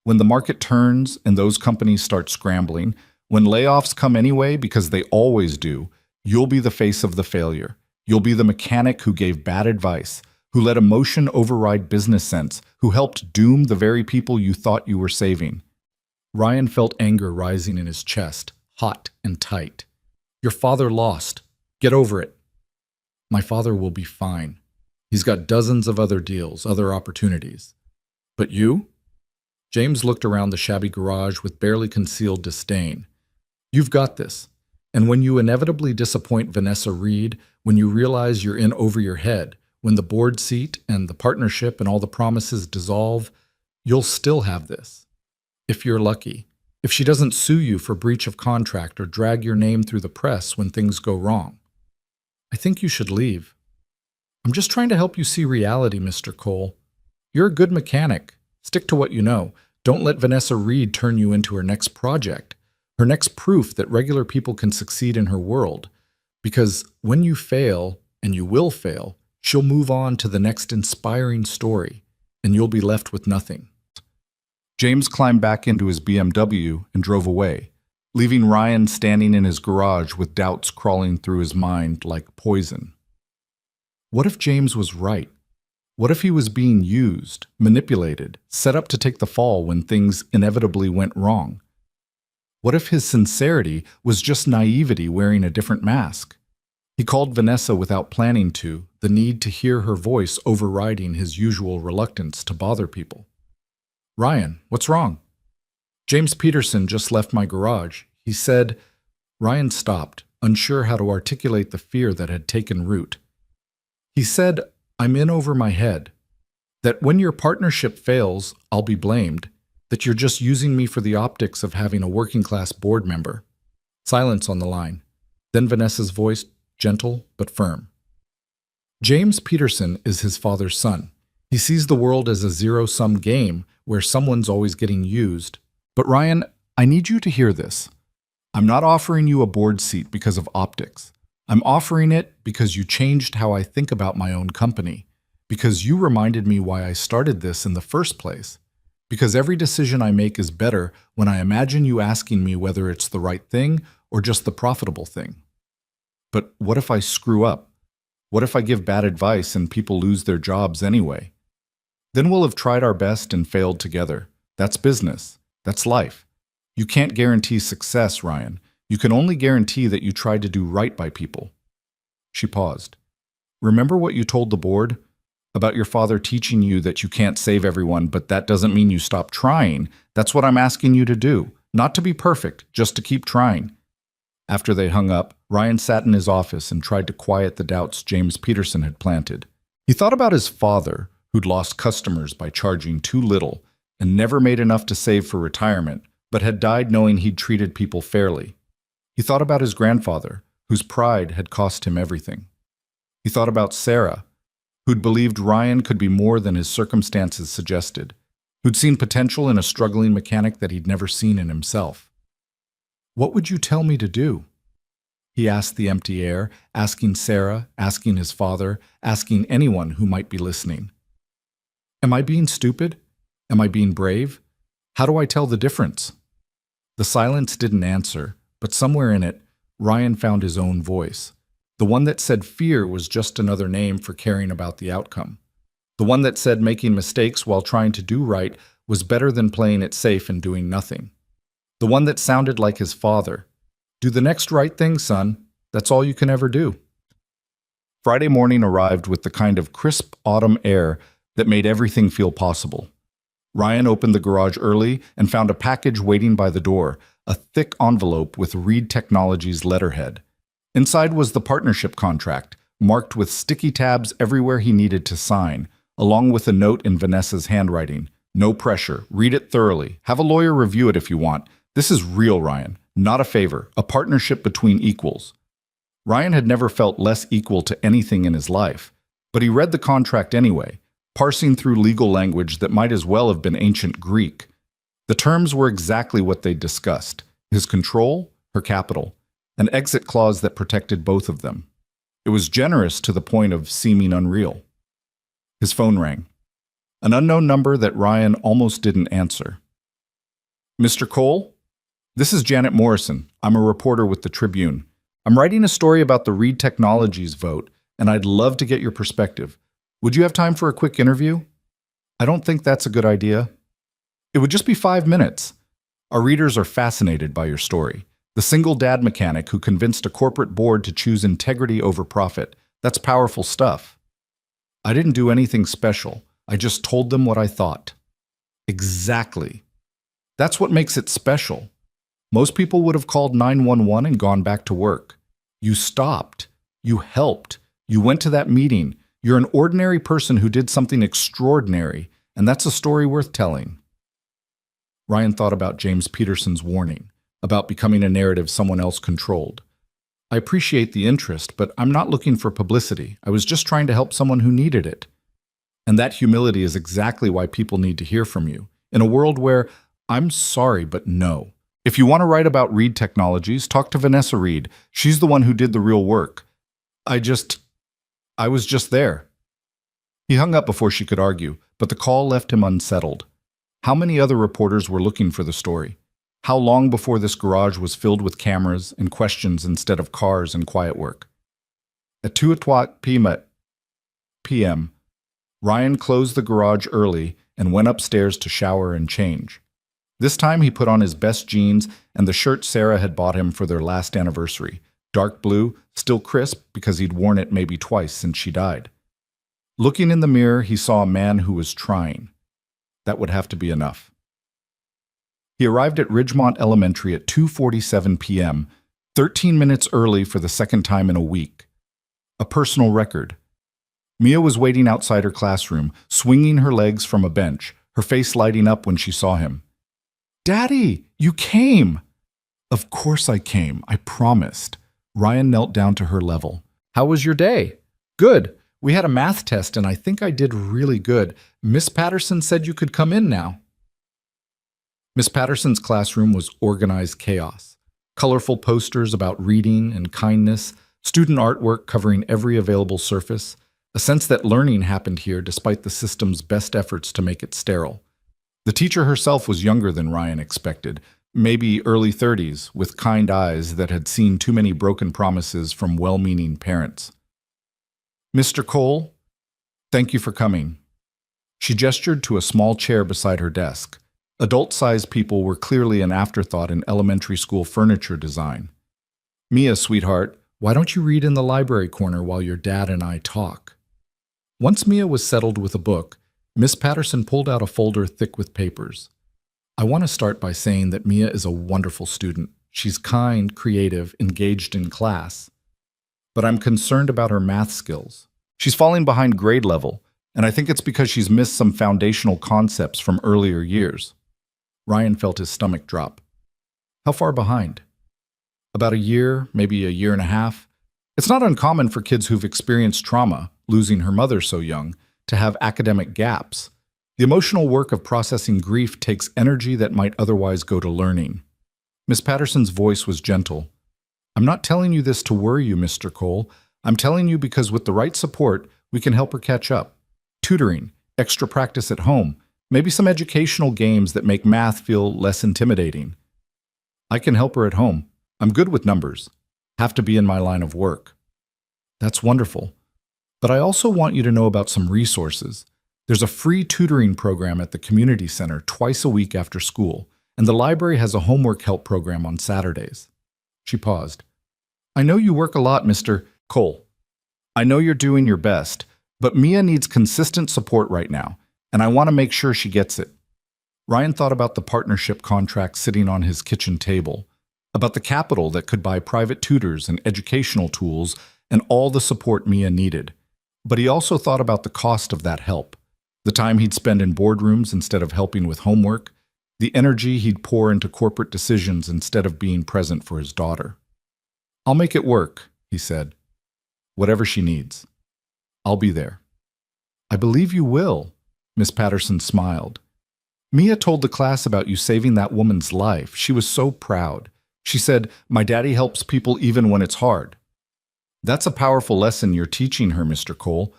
Speaker 2: when the market turns and those companies start scrambling, when layoffs come anyway because they always do, you'll be the face of the failure. You'll be the mechanic who gave bad advice, who let emotion override business sense, who helped doom the very people you thought you were saving. Ryan felt anger rising in his chest, hot and tight. "Your father lost. Get over it." "My father will be fine. He's got dozens of other deals, other opportunities. But you?" James looked around the shabby garage with barely concealed disdain. "You've got this. And when you inevitably disappoint Vanessa Reed, when you realize you're in over your head, when the board seat and the partnership and all the promises dissolve, you'll still have this. If you're lucky. If she doesn't sue you for breach of contract or drag your name through the press when things go wrong. I think you should leave. I'm just trying to help you see reality, Mr. Cole. You're a good mechanic,
Speaker 1: Stick to what you know. Don't let Vanessa Reed turn you into her next project, her next proof that regular people can succeed in her world. Because when you fail, and you will fail, she'll move on to the next inspiring story, and you'll be left with nothing.
Speaker 2: James climbed back into his BMW and drove away, leaving Ryan standing in his garage with doubts crawling through his mind like poison. What if James was right? What if he was being used, manipulated, set up to take the fall when things inevitably went wrong? What if his sincerity was just naivety wearing a different mask? He called Vanessa without planning to, the need to hear her voice overriding his usual reluctance to bother people. "Ryan, what's wrong?" "James Peterson just left my garage. He said—" Ryan stopped, unsure how to articulate the fear that had taken root. "He said, I'm in over my head. That when your partnership fails, I'll be blamed. That you're just using me for the optics of having a working-class board member." Silence on the line. Then Vanessa's voice, gentle but firm. "James Peterson is his father's son. He sees the world as a zero-sum game where someone's always getting used. But Ryan, I need you to hear this. I'm not offering you a board seat because of optics. I'm offering it because you changed how I think about my own company, because you reminded me why I started this in the first place, because every decision I make is better when I imagine you asking me whether it's the right thing or just the profitable thing. But what if I screw up? What if I give bad advice and people lose their jobs anyway? Then we'll have tried our best and failed together. That's business. That's life. You can't guarantee success, Ryan. You can only guarantee that you tried to do right by people." She paused. "Remember what you told the board? About your father teaching you that you can't save everyone, but that doesn't mean you stop trying. That's what I'm asking you to do. Not to be perfect, just to keep trying." After they hung up, Ryan sat in his office and tried to quiet the doubts James Peterson had planted. He thought about his father, who'd lost customers by charging too little and never made enough to save for retirement, but had died knowing he'd treated people fairly. He thought about his grandfather, whose pride had cost him everything. He thought about Sarah, who'd believed Ryan could be more than his circumstances suggested, who'd seen potential in a struggling mechanic that he'd never seen in himself. "What would you tell me to do?" He asked the empty air, asking Sarah, asking his father, asking anyone who might be listening. Am I being stupid? Am I being brave? How do I tell the difference? The silence didn't answer, but somewhere in it, Ryan found his own voice. The one that said fear was just another name for caring about the outcome. The one that said making mistakes while trying to do right was better than playing it safe and doing nothing. The one that sounded like his father. "Do the next right thing, son. That's all you can ever do." Friday morning arrived with the kind of crisp autumn air that made everything feel possible. Ryan opened the garage early and found a package waiting by the door, a thick envelope with Reed Technologies letterhead. Inside was the partnership contract, marked with sticky tabs everywhere he needed to sign, along with a note in Vanessa's handwriting. "No pressure. Read it thoroughly. Have a lawyer review it if you want. This is real, Ryan. Not a favor. A partnership between equals." Ryan had never felt less equal to anything in his life, but he read the contract anyway, parsing through legal language that might as well have been ancient Greek. The terms were exactly what they'd discussed: his control, her capital, an exit clause that protected both of them. It was generous to the point of seeming unreal. His phone rang. An unknown number that Ryan almost didn't answer. "Mr. Cole? This is Janet Morrison. I'm a reporter with the Tribune. I'm writing a story about the Reed Technologies vote, and I'd love to get your perspective. Would you have time for a quick interview?" "I don't think that's a good idea." "It would just be 5 minutes. Our readers are fascinated by your story. The single dad mechanic who convinced a corporate board to choose integrity over profit. That's powerful stuff." "I didn't do anything special. I just told them what I thought." "Exactly. That's what makes it special. Most people would have called 911 and gone back to work. You stopped. You helped. You went to that meeting. You're an ordinary person who did something extraordinary, and that's a story worth telling." Ryan thought about James Peterson's warning, about becoming a narrative someone else controlled. "I appreciate the interest, but I'm not looking for publicity. I was just trying to help someone who needed it."
Speaker 1: And that humility is exactly why people need to hear from you. In a world where, I'm sorry, but no. If you want to write about Reed Technologies, talk to Vanessa Reed. She's the one who did the real work. I was just there. He hung up before she could argue, but the call left him unsettled. How many other reporters were looking for the story? How long before this garage was filled with cameras and questions instead of cars and quiet work? At 2:00 p.m., Ryan closed the garage early and went upstairs to shower and change. This time he put on his best jeans and the shirt Sarah had bought him for their last anniversary, dark blue, still crisp because he'd worn it maybe twice since she died. Looking in the mirror, he saw a man who was trying. That would have to be enough. He arrived at Ridgemont Elementary at 2:47 p.m., 13 minutes early for the second time in a week. A personal record. Mia was waiting outside her classroom, swinging her legs from a bench, her face lighting up when she saw him. "Daddy, you came!" "Of course I came, I promised." Ryan knelt down to her level. "How was your day?" "Good. We had a math test and I think I did really good. Miss Patterson said you could come in now." Miss Patterson's classroom was organized chaos. Colorful posters about reading and kindness, student artwork covering every available surface, a sense that learning happened here despite the system's best efforts to make it sterile. The teacher herself was younger than Ryan expected, maybe early 30s, with kind eyes that had seen too many broken promises from well-meaning parents. "Mr. Cole, thank you for coming." She gestured to a small chair beside her desk. Adult-sized people were clearly an afterthought in elementary school furniture design. "Mia, sweetheart, why don't you read in the library corner while your dad and I talk?" Once Mia was settled with a book, Miss Patterson pulled out a folder thick with papers. "I want to start by saying that Mia is a wonderful student. She's kind, creative, engaged in class. But I'm concerned about her math skills. She's falling behind grade level, and I think it's because she's missed some foundational concepts from earlier years." Ryan felt his stomach drop. "How far behind?" "About a year, maybe a year and a half. It's not uncommon for kids who've experienced trauma, losing her mother so young, to have academic gaps. The emotional work of processing grief takes energy that might otherwise go to learning." Miss Patterson's voice was gentle. "I'm not telling you this to worry you, Mr. Cole. I'm telling you because with the right support, we can help her catch up. Tutoring, extra practice at home, maybe some educational games that make math feel less intimidating. I can help her at home. I'm good with numbers. Have to be in my line of work." "That's wonderful. But I also want you to know about some resources. There's a free tutoring program at the community center twice a week after school, and the library has a homework help program on Saturdays." She paused. "I know you work a lot, Mr. Cole. I know you're doing your best, but Mia needs consistent support right now, and I want to make sure she gets it." Ryan thought about the partnership contract sitting on his kitchen table, about the capital that could buy private tutors and educational tools and all the support Mia needed. But he also thought about the cost of that help, the time he'd spend in boardrooms instead of helping with homework, the energy he'd pour into corporate decisions instead of being present for his daughter. "I'll make it work," he said. "Whatever she needs. I'll be there." "I believe you will," Miss Patterson smiled. "Mia told the class about you saving that woman's life. She was so proud. She said, 'My daddy helps people even when it's hard.' That's a powerful lesson you're teaching her, Mr. Cole.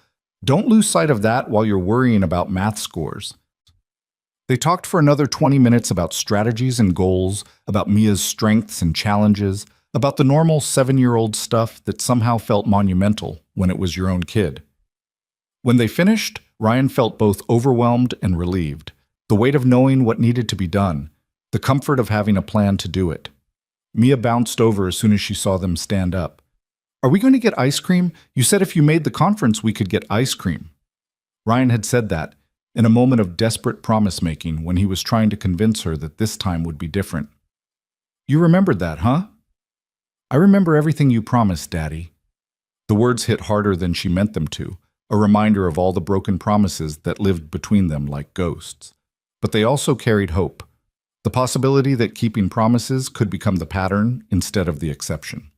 Speaker 1: Don't lose sight of that while you're worrying about math scores." They talked for another 20 minutes about strategies and goals, about Mia's strengths and challenges, about the normal 7-year-old stuff that somehow felt monumental when it was your own kid. When they finished, Ryan felt both overwhelmed and relieved, the weight of knowing what needed to be done, the comfort of having a plan to do it. Mia bounced over as soon as she saw them stand up. "Are we going to get ice cream? You said if you made the conference, we could get ice cream." Ryan had said that, in a moment of desperate promise-making when he was trying to convince her that this time would be different. "You remembered that, huh?" "I remember everything you promised, Daddy." The words hit harder than she meant them to, a reminder of all the broken promises that lived between them like ghosts. But they also carried hope, the possibility that keeping promises could become the pattern instead of the exception.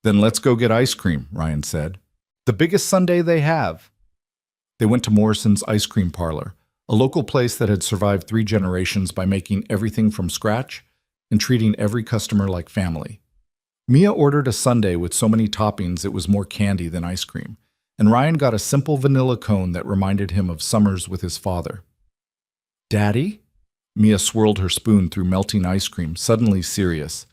Speaker 1: "Then let's go get ice cream," Ryan said. "The biggest sundae they have." They went to Morrison's ice cream parlor, a local place that had survived 3 generations by making everything from scratch and treating every customer like family. Mia ordered a sundae with so many toppings it was more candy than ice cream, and Ryan got a simple vanilla cone that reminded him of summers with his father. "Daddy?" Mia swirled her spoon through melting ice cream, suddenly serious.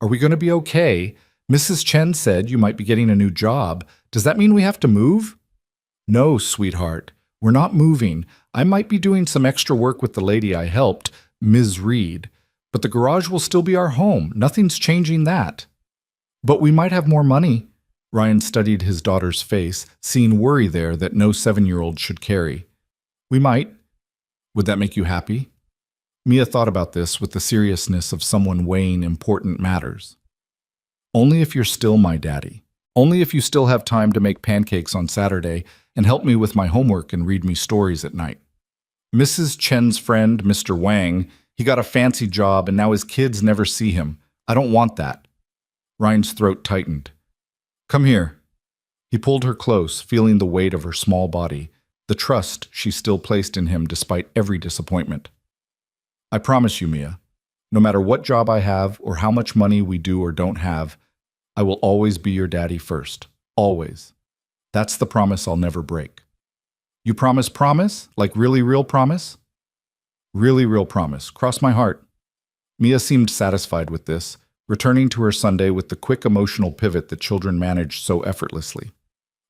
Speaker 1: "Are we going to be okay? Mrs. Chen said you might be getting a new job. Does that mean we have to move?" "No, sweetheart. We're not moving. I might be doing some extra work with the lady I helped, Ms. Reed, but the garage will still be our home. Nothing's changing that." "But we might have more money." Ryan studied his daughter's face, seeing worry there that no 7-year-old should carry. "We might. Would that make you happy?" Mia thought about this with the seriousness of someone weighing important matters. "Only if you're still my daddy. Only if you still have time to make pancakes on Saturday and help me with my homework and read me stories at night. Mrs. Chen's friend, Mr. Wang, he got a fancy job and now his kids never see him. I don't want that." Ryan's throat tightened. "Come here." He pulled her close, feeling the weight of her small body, the trust she still placed in him despite every disappointment. "I promise you, Mia, no matter what job I have or how much money we do or don't have, I will always be your daddy first. Always. That's the promise I'll never break." "You promise? Like really real promise?" "Really real promise. Cross my heart." Mia seemed satisfied with this, returning to her Sunday with the quick emotional pivot that children manage so effortlessly.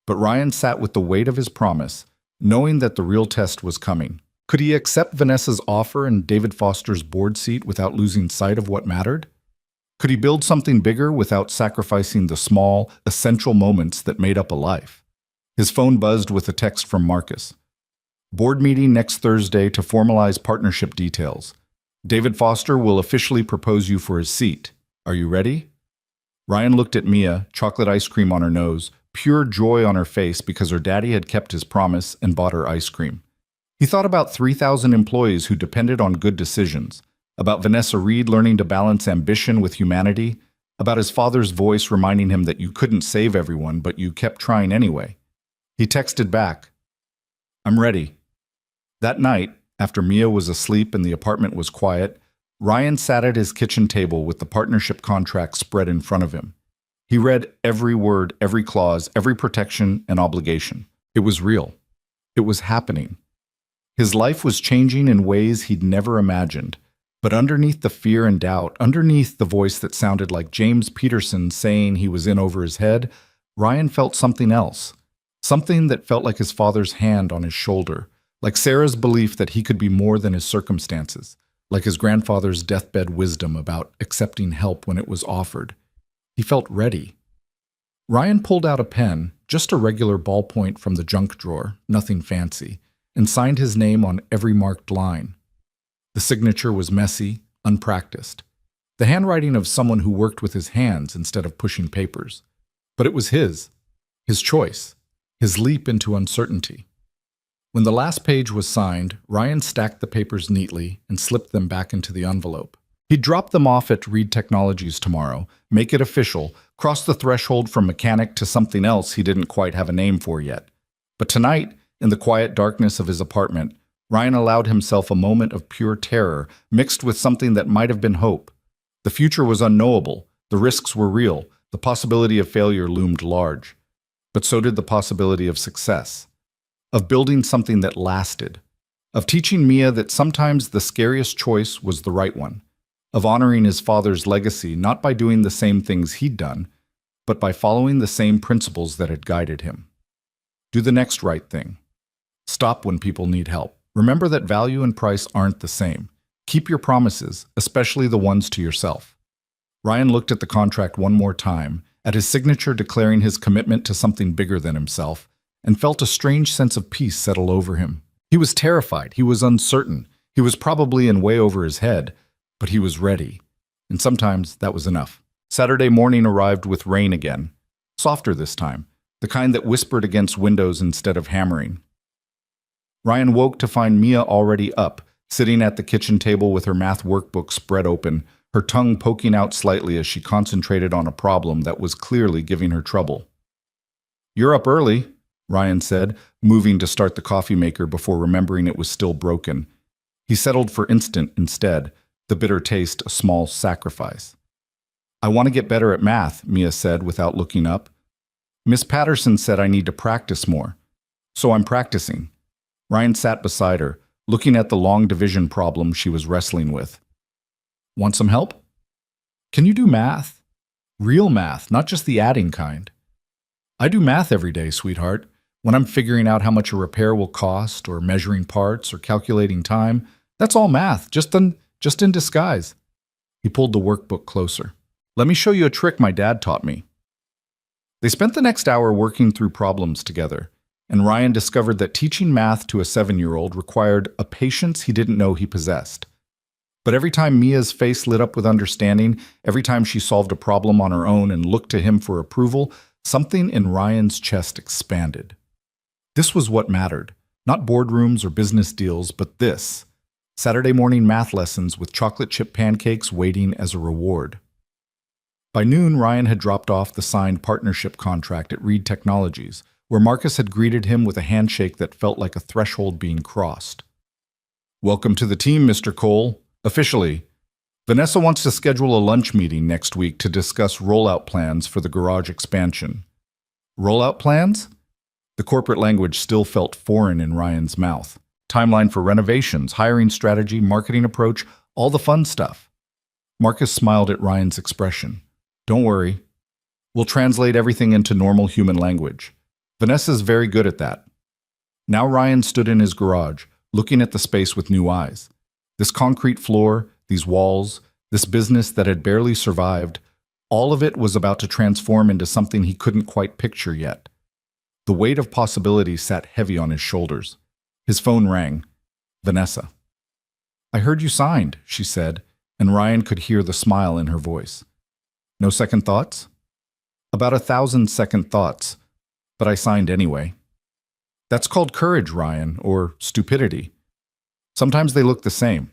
Speaker 1: But Ryan sat with the weight of his promise, knowing that the real test was coming. Could he accept Vanessa's offer and David Foster's board seat without losing sight of what mattered? Could he build something bigger without sacrificing the small, essential moments that made up a life? His phone buzzed with a text from Marcus. "Board meeting next Thursday to formalize partnership details. David Foster will officially propose you for his seat. Are you ready?" Ryan looked at Mia, chocolate ice cream on her nose, pure joy on her face because her daddy had kept his promise and bought her ice cream. He thought about 3,000 employees who depended on good decisions, about Vanessa Reed learning to balance ambition with humanity, about his father's voice reminding him that you couldn't save everyone, but you kept trying anyway. He texted back, "I'm ready." That night, after Mia was asleep and the apartment was quiet, Ryan sat at his kitchen table with the partnership contract spread in front of him. He read every word, every clause, every protection and obligation. It was real. It was happening. His life was changing in ways he'd never imagined. But underneath the fear and doubt, underneath the voice that sounded like James Peterson saying he was in over his head, Ryan felt something else. Something that felt like his father's hand on his shoulder, like Sarah's belief that he could be more than his circumstances, like his grandfather's deathbed wisdom about accepting help when it was offered. He felt ready. Ryan pulled out a pen, just a regular ballpoint from the junk drawer, nothing fancy, and signed his name on every marked line. The signature was messy, unpracticed. The handwriting of someone who worked with his hands instead of pushing papers. But it was his choice, his leap into uncertainty. When the last page was signed, Ryan stacked the papers neatly and slipped them back into the envelope. He'd drop them off at Reed Technologies tomorrow, make it official, cross the threshold from mechanic to something else he didn't quite have a name for yet. But tonight, in the quiet darkness of his apartment, Ryan allowed himself a moment of pure terror, mixed with something that might have been hope. The future was unknowable, the risks were real, the possibility of failure loomed large. But so did the possibility of success, of building something that lasted, of teaching Mia that sometimes the scariest choice was the right one, of honoring his father's legacy not by doing the same things he'd done, but by following the same principles that had guided him. Do the next right thing. Stop when people need help. Remember that value and price aren't the same. Keep your promises, especially the ones to yourself. Ryan looked at the contract one more time, at his signature declaring his commitment to something bigger than himself, and felt a strange sense of peace settle over him. He was terrified, he was uncertain, he was probably in way over his head, but he was ready. And sometimes that was enough. Saturday morning arrived with rain again, softer this time, the kind that whispered against windows instead of hammering. Ryan woke to find Mia already up, sitting at the kitchen table with her math workbook spread open, her tongue poking out slightly as she concentrated on a problem that was clearly giving her trouble. "You're up early,"
Speaker 2: Ryan said, moving to start the coffee maker before remembering it was still broken. He settled for instant instead, the bitter taste a small sacrifice. I want to get better at math, Mia said without looking up. Miss Patterson said I need to practice more. So I'm practicing. Ryan sat beside her, looking at the long division problem she was wrestling with. Want some help? Can you do math? Real math, not just the adding kind. I do math every day, sweetheart. When I'm figuring out how much a repair will cost, or measuring parts, or calculating time, that's all math, just in disguise. He pulled the workbook closer. Let me show you a trick my dad taught me. They spent the next hour working through problems together, and Ryan discovered that teaching math to a 7-year-old required a patience he didn't know he possessed. But every time Mia's face lit up with understanding, every time she solved a problem on her own and looked to him for approval, something in Ryan's chest expanded. This was what mattered. Not boardrooms or business deals, but this. Saturday morning math lessons with chocolate chip pancakes waiting as a reward. By noon, Ryan had dropped off the signed partnership contract at Reed Technologies, where Marcus had greeted him with a handshake that felt like a threshold being crossed. Welcome to the team, Mr. Cole. Officially, Vanessa wants to schedule a lunch meeting next week to discuss rollout plans for the garage expansion. Rollout plans? The corporate language still felt foreign in Ryan's mouth. Timeline for renovations, hiring strategy, marketing approach, all the fun stuff. Marcus smiled at Ryan's expression. Don't worry. We'll translate everything into normal human language. Vanessa's very good at that. Now Ryan stood in his garage, looking at the space with new eyes. This concrete floor, these walls, this business that had barely survived, all of it was about to transform into something he couldn't quite picture yet. The weight of possibility sat heavy on his shoulders. His phone rang. Vanessa. I heard you signed, she said, and Ryan could hear the smile in her voice. No second thoughts? About 1,000 second thoughts, but I signed anyway. That's called courage, Ryan, or stupidity. Sometimes they look the same.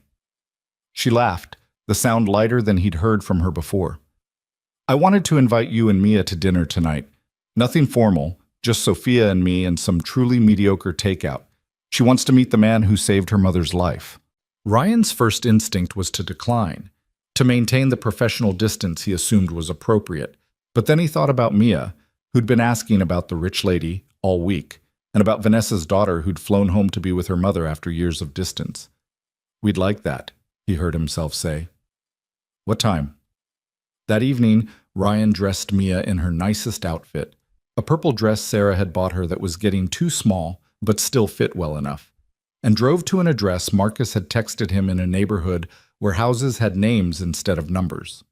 Speaker 2: She laughed, the sound lighter than he'd heard from her before. I wanted to invite you and Mia to dinner tonight. Nothing formal, just Sophia and me and some truly mediocre takeout. She wants to meet the man who saved her mother's life. Ryan's first instinct was to decline, to maintain the professional distance he assumed was appropriate. But then he thought about Mia, who'd been asking about the rich lady all week, and about Vanessa's daughter who'd flown home to be with her mother after years of distance. We'd like that, he heard himself say. What time? That evening, Ryan dressed Mia in her nicest outfit, a purple dress Sarah had bought her that was getting too small but still fit well enough, and drove to an address Marcus had texted him in a neighborhood where houses had names instead of numbers.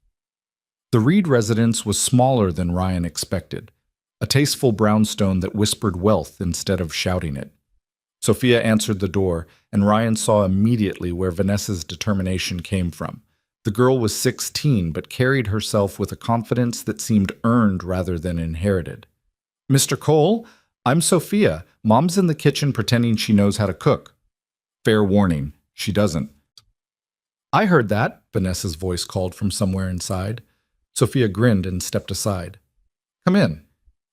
Speaker 2: The Reed residence was smaller than Ryan expected, a tasteful brownstone that whispered wealth instead of shouting it. Sophia answered the door, and Ryan saw immediately where Vanessa's determination came from. The girl was 16, but carried herself with a confidence that seemed earned rather than inherited. Mr. Cole, I'm Sophia. Mom's in the kitchen pretending she knows how to cook. Fair warning, she doesn't. I heard that, Vanessa's voice called from somewhere inside. Sophia grinned and stepped aside. Come in.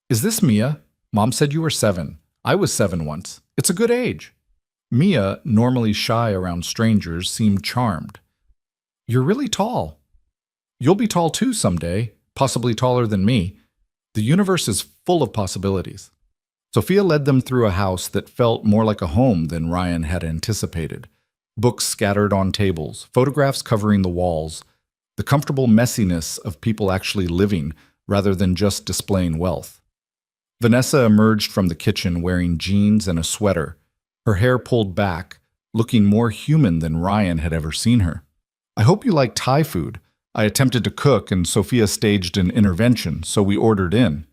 Speaker 2: Is this Mia? Mom said you were 7. I was 7 once. It's a good age. Mia, normally shy around strangers, seemed charmed. You're really tall. You'll be tall too someday, possibly taller than me. The universe is full of possibilities. Sophia led them through a house that felt more like a home than Ryan had anticipated. Books scattered on tables, photographs covering the walls, the comfortable messiness of people actually living rather than just displaying wealth. Vanessa emerged from the kitchen wearing jeans and a sweater, her hair pulled back, looking more human than Ryan had ever seen her. I hope you like Thai food. I attempted to cook and Sophia staged an intervention, so we ordered in.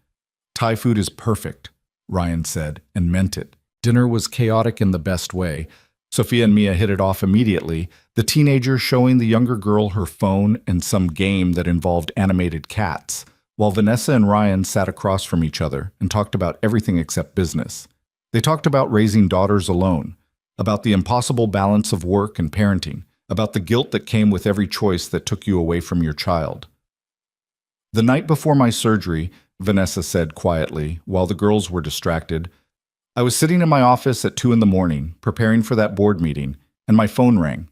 Speaker 2: Thai food is perfect, Ryan said, and meant it. Dinner was chaotic in the best way. Sophia and Mia hit it off immediately, the teenager showing the younger girl her phone and some game that involved animated cats, while Vanessa and Ryan sat across from each other and talked about everything except business. They talked about raising daughters alone, about the impossible balance of work and parenting, about the guilt that came with every choice that took you away from your child. The night before my surgery, Vanessa said quietly, while the girls were distracted, I was sitting in my office at 2 in the morning, preparing for that board meeting, and my phone rang.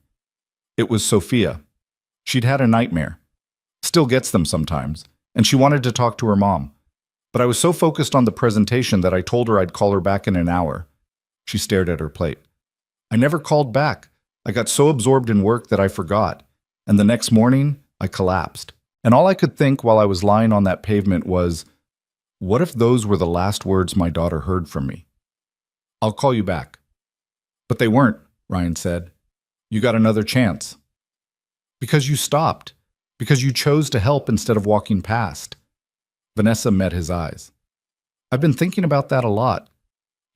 Speaker 2: It was Sophia. She'd had a nightmare. Still gets them sometimes, and she wanted to talk to her mom. But I was so focused on the presentation that I told her I'd call her back in an hour. She stared at her plate. I never called back. I got so absorbed in work that I forgot. And the next morning, I collapsed. And all I could think while I was lying on that pavement was, what if those were the last words my daughter heard from me? I'll call you back. But they weren't, Ryan said. You got another chance. Because you stopped. Because you chose to help instead of walking past. Vanessa met his eyes. I've been thinking about that a lot.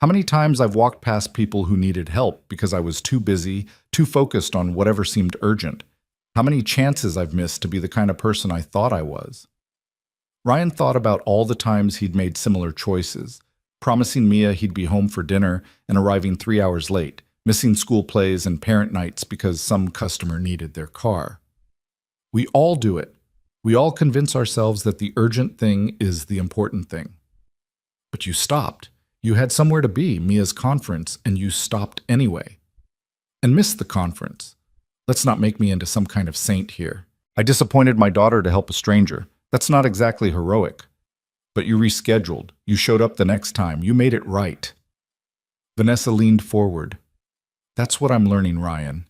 Speaker 2: How many times I've walked past people who needed help because I was too busy, too focused on whatever seemed urgent. How many chances I've missed to be the kind of person I thought I was. Ryan thought about all the times he'd made similar choices, promising Mia he'd be home for dinner and arriving 3 hours late, missing school plays and parent nights because some customer needed their car. We all do it. We all convince ourselves that the urgent thing is the important thing. But you stopped. You had somewhere to be, Mia's conference, and you stopped anyway. And missed the conference. Let's not make me into some kind of saint here. I disappointed my daughter to help a stranger. That's not exactly heroic. But you rescheduled. You showed up the next time. You made it right. Vanessa leaned forward. That's what I'm learning, Ryan.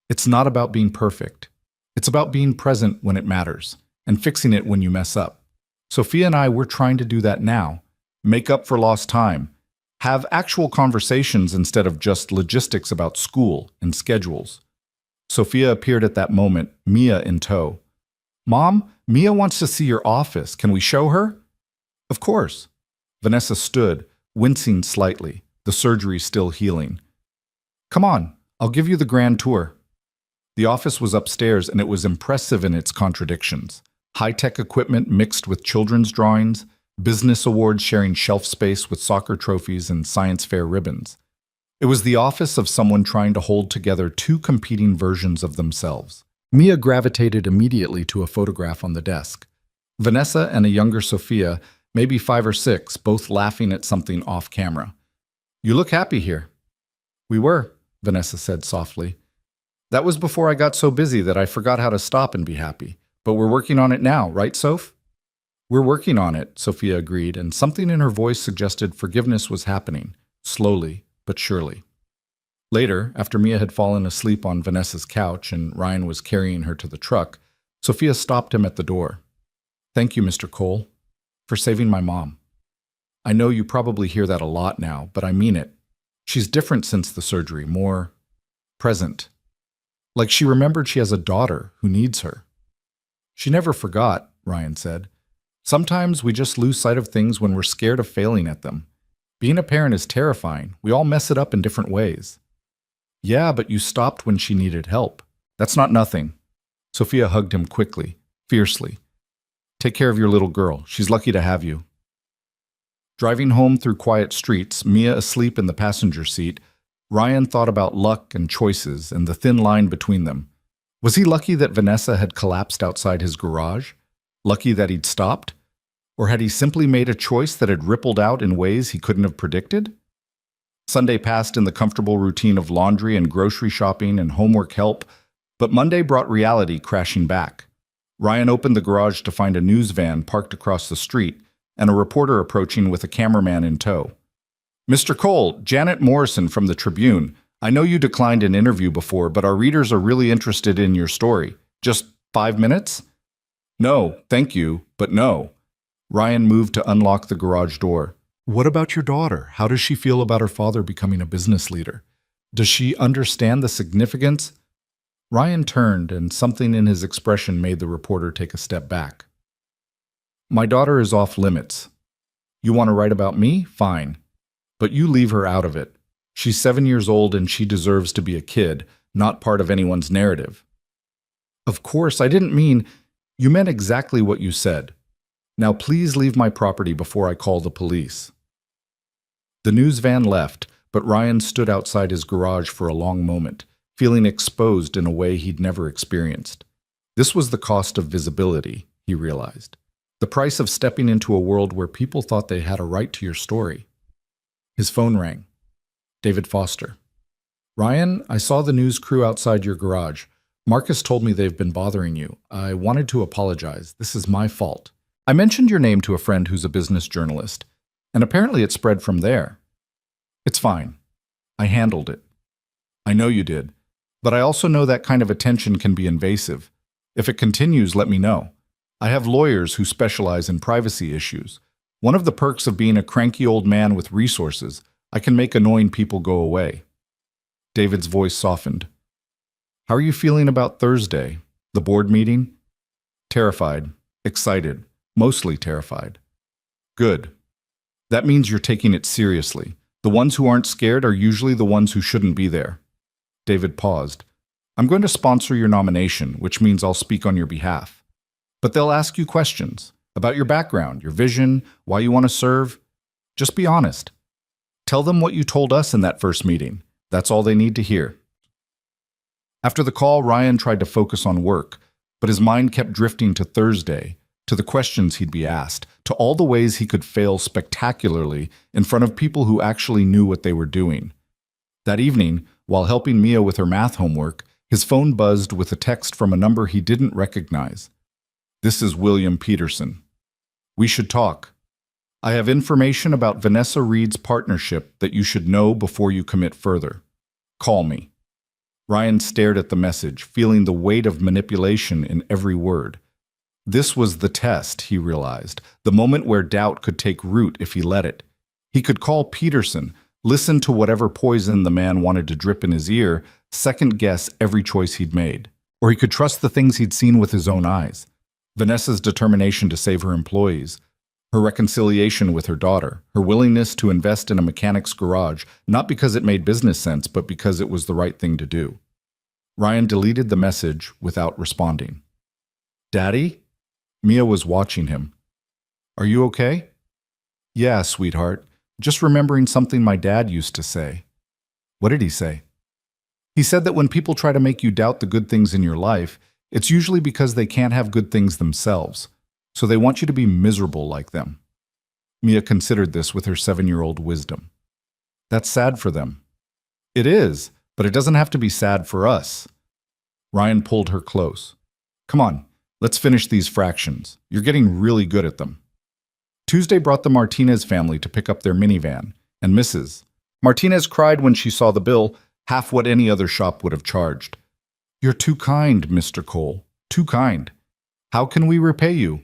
Speaker 2: It's not about being perfect. It's about being present when it matters, and fixing it when you mess up. Sophia and I, we're trying to do that now. Make up for lost time. Have actual conversations instead of just logistics about school and schedules. Sophia appeared at that moment, Mia in tow. Mom, Mia wants to see your office. Can we show her? Of course. Vanessa stood, wincing slightly, the surgery still healing. Come on, I'll give you the grand tour. The office was upstairs and it was impressive in its contradictions. High-tech equipment mixed with children's drawings, business awards sharing shelf space with soccer trophies and science fair ribbons. It was the office of someone trying to hold together two competing versions of themselves. Mia gravitated immediately to a photograph on the desk. Vanessa and a younger Sophia, maybe 5 or 6, both laughing at something off camera. You look happy here. We were, Vanessa said softly. That was before I got so busy that I forgot how to stop and be happy. But we're working on it now, right, Soph? We're working on it, Sophia agreed, and something in her voice suggested forgiveness was happening, slowly but surely. Later, after Mia had fallen asleep on Vanessa's couch and Ryan was carrying her to the truck, Sophia stopped him at the door. Thank you, Mr. Cole, for saving my mom. I know you probably hear that a lot now, but I mean it. She's different since the surgery, more present. Like she remembered she has a daughter who needs her. She never forgot, Ryan said. Sometimes we just lose sight of things when we're scared of failing at them. Being a parent is terrifying. We all mess it up in different ways. Yeah, but you stopped when she needed help. That's not nothing. Sophia hugged him quickly, fiercely. Take care of your little girl. She's lucky to have you. Driving home through quiet streets, Mia asleep in the passenger seat, Ryan thought about luck and choices and the thin line between them. Was he lucky that Vanessa had collapsed outside his garage? Lucky that he'd stopped? Or had he simply made a choice that had rippled out in ways he couldn't have predicted? Sunday passed in the comfortable routine of laundry and grocery shopping and homework help, but Monday brought reality crashing back. Ryan opened the garage to find a news van parked across the street and a reporter approaching with a cameraman in tow. Mr. Cole, Janet Morrison from the Tribune. I know you declined an interview before, but our readers are really interested in your story. Just 5 minutes? No, thank you, but no. Ryan moved to unlock the garage door. What about your daughter? How does she feel about her father becoming a business leader? Does she understand the significance? Ryan turned, and something in his expression made the reporter take a step back. My daughter is off limits. You want to write about me? Fine. But you leave her out of it. She's 7 years old and she deserves to be a kid, not part of anyone's narrative. Of course, I didn't mean... You meant exactly what you said. Now please leave my property before I call the police. The news van left, but Ryan stood outside his garage for a long moment, feeling exposed in a way he'd never experienced. This was the cost of visibility, he realized. The price of stepping into a world where people thought they had a right to your story. His phone rang.
Speaker 1: David Foster. Ryan, I saw the news crew outside your garage. Marcus told me they've been bothering you. I wanted to apologize. This is my fault. I mentioned your name to a friend who's a business journalist, and apparently it spread from there. It's fine. I handled it. I know you did, but I also know that kind of attention can be invasive. If it continues, let me know. I have lawyers who specialize in privacy issues. One of the perks of being a cranky old man with resources, I can make annoying people go away. David's voice softened. How are you feeling about Thursday, the board meeting? Terrified, excited, mostly terrified. Good. That means you're taking it seriously. The ones who aren't scared are usually the ones who shouldn't be there. David paused. I'm going to sponsor your nomination, which means I'll speak on your behalf. But they'll ask you questions about your background, your vision, why you want to serve. Just be honest. Tell them what you told us in that first meeting. That's all they need to hear. After the call, Ryan tried to focus on work, but his mind kept drifting to Thursday, to the questions he'd be asked, to all the ways he could fail spectacularly in front of people who actually knew what they were doing. That evening, while helping Mia with her math homework, his phone buzzed with a text from a number he didn't recognize. This is William Peterson. We should talk. I have information about Vanessa Reed's partnership that you should know before you commit further. Call me. Ryan stared at the message, feeling the weight of manipulation in every word. This was the test, he realized, the moment where doubt could take root if he let it. He could call Peterson, listen to whatever poison the man wanted to drip in his ear, second-guess every choice he'd made. Or he could trust the things he'd seen with his own eyes. Vanessa's determination to save her employees, her reconciliation with her daughter, her willingness to invest in a mechanic's garage, not because it made business sense, but because it was the right thing to do. Ryan deleted the message without responding. Daddy? Mia was watching him. Are you okay? Yeah, sweetheart. Just remembering something my dad used to say. What did he say? He said that when people try to make you doubt the good things in your life, it's usually because they can't have good things themselves. So they want you to be miserable like them. Mia considered this with her 7-year-old wisdom. That's sad for them. It is, but it doesn't have to be sad for us. Ryan pulled her close. Come on, let's finish these fractions. You're getting really good at them. Tuesday brought the Martinez family to pick up their minivan, and Mrs. Martinez cried when she saw the bill, half what any other shop would have charged. You're too kind, Mr. Cole. Too kind. How can we repay you?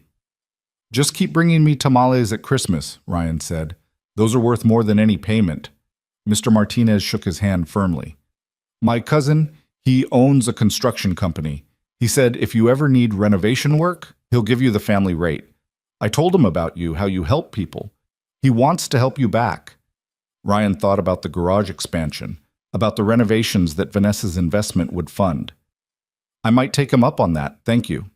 Speaker 1: Just keep bringing me tamales at Christmas, Ryan said. Those are worth more than any payment. Mr. Martinez shook his hand firmly. My cousin, he owns a construction company. He said if you ever need renovation work, he'll give you the family rate. I told him about you, how you help people. He wants to help you back. Ryan thought about the garage expansion, about the renovations that Vanessa's investment would fund. I might take him up on that, thank you.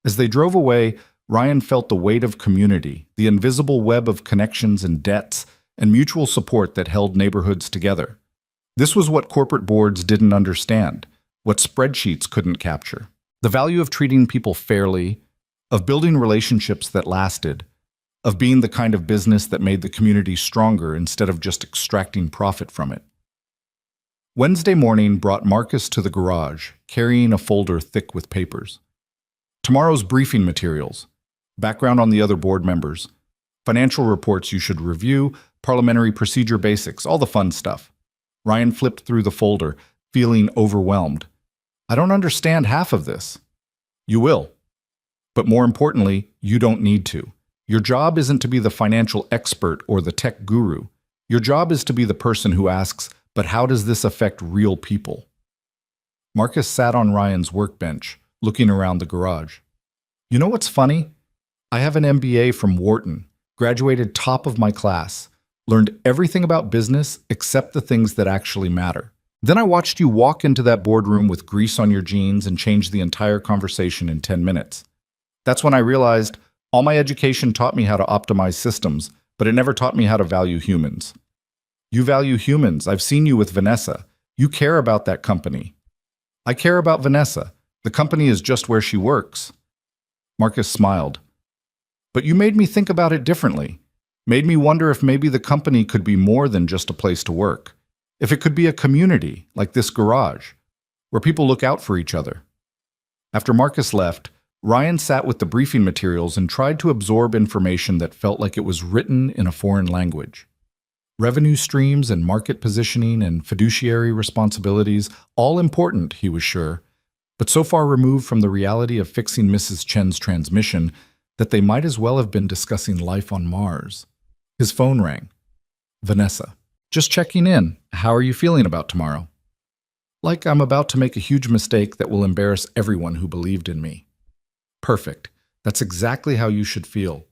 Speaker 1: As they drove away, Ryan felt the weight of community, the invisible web of connections and debts, and mutual support that held neighborhoods together. This was what corporate boards didn't understand, what spreadsheets couldn't capture. The value of treating people fairly, of building relationships that lasted, of being the kind of business that made the community stronger instead of just extracting profit from it. Wednesday morning brought Marcus to the garage, carrying a folder thick with papers. Tomorrow's briefing materials, background on the other board members, financial reports you should review, parliamentary procedure basics, all the fun stuff. Ryan flipped through the folder, feeling overwhelmed. I don't understand half of this. You will. But more importantly, you don't need to. Your job isn't to be the financial expert or the tech guru. Your job is to be the person who asks, but how does this affect real people? Marcus sat on Ryan's workbench, looking around the garage. You know what's funny? I have an MBA from Wharton, graduated top of my class, learned everything about business except the things that actually matter. Then I watched you walk into that boardroom with grease on your jeans and change the entire conversation in 10 minutes. That's when I realized all my education taught me how to optimize systems, but it never taught me how to value humans. You value humans. I've seen you with Vanessa. You care about that company. I care about Vanessa. The company is just where she works. Marcus smiled. But you made me think about it differently. Made me wonder if maybe the company could be more than just a place to work.
Speaker 2: If it could be a community, like this garage, where people look out for each other. After Marcus left, Ryan sat with the briefing materials and tried to absorb information that felt like it was written in a foreign language. Revenue streams and market positioning and fiduciary responsibilities, all important, he was sure, but so far removed from the reality of fixing Mrs. Chen's transmission that they might as well have been discussing life on Mars. His phone rang. Vanessa. Just checking in. How are you feeling about tomorrow? Like I'm about to make a huge mistake that will embarrass everyone who believed in me. Perfect. That's exactly how you should feel.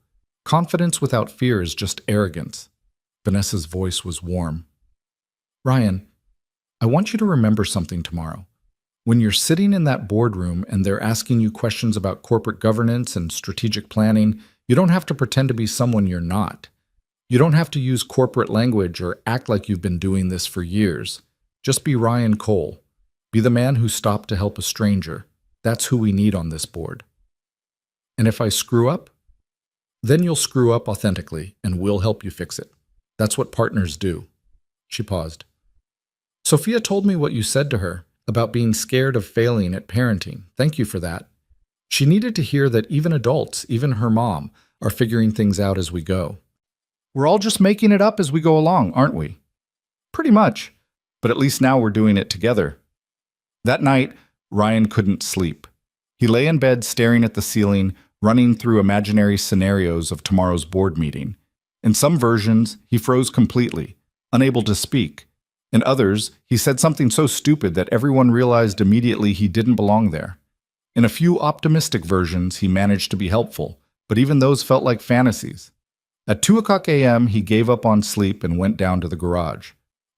Speaker 2: Confidence without fear is just arrogance. Vanessa's voice was warm. Ryan, I want you to remember something tomorrow. When you're sitting in that boardroom and they're asking you questions about corporate governance and strategic planning, you don't have to pretend to be someone you're not. You don't have to use corporate language or act like you've been doing this for years. Just be Ryan Cole. Be the man who stopped to help a stranger. That's who we need on this board. And if I screw up, then you'll screw up authentically and we'll help you fix it. That's what partners do. She paused. Sophia told me what you said to her about being scared of failing at parenting. Thank you for that. She needed to hear that even adults, even her mom, are figuring things out as we go. We're all just making it up as we go along, aren't we? Pretty much, but at least now we're doing it together. That night, Ryan couldn't sleep. He lay in bed staring at the ceiling, running through imaginary scenarios of tomorrow's board meeting. In some versions, he froze completely, unable to speak. In others, he said something so stupid that everyone realized immediately he didn't belong there. In a few optimistic versions, he managed to be helpful, but even those felt like fantasies. At 2:00 a.m., he gave up on sleep and went down to the garage.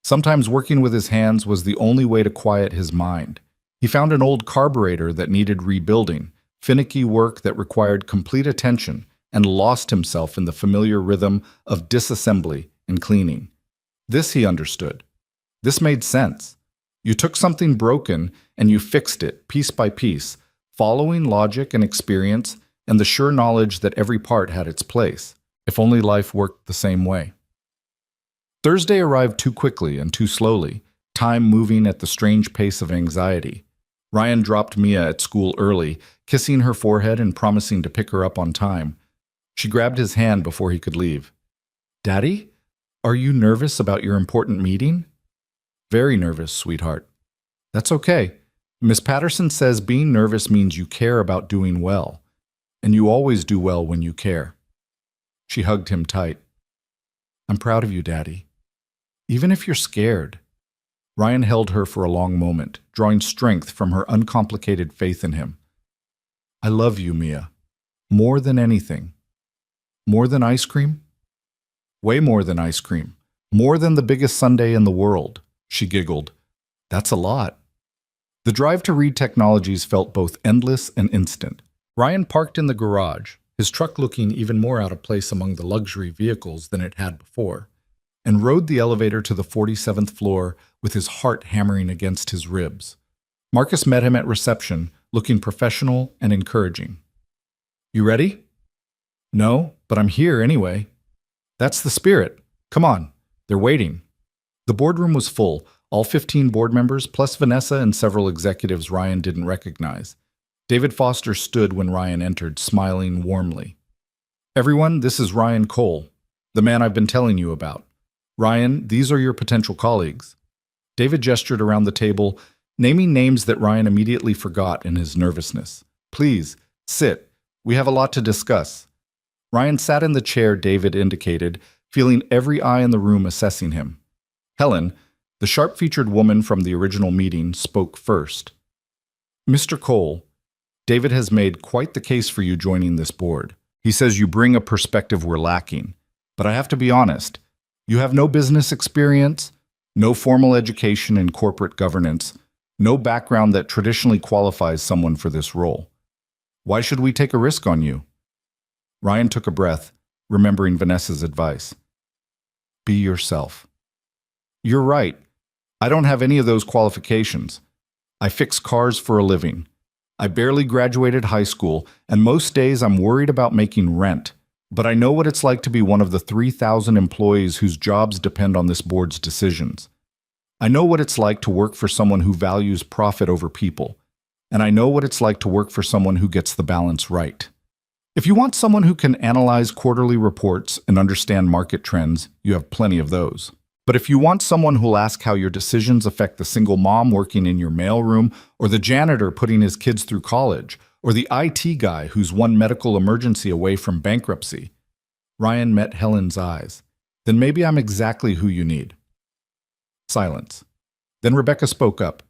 Speaker 2: Sometimes working with his hands was the only way to quiet his mind. He found an old carburetor that needed rebuilding, finicky work that required complete attention, and lost himself in the familiar rhythm of disassembly and cleaning. This he understood. This made sense. You took something broken and you fixed it piece by piece, following logic and experience and the sure knowledge that every part had its place, if only life worked the same way. Thursday arrived too quickly and too slowly, time moving at the strange pace of anxiety. Ryan dropped Mia at school early, kissing her forehead and promising to pick her up on time. She grabbed his hand before he could leave. Daddy, are you nervous about your important meeting? Very nervous, sweetheart. That's okay. Miss Patterson says being nervous means you care about doing well, and you always do well when you care. She hugged him tight. I'm proud of you, Daddy. Even if you're scared. Ryan held her for a long moment, drawing strength from her uncomplicated faith in him. I love you, Mia. More than anything. More than ice cream? Way more than ice cream. More than the biggest sundae in the world. She giggled. That's a lot. The drive to Reed Technologies felt both endless and instant. Ryan parked in the garage, his truck looking even more out of place among the luxury vehicles than it had before, and rode the elevator to the 47th floor with his heart hammering against his ribs. Marcus met him at reception, looking professional and encouraging. You ready? No, but I'm here anyway. That's the spirit. Come on, they're waiting. The boardroom was full, all 15 board members, plus Vanessa and several executives Ryan didn't recognize. David Foster stood when Ryan entered, smiling warmly. Everyone, this is Ryan Cole, the man I've been telling you about. Ryan, these are your potential colleagues. David gestured around the table, naming names that Ryan immediately forgot in his nervousness. Please, sit. We have a lot to discuss. Ryan sat in the chair David indicated, feeling every eye in the room assessing him. Helen, the sharp-featured woman from the original meeting, spoke first. Mr. Cole, David has made quite the case for you joining this board. He says you bring a perspective we're lacking. But I have to be honest, you have no business experience, no formal education in corporate governance, no background that traditionally qualifies someone for this role. Why should we take a risk on you? Ryan took a breath, remembering Vanessa's advice. Be yourself. You're right. I don't have any of those qualifications. I fix cars for a living. I barely graduated high school, and most days I'm worried about making rent. But I know what it's like to be one of the 3,000 employees whose jobs depend on this board's decisions. I know what it's like to work for someone who values profit over people, and I know what it's like to work for someone who gets the balance right. If you want someone who can analyze quarterly reports and understand market trends, you have plenty of those. But if you want someone who'll ask how your decisions affect the single mom working in your mailroom, or the janitor putting his kids through college, or the IT guy who's one medical emergency away from bankruptcy, Ryan met Helen's eyes. Then maybe I'm exactly who you need. Silence. Then Rebecca spoke up.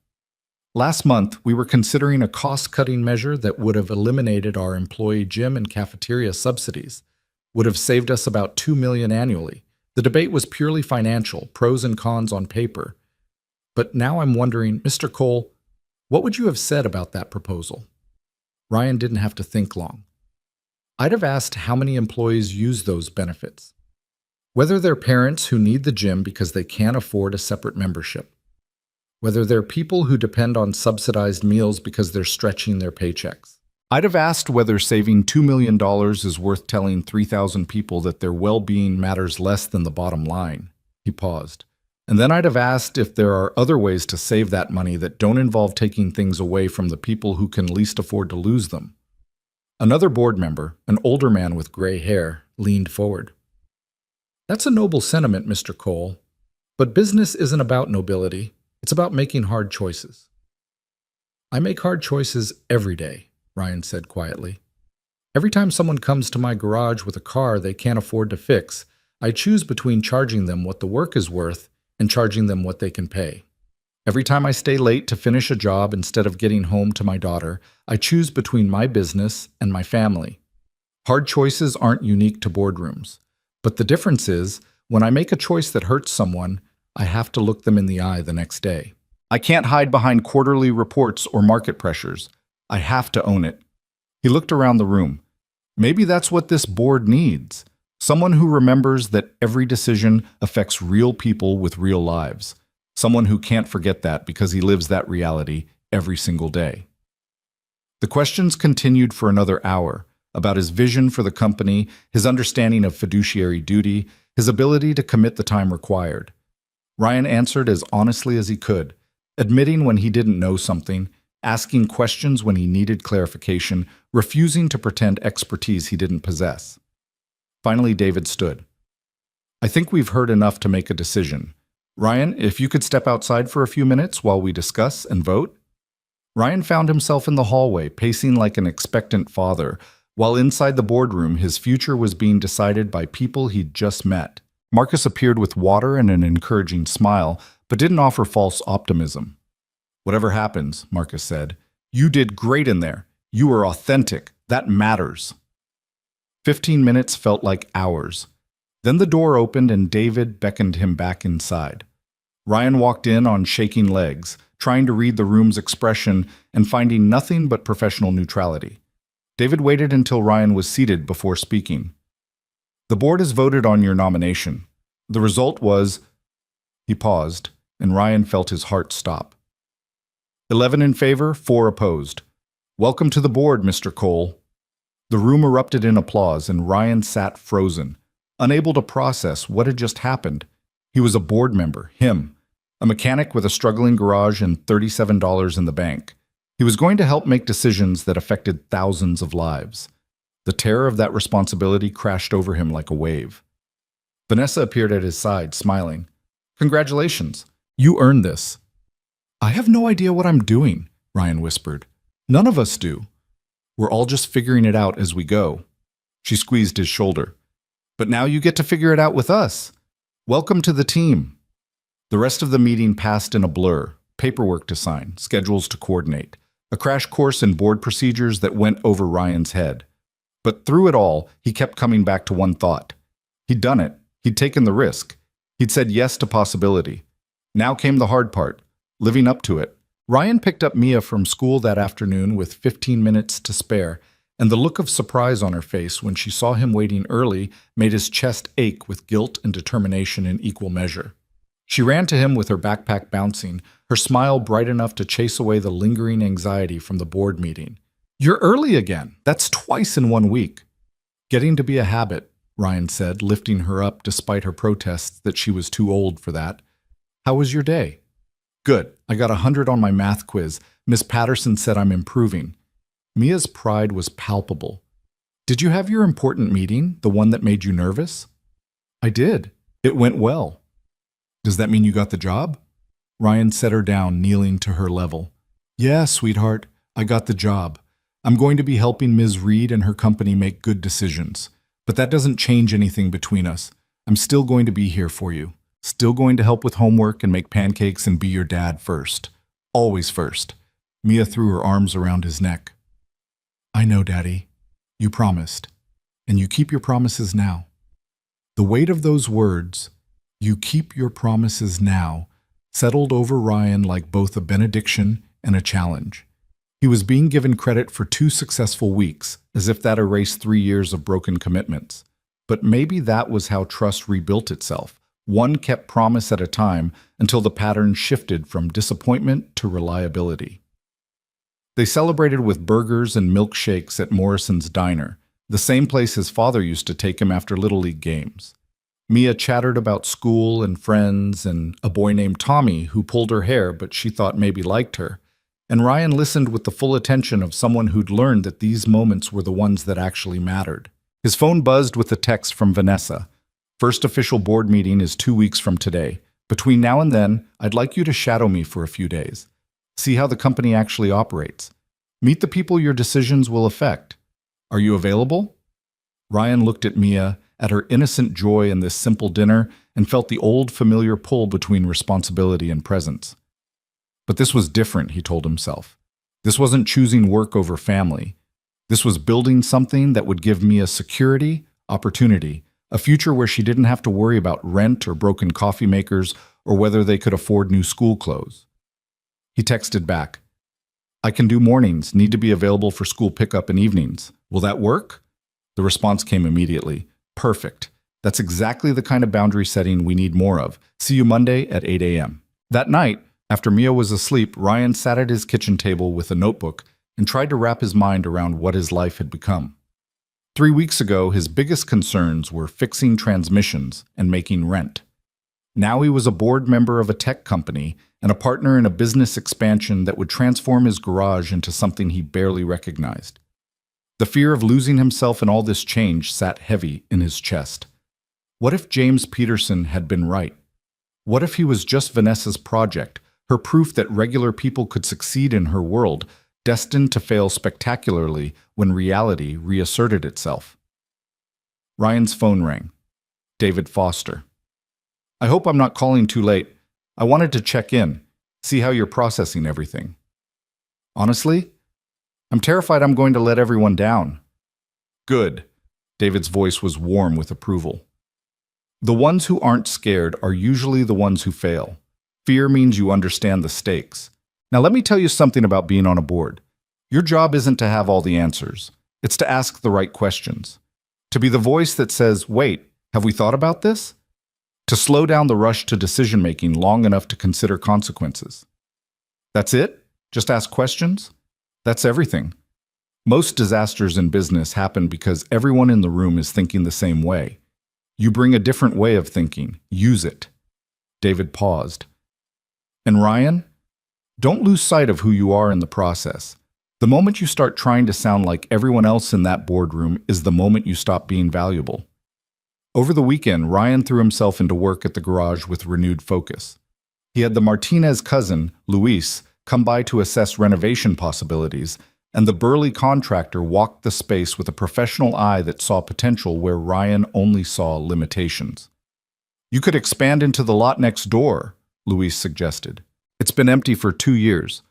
Speaker 2: Last month, we were considering a cost-cutting measure that would have eliminated our employee gym and cafeteria subsidies, would have saved us about $2 million annually. The debate was purely financial, pros and cons on paper. But now I'm wondering, Mr. Cole, what would you have said about that proposal? Ryan didn't have to think long. I'd have asked how many employees use those benefits. Whether they're parents who need the gym because they can't afford a separate membership. Whether they're people who depend on subsidized meals because they're stretching their paychecks. I'd have asked whether saving $2 million is worth telling 3,000 people that their well-being matters less than the bottom line. He paused. And then I'd have asked if there are other ways to save that money that don't involve taking things away from the people who can least afford to lose them. Another board member, an older man with gray hair, leaned forward. That's a noble sentiment, Mr. Cole. But business isn't about nobility. It's about making hard choices. I make hard choices every day, Ryan said quietly. Every time someone comes to my garage with a car they can't afford to fix, I choose between charging them what the work is worth and charging them what they can pay. Every time I stay late to finish a job instead of getting home to my daughter, I choose between my business and my family. Hard choices aren't unique to boardrooms. But the difference is, when I make a choice that hurts someone, I have to look them in the eye the next day. I can't hide behind quarterly reports or market pressures. I have to own it. He looked around the room. Maybe that's what this board needs. Someone who remembers that every decision affects real people with real lives. Someone who can't forget that because he lives that reality every single day. The questions continued for another hour about his vision for the company, his understanding of fiduciary duty, his ability to commit the time required. Ryan answered as honestly as he could, admitting when he didn't know something, asking questions when he needed clarification, refusing to pretend expertise he didn't possess. Finally, David stood. I think we've heard enough to make a decision. Ryan, if you could step outside for a few minutes while we discuss and vote? Ryan found himself in the hallway, pacing like an expectant father, while inside the boardroom his future was being decided by people he'd just met. Marcus appeared with water and an encouraging smile, but didn't offer false optimism. Whatever happens, Marcus said, you did great in there. You were authentic. That matters. 15 minutes felt like hours. Then the door opened and David beckoned him back inside. Ryan walked in on shaking legs, trying to read the room's expression and finding nothing but professional neutrality. David waited until Ryan was seated before speaking. The board has voted on your nomination. The result was... He paused, and Ryan felt his heart stop. 11 in favor, 4 opposed. Welcome to the board, Mr. Cole. The room erupted in applause, and Ryan sat frozen, unable to process what had just happened. He was a board member, him, a mechanic with a struggling garage and $37 in the bank. He was going to help make decisions that affected thousands of lives. The terror of that responsibility crashed over him like a wave. Vanessa appeared at his side, smiling. Congratulations. You earned this. I have no idea what I'm doing, Ryan whispered. None of us do. We're all just figuring it out as we go. She squeezed his shoulder. But now you get to figure it out with us. Welcome to the team. The rest of the meeting passed in a blur. Paperwork to sign, schedules to coordinate, a crash course in board procedures that went over Ryan's head. But through it all, he kept coming back to one thought. He'd done it. He'd taken the risk. He'd said yes to possibility. Now came the hard part, living up to it. Ryan picked up Mia from school that afternoon with 15 minutes to spare, and the look of surprise on her face when she saw him waiting early made his chest ache with guilt and determination in equal measure. She ran to him with her backpack bouncing, her smile bright enough to chase away the lingering anxiety from the board meeting. You're early again. That's twice in 1 week. Getting to be a habit, Ryan said, lifting her up despite her protests that she was too old for that. How was your day?
Speaker 1: Good. I got 100 on my math quiz. Miss Patterson said I'm improving. Mia's pride was palpable. Did you have your important meeting, the one that made you nervous? I did. It went well. Does that mean you got the job? Ryan set her down, kneeling to her level. Yeah, sweetheart, I got the job. I'm going to be helping Ms. Reed and her company make good decisions. But that doesn't change anything between us. I'm still going to be here for you. Still going to help with homework and make pancakes and be your dad first. Always first. Mia threw her arms around his neck. I know, Daddy. You promised. And you keep your promises now. The weight of those words, you keep your promises now, settled over Ryan like both a benediction and a challenge. He was being given credit for 2 successful weeks, as if that erased 3 years of broken commitments. But maybe that was how trust rebuilt itself. One kept promise at a time until the pattern shifted from disappointment to reliability. They celebrated with burgers and milkshakes at Morrison's Diner, the same place his father used to take him after Little League games. Mia chattered about school and friends and a boy named Tommy who pulled her hair but she thought maybe liked her. And Ryan listened with the full attention of someone who'd learned that these moments were the ones that actually mattered. His phone buzzed with a text from Vanessa. First official board meeting is 2 weeks from today. Between now and then, I'd like you to shadow me for a few days. See how the company actually operates. Meet the people your decisions will affect. Are you available? Ryan looked at Mia, at her innocent joy in this simple dinner, and felt the old familiar pull between responsibility and presence. But this was different, he told himself. This wasn't choosing work over family. This was building something that would give Mia security, opportunity, a future where she didn't have to worry about rent or broken coffee makers or whether they could afford new school clothes. He texted back, I can do mornings, need to be available for school pickup and evenings. Will that work? The response came immediately. Perfect. That's exactly the kind of boundary setting we need more of. See you Monday at 8 a.m. That night, after Mia was asleep, Ryan sat at his kitchen table with a notebook and tried to wrap his mind around what his life had become. 3 weeks ago, his biggest concerns were fixing transmissions and making rent. Now he was a board member of a tech company and a partner in a business expansion that would transform his garage into something he barely recognized. The fear of losing himself in all this change sat heavy in his chest. What if James Peterson had been right? What if he was just Vanessa's project, her proof that regular people could succeed in her world, destined to fail spectacularly when reality reasserted itself? Ryan's phone rang. David Foster. I hope I'm not calling too late. I wanted to check in, see how you're processing everything. Honestly, I'm terrified I'm going to let everyone down. Good. David's voice was warm with approval. The ones who aren't scared are usually the ones who fail. Fear means you understand the stakes. Now let me tell you something about being on a board. Your job isn't to have all the answers. It's to ask the right questions. To be the voice that says, wait, have we thought about this? To slow down the rush to decision-making long enough to consider consequences. That's it? Just ask questions? That's everything. Most disasters in business happen because everyone in the room is thinking the same way. You bring a different way of thinking. Use it. David paused. And Ryan, don't lose sight of who you are in the process. The moment you start trying to sound like everyone else in that boardroom is the moment you stop being valuable. Over the weekend, Ryan threw himself into work at the garage with renewed focus. He had the Martinez cousin, Luis, come by to assess renovation possibilities, and the burly contractor walked the space with a professional eye that saw potential where Ryan only saw limitations. You could expand into the lot next door, Luis suggested. It's been empty for 2 years.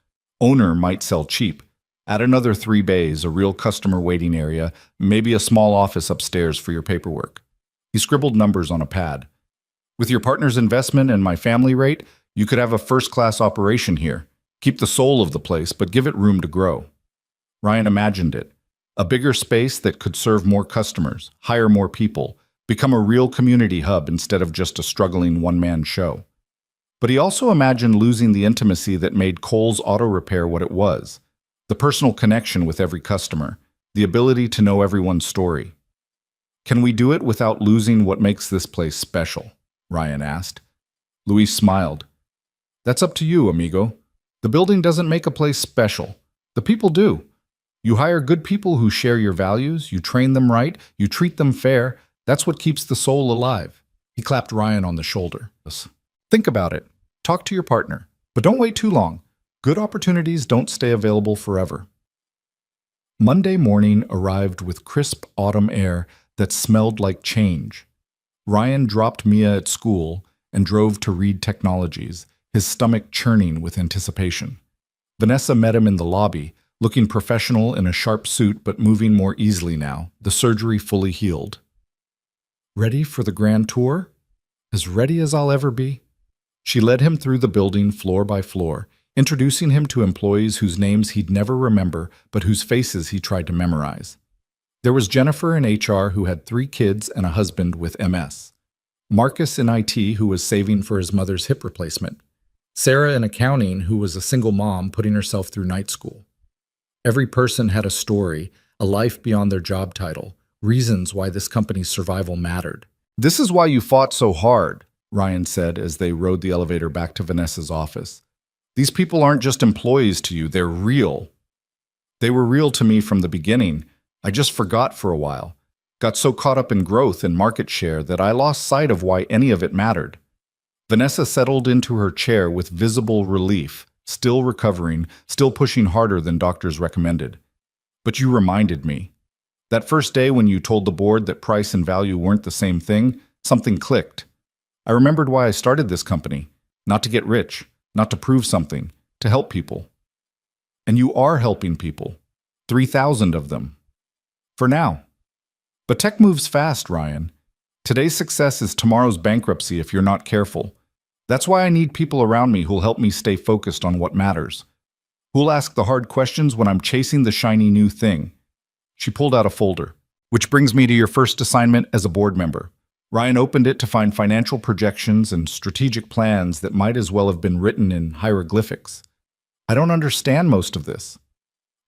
Speaker 1: Owner might sell cheap. Add another 3 bays, a real customer waiting area, maybe a small office upstairs for your paperwork. He scribbled numbers on a pad. With your partner's investment and my family rate, you could have a first-class operation here. Keep the soul of the place, but give it room to grow. Ryan imagined it. A bigger space that could serve more customers, hire more people, become a real community hub instead of just a struggling one-man show. But he also imagined losing the intimacy that made Kohl's Auto Repair what it was. The personal connection with every customer, the ability to know everyone's story. Can we do it without losing what makes this place special? Ryan asked. Luis smiled.
Speaker 2: That's up to you, amigo. The building doesn't make a place special. The people do. You hire good people who share your values, you train them right, you treat them fair. That's what keeps the soul alive. He clapped Ryan on the shoulder. Think about it. Talk to your partner. But don't wait too long. Good opportunities don't stay available forever. Monday morning arrived with crisp autumn air that smelled like change. Ryan dropped Mia at school and drove to Reed Technologies, his stomach churning with anticipation. Vanessa met him in the lobby, looking professional in a sharp suit but moving more easily now, the surgery fully healed. Ready for the grand tour? As ready as I'll ever be. She led him through the building floor by floor, introducing him to employees whose names he'd never remember but whose faces he tried to memorize. There was Jennifer in HR who had 3 kids and a husband with MS. Marcus in IT who was saving for his mother's hip replacement. Sarah in accounting who was a single mom putting herself through night school. Every person had a story, a life beyond their job title, reasons why this company's survival mattered. This is why you fought so hard, Ryan said as they rode the elevator back to Vanessa's office. These people aren't just employees to you, they're real. They were real to me from the beginning. I just forgot for a while. Got so caught up in growth and market share that I lost sight of why any of it mattered. Vanessa settled into her chair with visible relief, still recovering, still pushing harder than doctors recommended. But you reminded me. That first day when you told the board that price and value weren't the same thing, something clicked. I remembered why I started this company. Not to get rich, not to prove something, to help people. And you are helping people. 3,000 of them. For now. But tech moves fast, Ryan. Today's success is tomorrow's bankruptcy if you're not careful. That's why I need people around me who'll help me stay focused on what matters. Who'll ask the hard questions when I'm chasing the shiny new thing. She pulled out a folder. Which brings me to your first assignment as a board member. Ryan opened it to find financial projections and strategic plans that might as well have been written in hieroglyphics. I don't understand most of this.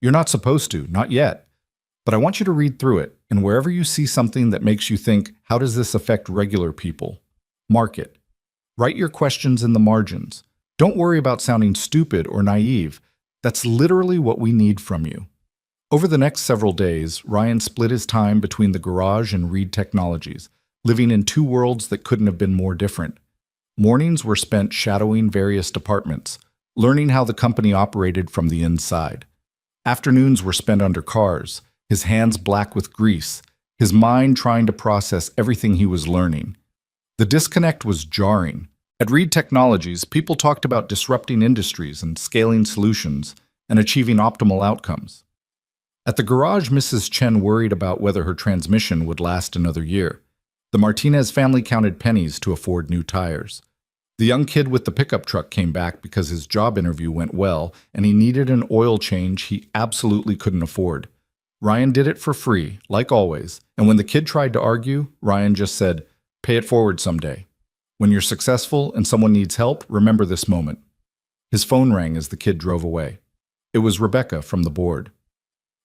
Speaker 2: You're not supposed to, not yet. But I want you to read through it, and wherever you see something that makes you think, how does this affect regular people? Mark it. Write your questions in the margins. Don't worry about sounding stupid or naive. That's literally what we need from you. Over the next several days, Ryan split his time between the garage and Reed Technologies, living in 2 worlds that couldn't have been more different. Mornings were spent shadowing various departments, learning how the company operated from the inside. Afternoons were spent under cars, his hands black with grease, his mind trying to process everything he was learning. The disconnect was jarring. At Reed Technologies, people talked about disrupting industries and scaling solutions and achieving optimal outcomes. At the garage, Mrs. Chen worried about whether her transmission would last another year. The Martinez family counted pennies to afford new tires. The young kid with the pickup truck came back because his job interview went well and he needed an oil change he absolutely couldn't afford. Ryan did it for free, like always, and when the kid tried to argue, Ryan just said, "Pay it forward someday. When you're successful and someone needs help, remember this moment." His phone rang as the kid drove away. It was Rebecca from the board.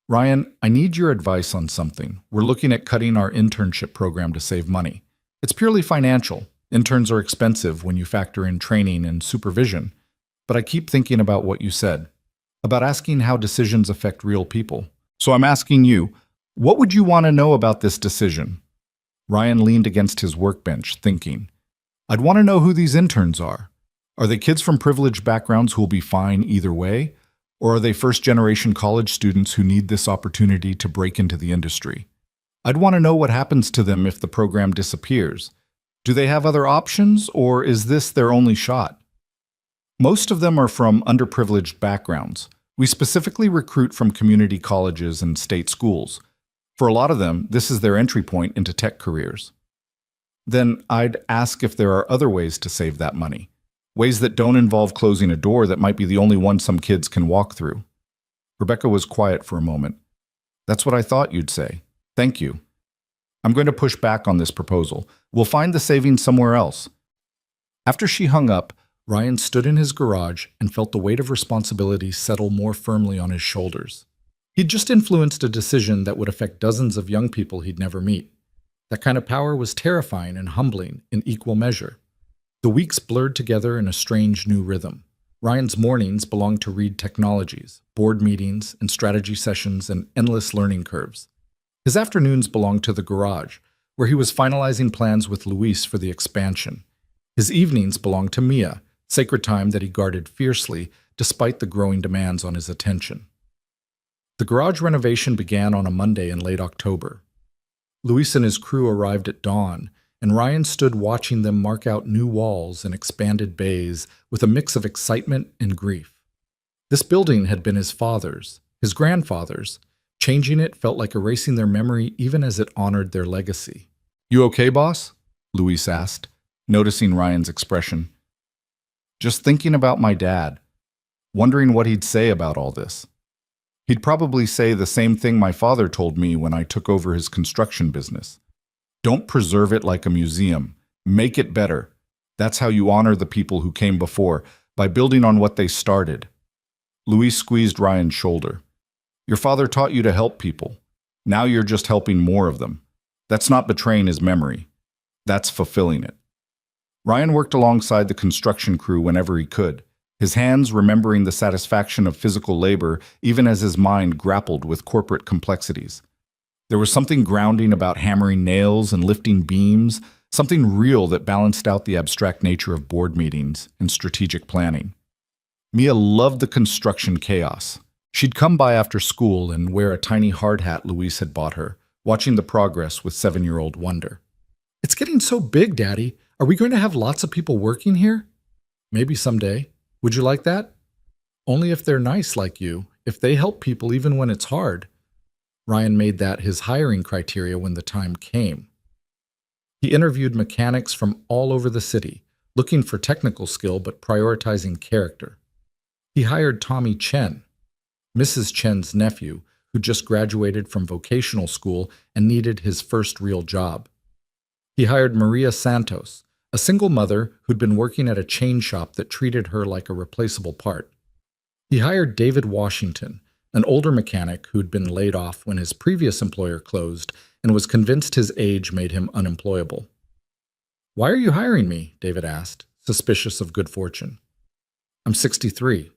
Speaker 2: "Ryan, I need your advice on something. We're looking at cutting our internship program to save money. It's purely financial. Interns are expensive when you factor in training and supervision. But I keep thinking about what you said, about asking how decisions affect real people. So I'm asking you, what would you want to know about this decision?" Ryan leaned against his workbench, thinking. "I'd want to know who these interns are. Are they kids from privileged backgrounds who'll be fine either way? Or are they first-generation college students who need this opportunity to break into the industry? I'd want to know what happens to them if the program disappears. Do they have other options, or is this their only shot? Most of them are from underprivileged backgrounds. We specifically recruit from community colleges and state schools. For a lot of them, this is their entry point into tech careers. Then I'd ask if there are other ways to save that money. Ways that don't involve closing a door that might be the only one some kids can walk through." Rebecca was quiet for a moment. "That's what I thought you'd say. Thank you. I'm going to push back on this proposal. We'll find the savings somewhere else." After she hung up, Ryan stood in his garage and felt the weight of responsibility settle more firmly on his shoulders. He'd just influenced a decision that would affect dozens of young people he'd never meet. That kind of power was terrifying and humbling in equal measure.
Speaker 1: The weeks blurred together in a strange new rhythm. Ryan's mornings belonged to Reed Technologies, board meetings and strategy sessions and endless learning curves. His afternoons belonged to the garage, where he was finalizing plans with Luis for the expansion. His evenings belonged to Mia, sacred time that he guarded fiercely despite the growing demands on his attention. The garage renovation began on a Monday in late October. Luis and his crew arrived at dawn, and Ryan stood watching them mark out new walls and expanded bays with a mix of excitement and grief. This building had been his father's, his grandfather's. Changing it felt like erasing their memory even as it honored their legacy.
Speaker 2: "You okay, boss?" Luis asked, noticing Ryan's expression. "Just thinking about my dad, wondering what he'd say about all this. He'd probably say the same thing my father told me when I took over his construction business. Don't preserve it like a museum. Make it better. That's how you honor the people who came before, by building on what they started." Luis squeezed Ryan's shoulder. "Your father taught you to help people. Now you're just helping more of them. That's not betraying his memory. That's fulfilling it." Ryan worked alongside the construction crew whenever he could, his hands remembering the satisfaction of physical labor even as his mind grappled with corporate complexities. There was something grounding about hammering nails and lifting beams, something real that balanced out the abstract nature of board meetings and strategic planning. Mia loved the construction chaos. She'd come by after school and wear a tiny hard hat Luis had bought her, watching the progress with 7-year-old wonder.
Speaker 1: "It's getting so big, Daddy. Are we going to have lots of people working here?" "Maybe someday. Would you like that?" "Only if they're nice like you, if they help people even when it's hard." Ryan made that his hiring criteria when the time came. He interviewed mechanics from all over the city, looking for technical skill but prioritizing character. He hired Tommy Chen, Mrs. Chen's nephew, who just graduated from vocational school and needed his first real job. He hired Maria Santos, a single mother who'd been working at a chain shop that treated her like a replaceable part. He hired David Washington, an older mechanic who'd been laid off when his previous employer closed and was convinced his age made him unemployable. "Why are you hiring me?" David asked, suspicious of good fortune. "I'm 63.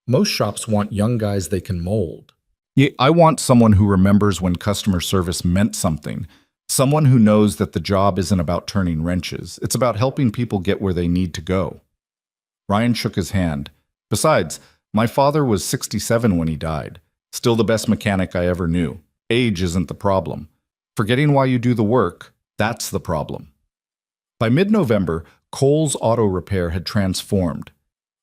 Speaker 1: Most shops want young guys they can mold."
Speaker 2: "Yeah, I want someone who remembers when customer service meant something. Someone who knows that the job isn't about turning wrenches. It's about helping people get where they need to go." Ryan shook his hand. "Besides, my father was 67 when he died. Still the best mechanic I ever knew. Age isn't the problem. Forgetting why you do the work, that's the problem." By mid-November, Cole's Auto Repair had transformed.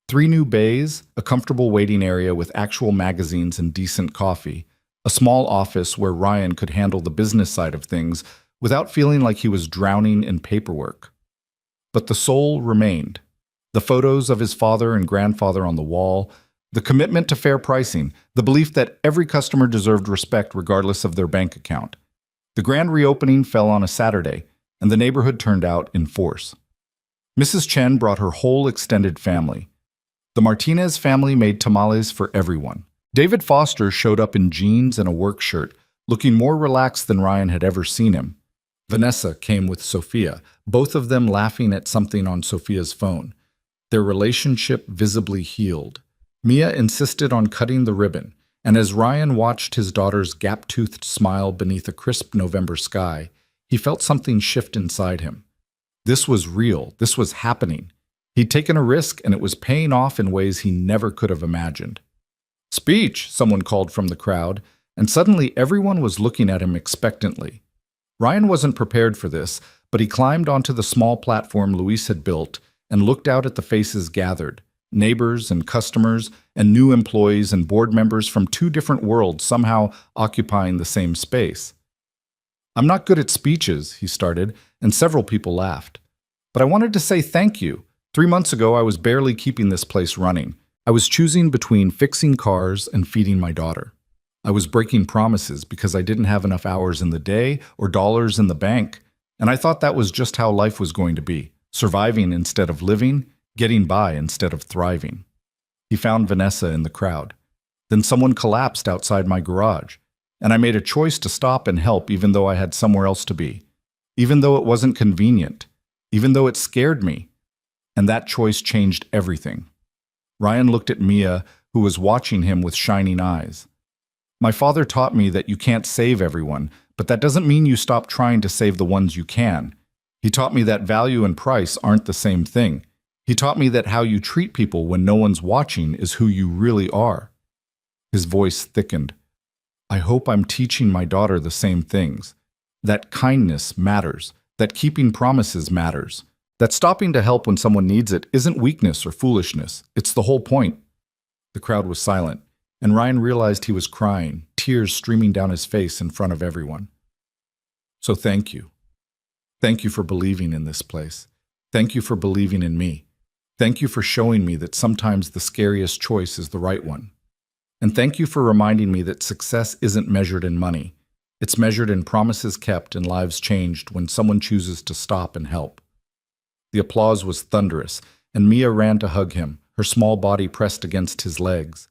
Speaker 2: 3 new bays, a comfortable waiting area with actual magazines and decent coffee, a small office where Ryan could handle the business side of things without feeling like he was drowning in paperwork. But the soul remained. The photos of his father and grandfather on the wall, the commitment to fair pricing, the belief that every customer deserved respect regardless of their bank account. The grand reopening fell on a Saturday, and the neighborhood turned out in force. Mrs. Chen brought her whole extended family. The Martinez family made tamales for everyone. David Foster showed up in jeans and a work shirt, looking more relaxed than Ryan had ever seen him. Vanessa came with Sophia, both of them laughing at something on Sophia's phone. Their relationship visibly healed. Mia insisted on cutting the ribbon, and as Ryan watched his daughter's gap-toothed smile beneath a crisp November sky, he felt something shift inside him. This was real. This was happening. He'd taken a risk, and it was paying off in ways he never could have imagined. "Speech," someone called from the crowd, and suddenly everyone was looking at him expectantly. Ryan wasn't prepared for this, but he climbed onto the small platform Luis had built and looked out at the faces gathered, neighbors and customers and new employees and board members from 2 different worlds somehow occupying the same space. "I'm not good at speeches," he started, and several people laughed. "But I wanted to say thank you. 3 months ago, I was barely keeping this place running. I was choosing between fixing cars and feeding my daughter. I was breaking promises because I didn't have enough hours in the day or dollars in the bank, and I thought that was just how life was going to be, surviving instead of living, getting by instead of thriving." He found Vanessa in the crowd. Then someone collapsed outside my garage, and I made a choice to stop and help even though I had somewhere else to be, even though it wasn't convenient, even though it scared me. And that choice changed everything. Ryan looked at Mia, who was watching him with shining eyes. My father taught me that you can't save everyone, but that doesn't mean you stop trying to save the ones you can. He taught me that value and price aren't the same thing. He taught me that how you treat people when no one's watching is who you really are. His voice thickened. I hope I'm teaching my daughter the same things. That kindness matters. That keeping promises matters. That stopping to help when someone needs it isn't weakness or foolishness. It's the whole point. The crowd was silent, and Ryan realized he was crying, tears streaming down his face in front of everyone. So thank you. Thank you for believing in this place. Thank you for believing in me. Thank you for showing me that sometimes the scariest choice is the right one. And thank you for reminding me that success isn't measured in money. It's measured in promises kept and lives changed when someone chooses to stop and help. The applause was thunderous, and Mia ran to hug him, her small body pressed against his legs.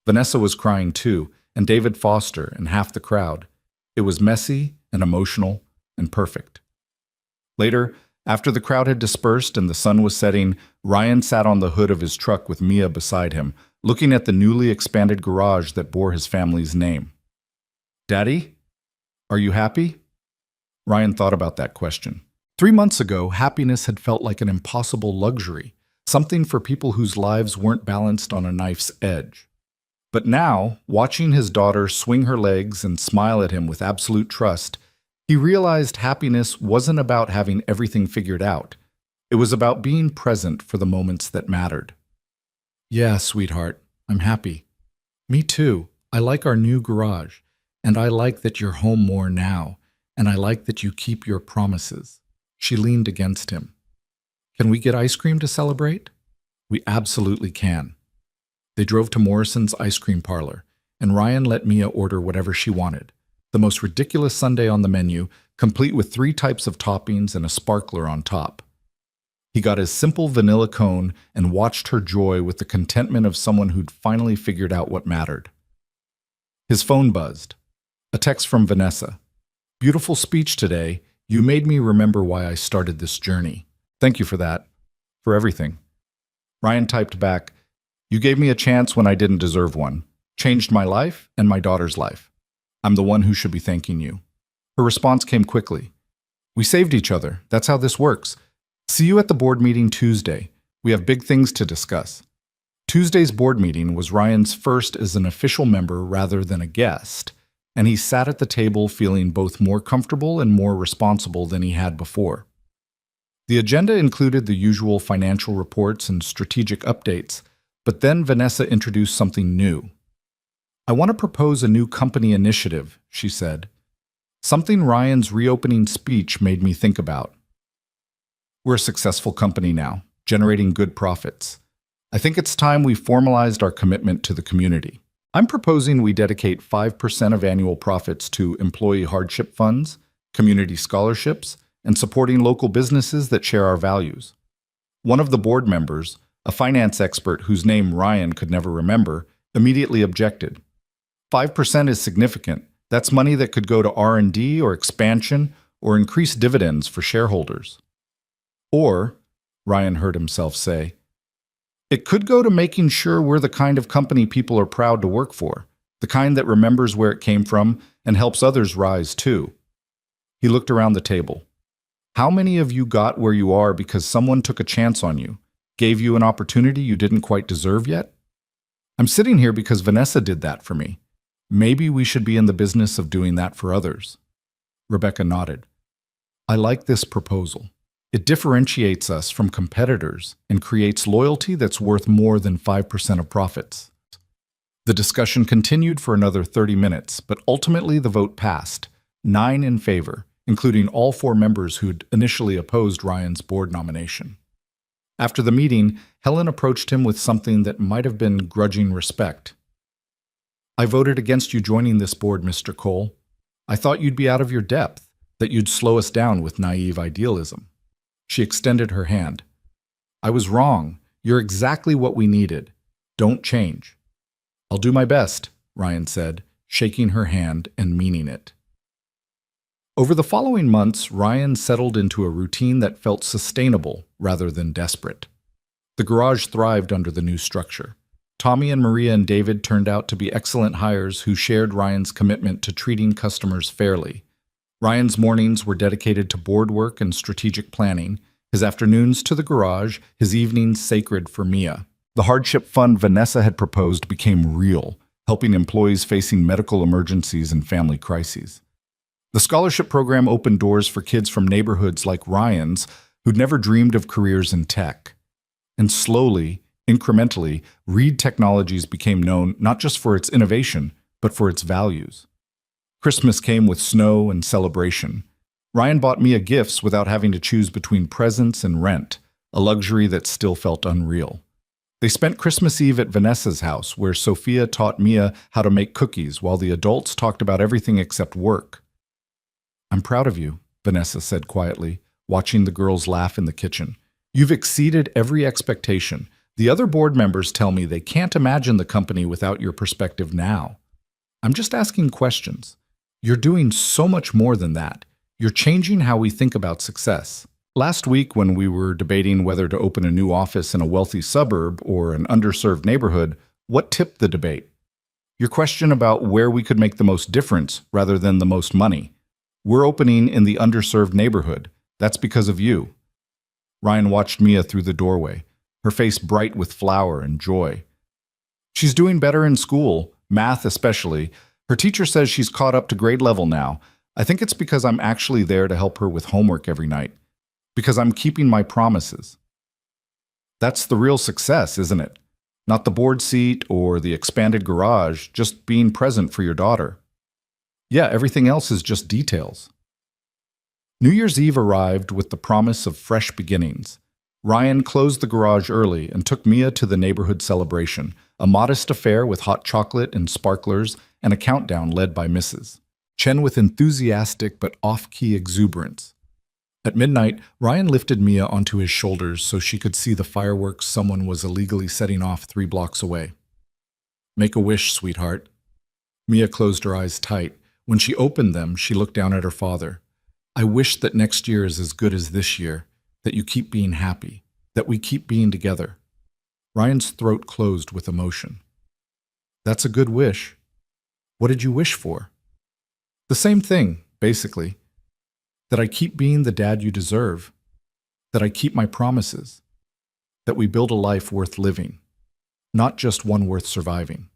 Speaker 2: Vanessa was crying too, and David Foster and half the crowd. It was messy and emotional and perfect. Later, after the crowd had dispersed and the sun was setting, Ryan sat on the hood of his truck with Mia beside him, looking at the newly expanded garage that bore his family's name. Daddy, are you happy? Ryan thought about that question. 3 months ago, happiness had felt like an impossible luxury, something for people whose lives weren't balanced on a knife's edge. But now, watching his daughter swing her legs and smile at him with absolute trust, he realized happiness wasn't about having everything figured out. It was about being present for the moments that mattered. Yeah, sweetheart, I'm happy. Me too. I like our new garage, and I like that you're home more now, and I like that you keep your promises. She leaned against him. Can we get ice cream to celebrate? We absolutely can. They drove to Morrison's ice cream parlor, and Ryan let Mia order whatever she wanted. The most ridiculous sundae on the menu, complete with 3 types of toppings and a sparkler on top. He got his simple vanilla cone and watched her joy with the contentment of someone who'd finally figured out what mattered. His phone buzzed. A text from Vanessa. Beautiful speech today. You made me remember why I started this journey. Thank you for that. For everything. Ryan typed back, you gave me a chance when I didn't deserve one. Changed my life and my daughter's life. I'm the one who should be thanking you. Her response came quickly. We saved each other. That's how this works. See you at the board meeting Tuesday. We have big things to discuss. Tuesday's board meeting was Ryan's first as an official member rather than a guest, and he sat at the table feeling both more comfortable and more responsible than he had before. The agenda included the usual financial reports and strategic updates, but then Vanessa introduced something new. I want to propose a new company initiative, she said. Something Ryan's reopening speech made me think about. We're a successful company now, generating good profits. I think it's time we formalized our commitment to the community. I'm proposing we dedicate 5% of annual profits to employee hardship funds, community scholarships, and supporting local businesses that share our values. One of the board members, a finance expert whose name Ryan could never remember, immediately objected. 5% is significant. That's money that could go to R&D or expansion or increase dividends for shareholders. Or, Ryan heard himself say, it could go to making sure we're the kind of company people are proud to work for, the kind that remembers where it came from and helps others rise too. He looked around the table. How many of you got where you are because someone took a chance on you, gave you an opportunity you didn't quite deserve yet? I'm sitting here because Vanessa did that for me. Maybe we should be in the business of doing that for others. Rebecca nodded. I like this proposal. It differentiates us from competitors and creates loyalty that's worth more than 5% of profits. The discussion continued for another 30 minutes, but ultimately the vote passed, 9 in favor, including all 4 members who'd initially opposed Ryan's board nomination. After the meeting, Helen approached him with something that might have been grudging respect. I voted against you joining this board, Mr. Cole. I thought you'd be out of your depth, that you'd slow us down with naive idealism. She extended her hand. I was wrong. You're exactly what we needed. Don't change. I'll do my best, Ryan said, shaking her hand and meaning it. Over the following months, Ryan settled into a routine that felt sustainable rather than desperate.
Speaker 1: The garage thrived under the new structure. Tommy and Maria and David turned out to be excellent hires who shared Ryan's commitment to treating customers fairly. Ryan's mornings were dedicated to board work and strategic planning, his afternoons to the garage, his evenings sacred for Mia.
Speaker 2: The hardship fund Vanessa had proposed became real, helping employees facing medical emergencies and family crises. The scholarship program opened doors for kids from neighborhoods like Ryan's who'd never dreamed of careers in tech. And slowly, incrementally, Reed Technologies became known not just for its innovation, but for its values. Christmas came with snow and celebration. Ryan bought Mia gifts without having to choose between presents and rent, a luxury that still felt unreal. They spent Christmas Eve at Vanessa's house, where Sophia taught Mia how to make cookies while the adults talked about everything except work. "I'm proud of you," Vanessa said quietly, watching the girls laugh in the kitchen. "You've exceeded every expectation. The other board members tell me they can't imagine the company without your perspective now. I'm just asking questions. You're doing so much more than that. You're changing how we think about success." Last week, when we were debating whether to open a new office in a wealthy suburb or an underserved neighborhood, what tipped the debate? Your question about where we could make the most difference rather than the most money. We're opening in the underserved neighborhood. That's because of you. Ryan watched Mia through the doorway, her face bright with flour and joy. She's doing better in school, math especially. Her teacher says she's caught up to grade level now. I think it's because I'm actually there to help her with homework every night. Because I'm keeping my promises. That's the real success, isn't it? Not the board seat or the expanded garage, just being present for your daughter. Yeah, everything else is just details. New Year's Eve arrived with the promise of fresh beginnings. Ryan closed the garage early and took Mia to the neighborhood celebration, a modest affair with hot chocolate and sparklers and a countdown led by Mrs. Chen with enthusiastic but off-key exuberance. At midnight, Ryan lifted Mia onto his shoulders so she could see the fireworks someone was illegally setting off 3 blocks away. "Make a wish, sweetheart." Mia closed her eyes tight. When she opened them, she looked down at her father. "I wish that next year is as good as this year, that you keep being happy, that we keep being together." Ryan's throat closed with emotion. "That's a good wish. What did you wish for?" "The same thing, basically. That I keep being the dad you deserve. That I keep my promises. That we build a life worth living, not just one worth surviving."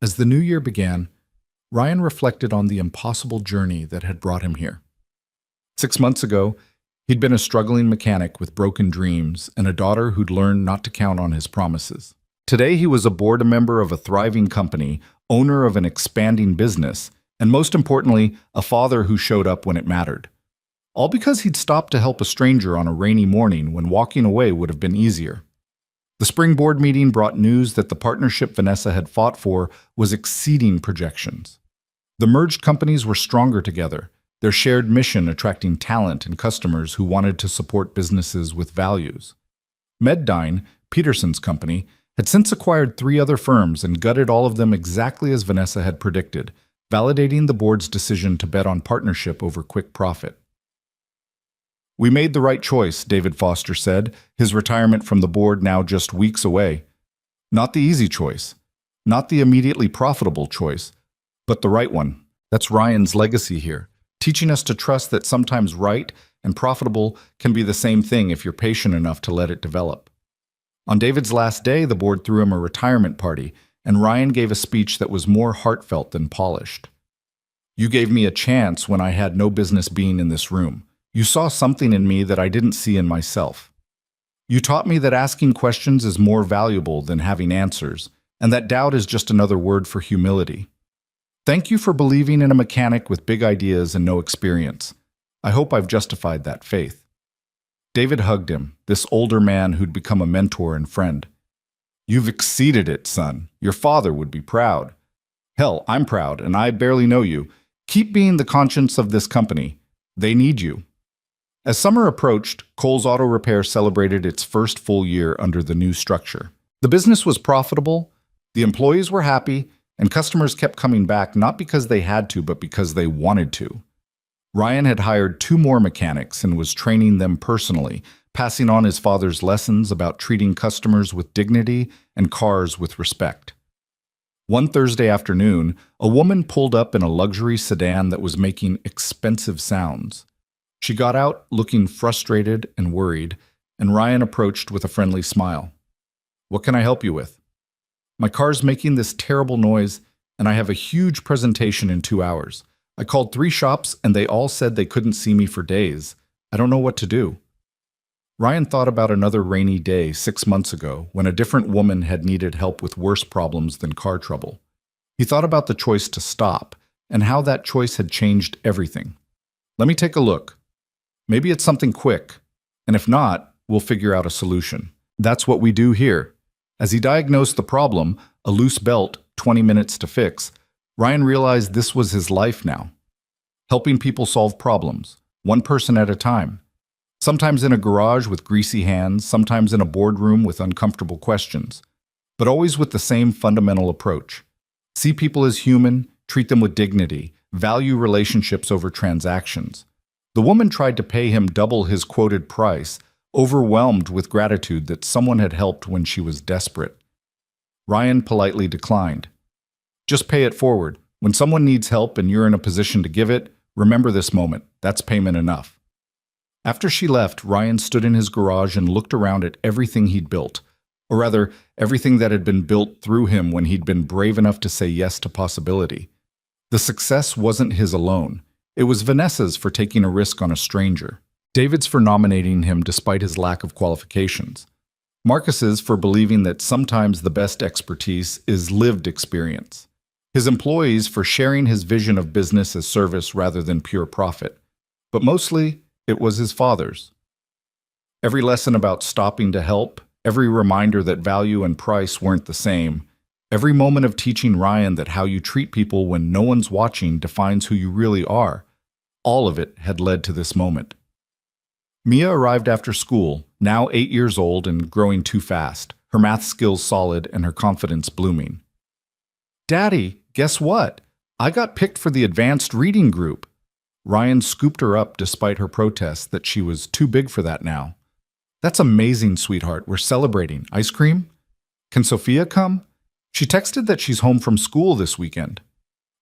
Speaker 2: As the new year began, Ryan reflected on the impossible journey that had brought him here. 6 months ago, he'd been a struggling mechanic with broken dreams and a daughter who'd learned not to count on his promises. Today, he was a board member of a thriving company, owner of an expanding business, and most importantly, a father who showed up when it mattered. All because he'd stopped to help a stranger on a rainy morning when walking away would have been easier. The spring board meeting brought news that the partnership Vanessa had fought for was exceeding projections. The merged companies were stronger together, their shared mission attracting talent and customers who wanted to support businesses with values. Meddyne, Peterson's company, had since acquired 3 other firms and gutted all of them exactly as Vanessa had predicted, validating the board's decision to bet on partnership over quick profit. "We made the right choice," David Foster said, his retirement from the board now just weeks away. "Not the easy choice, not the immediately profitable choice, but the right one." That's Ryan's legacy here, teaching us to trust that sometimes right and profitable can be the same thing if you're patient enough to let it develop. On David's last day, the board threw him a retirement party, and Ryan gave a speech that was more heartfelt than polished. "You gave me a chance when I had no business being in this room. You saw something in me that I didn't see in myself. You taught me that asking questions is more valuable than having answers, and that doubt is just another word for humility. Thank you for believing in a mechanic with big ideas and no experience. I hope I've justified that faith." David hugged him, this older man who'd become a mentor and friend. "You've exceeded it, son. Your father would be proud. Hell, I'm proud, and I barely know you. Keep being the conscience of this company. They need you." As summer approached, Kohl's Auto Repair celebrated its first full year under the new structure. The business was profitable, the employees were happy, and customers kept coming back not because they had to, but because they wanted to. Ryan had hired 2 more mechanics and was training them personally, passing on his father's lessons about treating customers with dignity and cars with respect. One Thursday afternoon, a woman pulled up in a luxury sedan that was making expensive sounds. She got out looking frustrated and worried, and Ryan approached with a friendly smile. "What can I help you with?" "My car's making this terrible noise, and I have a huge presentation in 2 hours. I called 3 shops, and they all said they couldn't see me for days. I don't know what to do." Ryan thought about another rainy day 6 months ago when a different woman had needed help with worse problems than car trouble. He thought about the choice to stop and how that choice had changed everything. "Let me take a look. Maybe it's something quick, and if not, we'll figure out a solution." That's what we do here. As he diagnosed the problem, a loose belt, 20 minutes to fix, Ryan realized this was his life now. Helping people solve problems, one person at a time. Sometimes in a garage with greasy hands, sometimes in a boardroom with uncomfortable questions, but always with the same fundamental approach. See people as human, treat them with dignity, value relationships over transactions. The woman tried to pay him double his quoted price, overwhelmed with gratitude that someone had helped when she was desperate. Ryan politely declined. "Just pay it forward. When someone needs help and you're in a position to give it, remember this moment. That's payment enough." After she left, Ryan stood in his garage and looked around at everything he'd built, or rather, everything that had been built through him when he'd been brave enough to say yes to possibility. The success wasn't his alone. It was Vanessa's for taking a risk on a stranger, David's for nominating him despite his lack of qualifications, Marcus's for believing that sometimes the best expertise is lived experience, his employees for sharing his vision of business as service rather than pure profit, but mostly, it was his father's. Every lesson about stopping to help, every reminder that value and price weren't the same, every moment of teaching Ryan that how you treat people when no one's watching defines who you really are, all of it had led to this moment. Mia arrived after school, now 8 years old and growing too fast, her math skills solid and her confidence blooming. "Daddy, guess what? I got picked for the advanced reading group." Ryan scooped her up despite her protests that she was too big for that now. "That's amazing, sweetheart. We're celebrating. Ice cream? Can Sophia come? She texted that she's home from school this weekend."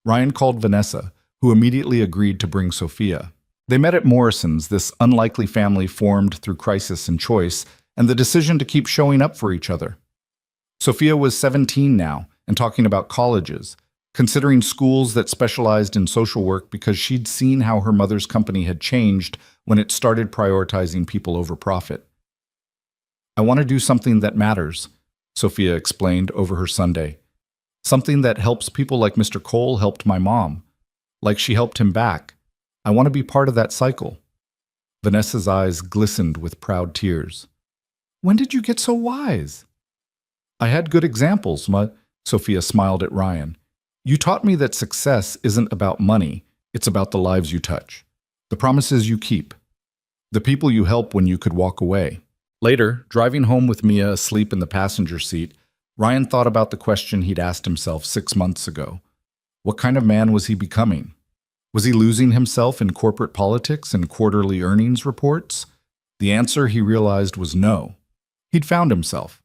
Speaker 2: Ryan called Vanessa, who immediately agreed to bring Sophia. They met at Morrison's, this unlikely family formed through crisis and choice, and the decision to keep showing up for each other. Sophia was 17 now and talking about colleges, considering schools that specialized in social work because she'd seen how her mother's company had changed when it started prioritizing people over profit. "I want to do something that matters," Sophia explained over her sundae. "Something that helps people like Mr. Cole helped my mom, like she helped him back. I want to be part of that cycle." Vanessa's eyes glistened with proud tears. "When did you get so wise?" "I had good examples, Sophia smiled at Ryan. "You taught me that success isn't about money, it's about the lives you touch, the promises you keep, the people you help when you could walk away." Later, driving home with Mia asleep in the passenger seat, Ryan thought about the question he'd asked himself 6 months ago. What kind of man was he becoming? Was he losing himself in corporate politics and quarterly earnings reports? The answer, he realized, was no. He'd found himself.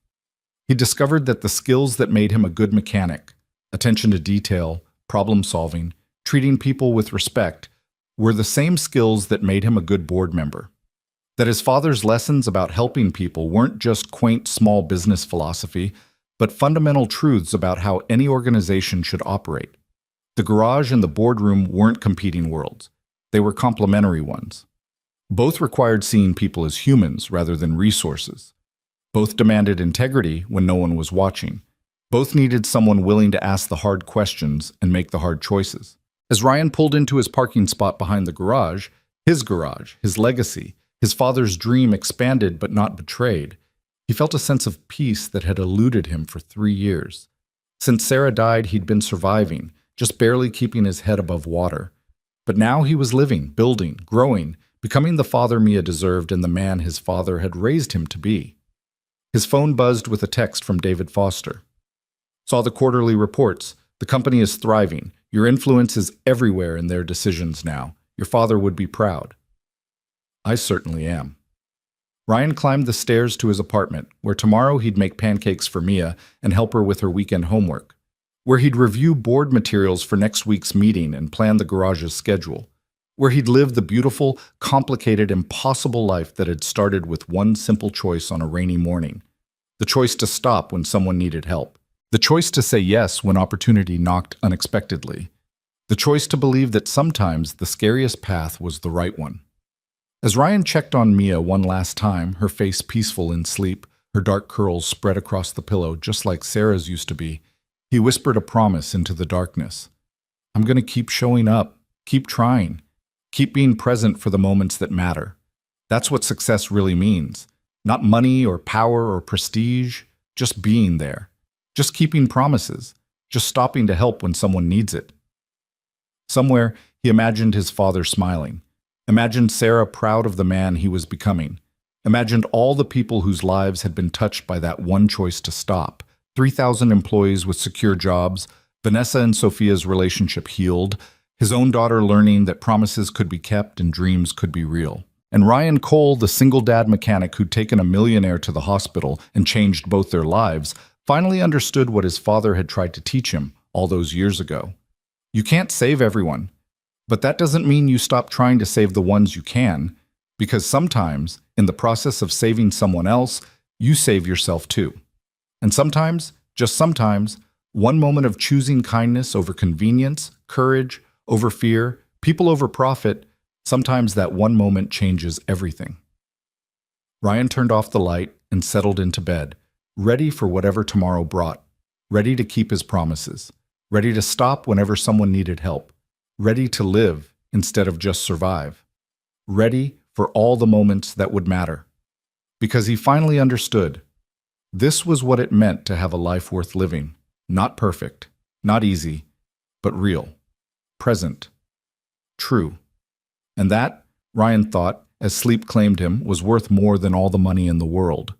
Speaker 2: He discovered that the skills that made him a good mechanic, attention to detail, problem solving, treating people with respect, were the same skills that made him a good board member. That his father's lessons about helping people weren't just quaint small business philosophy, but fundamental truths about how any organization should operate. The garage and the boardroom weren't competing worlds. They were complementary ones. Both required seeing people as humans rather than resources. Both demanded integrity when no one was watching. Both needed someone willing to ask the hard questions and make the hard choices. As Ryan pulled into his parking spot behind the garage, his legacy, his father's dream expanded but not betrayed, he felt a sense of peace that had eluded him for 3 years. Since Sarah died, he'd been surviving, just barely keeping his head above water. But now he was living, building, growing, becoming the father Mia deserved and the man his father had raised him to be. His phone buzzed with a text from David Foster. "Saw the quarterly reports. The company is thriving. Your influence is everywhere in their decisions now. Your father would be proud." "I certainly am." Ryan climbed the stairs to his apartment, where tomorrow he'd make pancakes for Mia and help her with her weekend homework, where he'd review board materials for next week's meeting and plan the garage's schedule, where he'd live the beautiful, complicated, impossible life that had started with one simple choice on a rainy morning: the choice to stop when someone needed help, the choice to say yes when opportunity knocked unexpectedly, the choice to believe that sometimes the scariest path was the right one. As Ryan checked on Mia one last time, her face peaceful in sleep, her dark curls spread across the pillow just like Sarah's used to be, he whispered a promise into the darkness. I'm going to keep showing up, keep trying, keep being present for the moments that matter. That's what success really means. Not money or power or prestige, just being there, just keeping promises, just stopping to help when someone needs it. Somewhere, he imagined his father smiling. Imagined Sarah proud of the man he was becoming. Imagined all the people whose lives had been touched by that one choice to stop. 3,000 employees with secure jobs, Vanessa and Sophia's relationship healed, his own daughter learning that promises could be kept and dreams could be real. And Ryan Cole, the single dad mechanic who'd taken a millionaire to the hospital and changed both their lives, finally understood what his father had tried to teach him all those years ago. You can't save everyone. But that doesn't mean you stop trying to save the ones you can, because sometimes, in the process of saving someone else, you save yourself too. And sometimes, just sometimes, one moment of choosing kindness over convenience, courage over fear, people over profit, sometimes that one moment changes everything. Ryan turned off the light and settled into bed, ready for whatever tomorrow brought, ready to keep his promises, ready to stop whenever someone needed help, ready to live instead of just survive, ready for all the moments that would matter. Because he finally understood. This was what it meant to have a life worth living. Not perfect, not easy, but real, present, true. And that, Ryan thought, as sleep claimed him, was worth more than all the money in the world.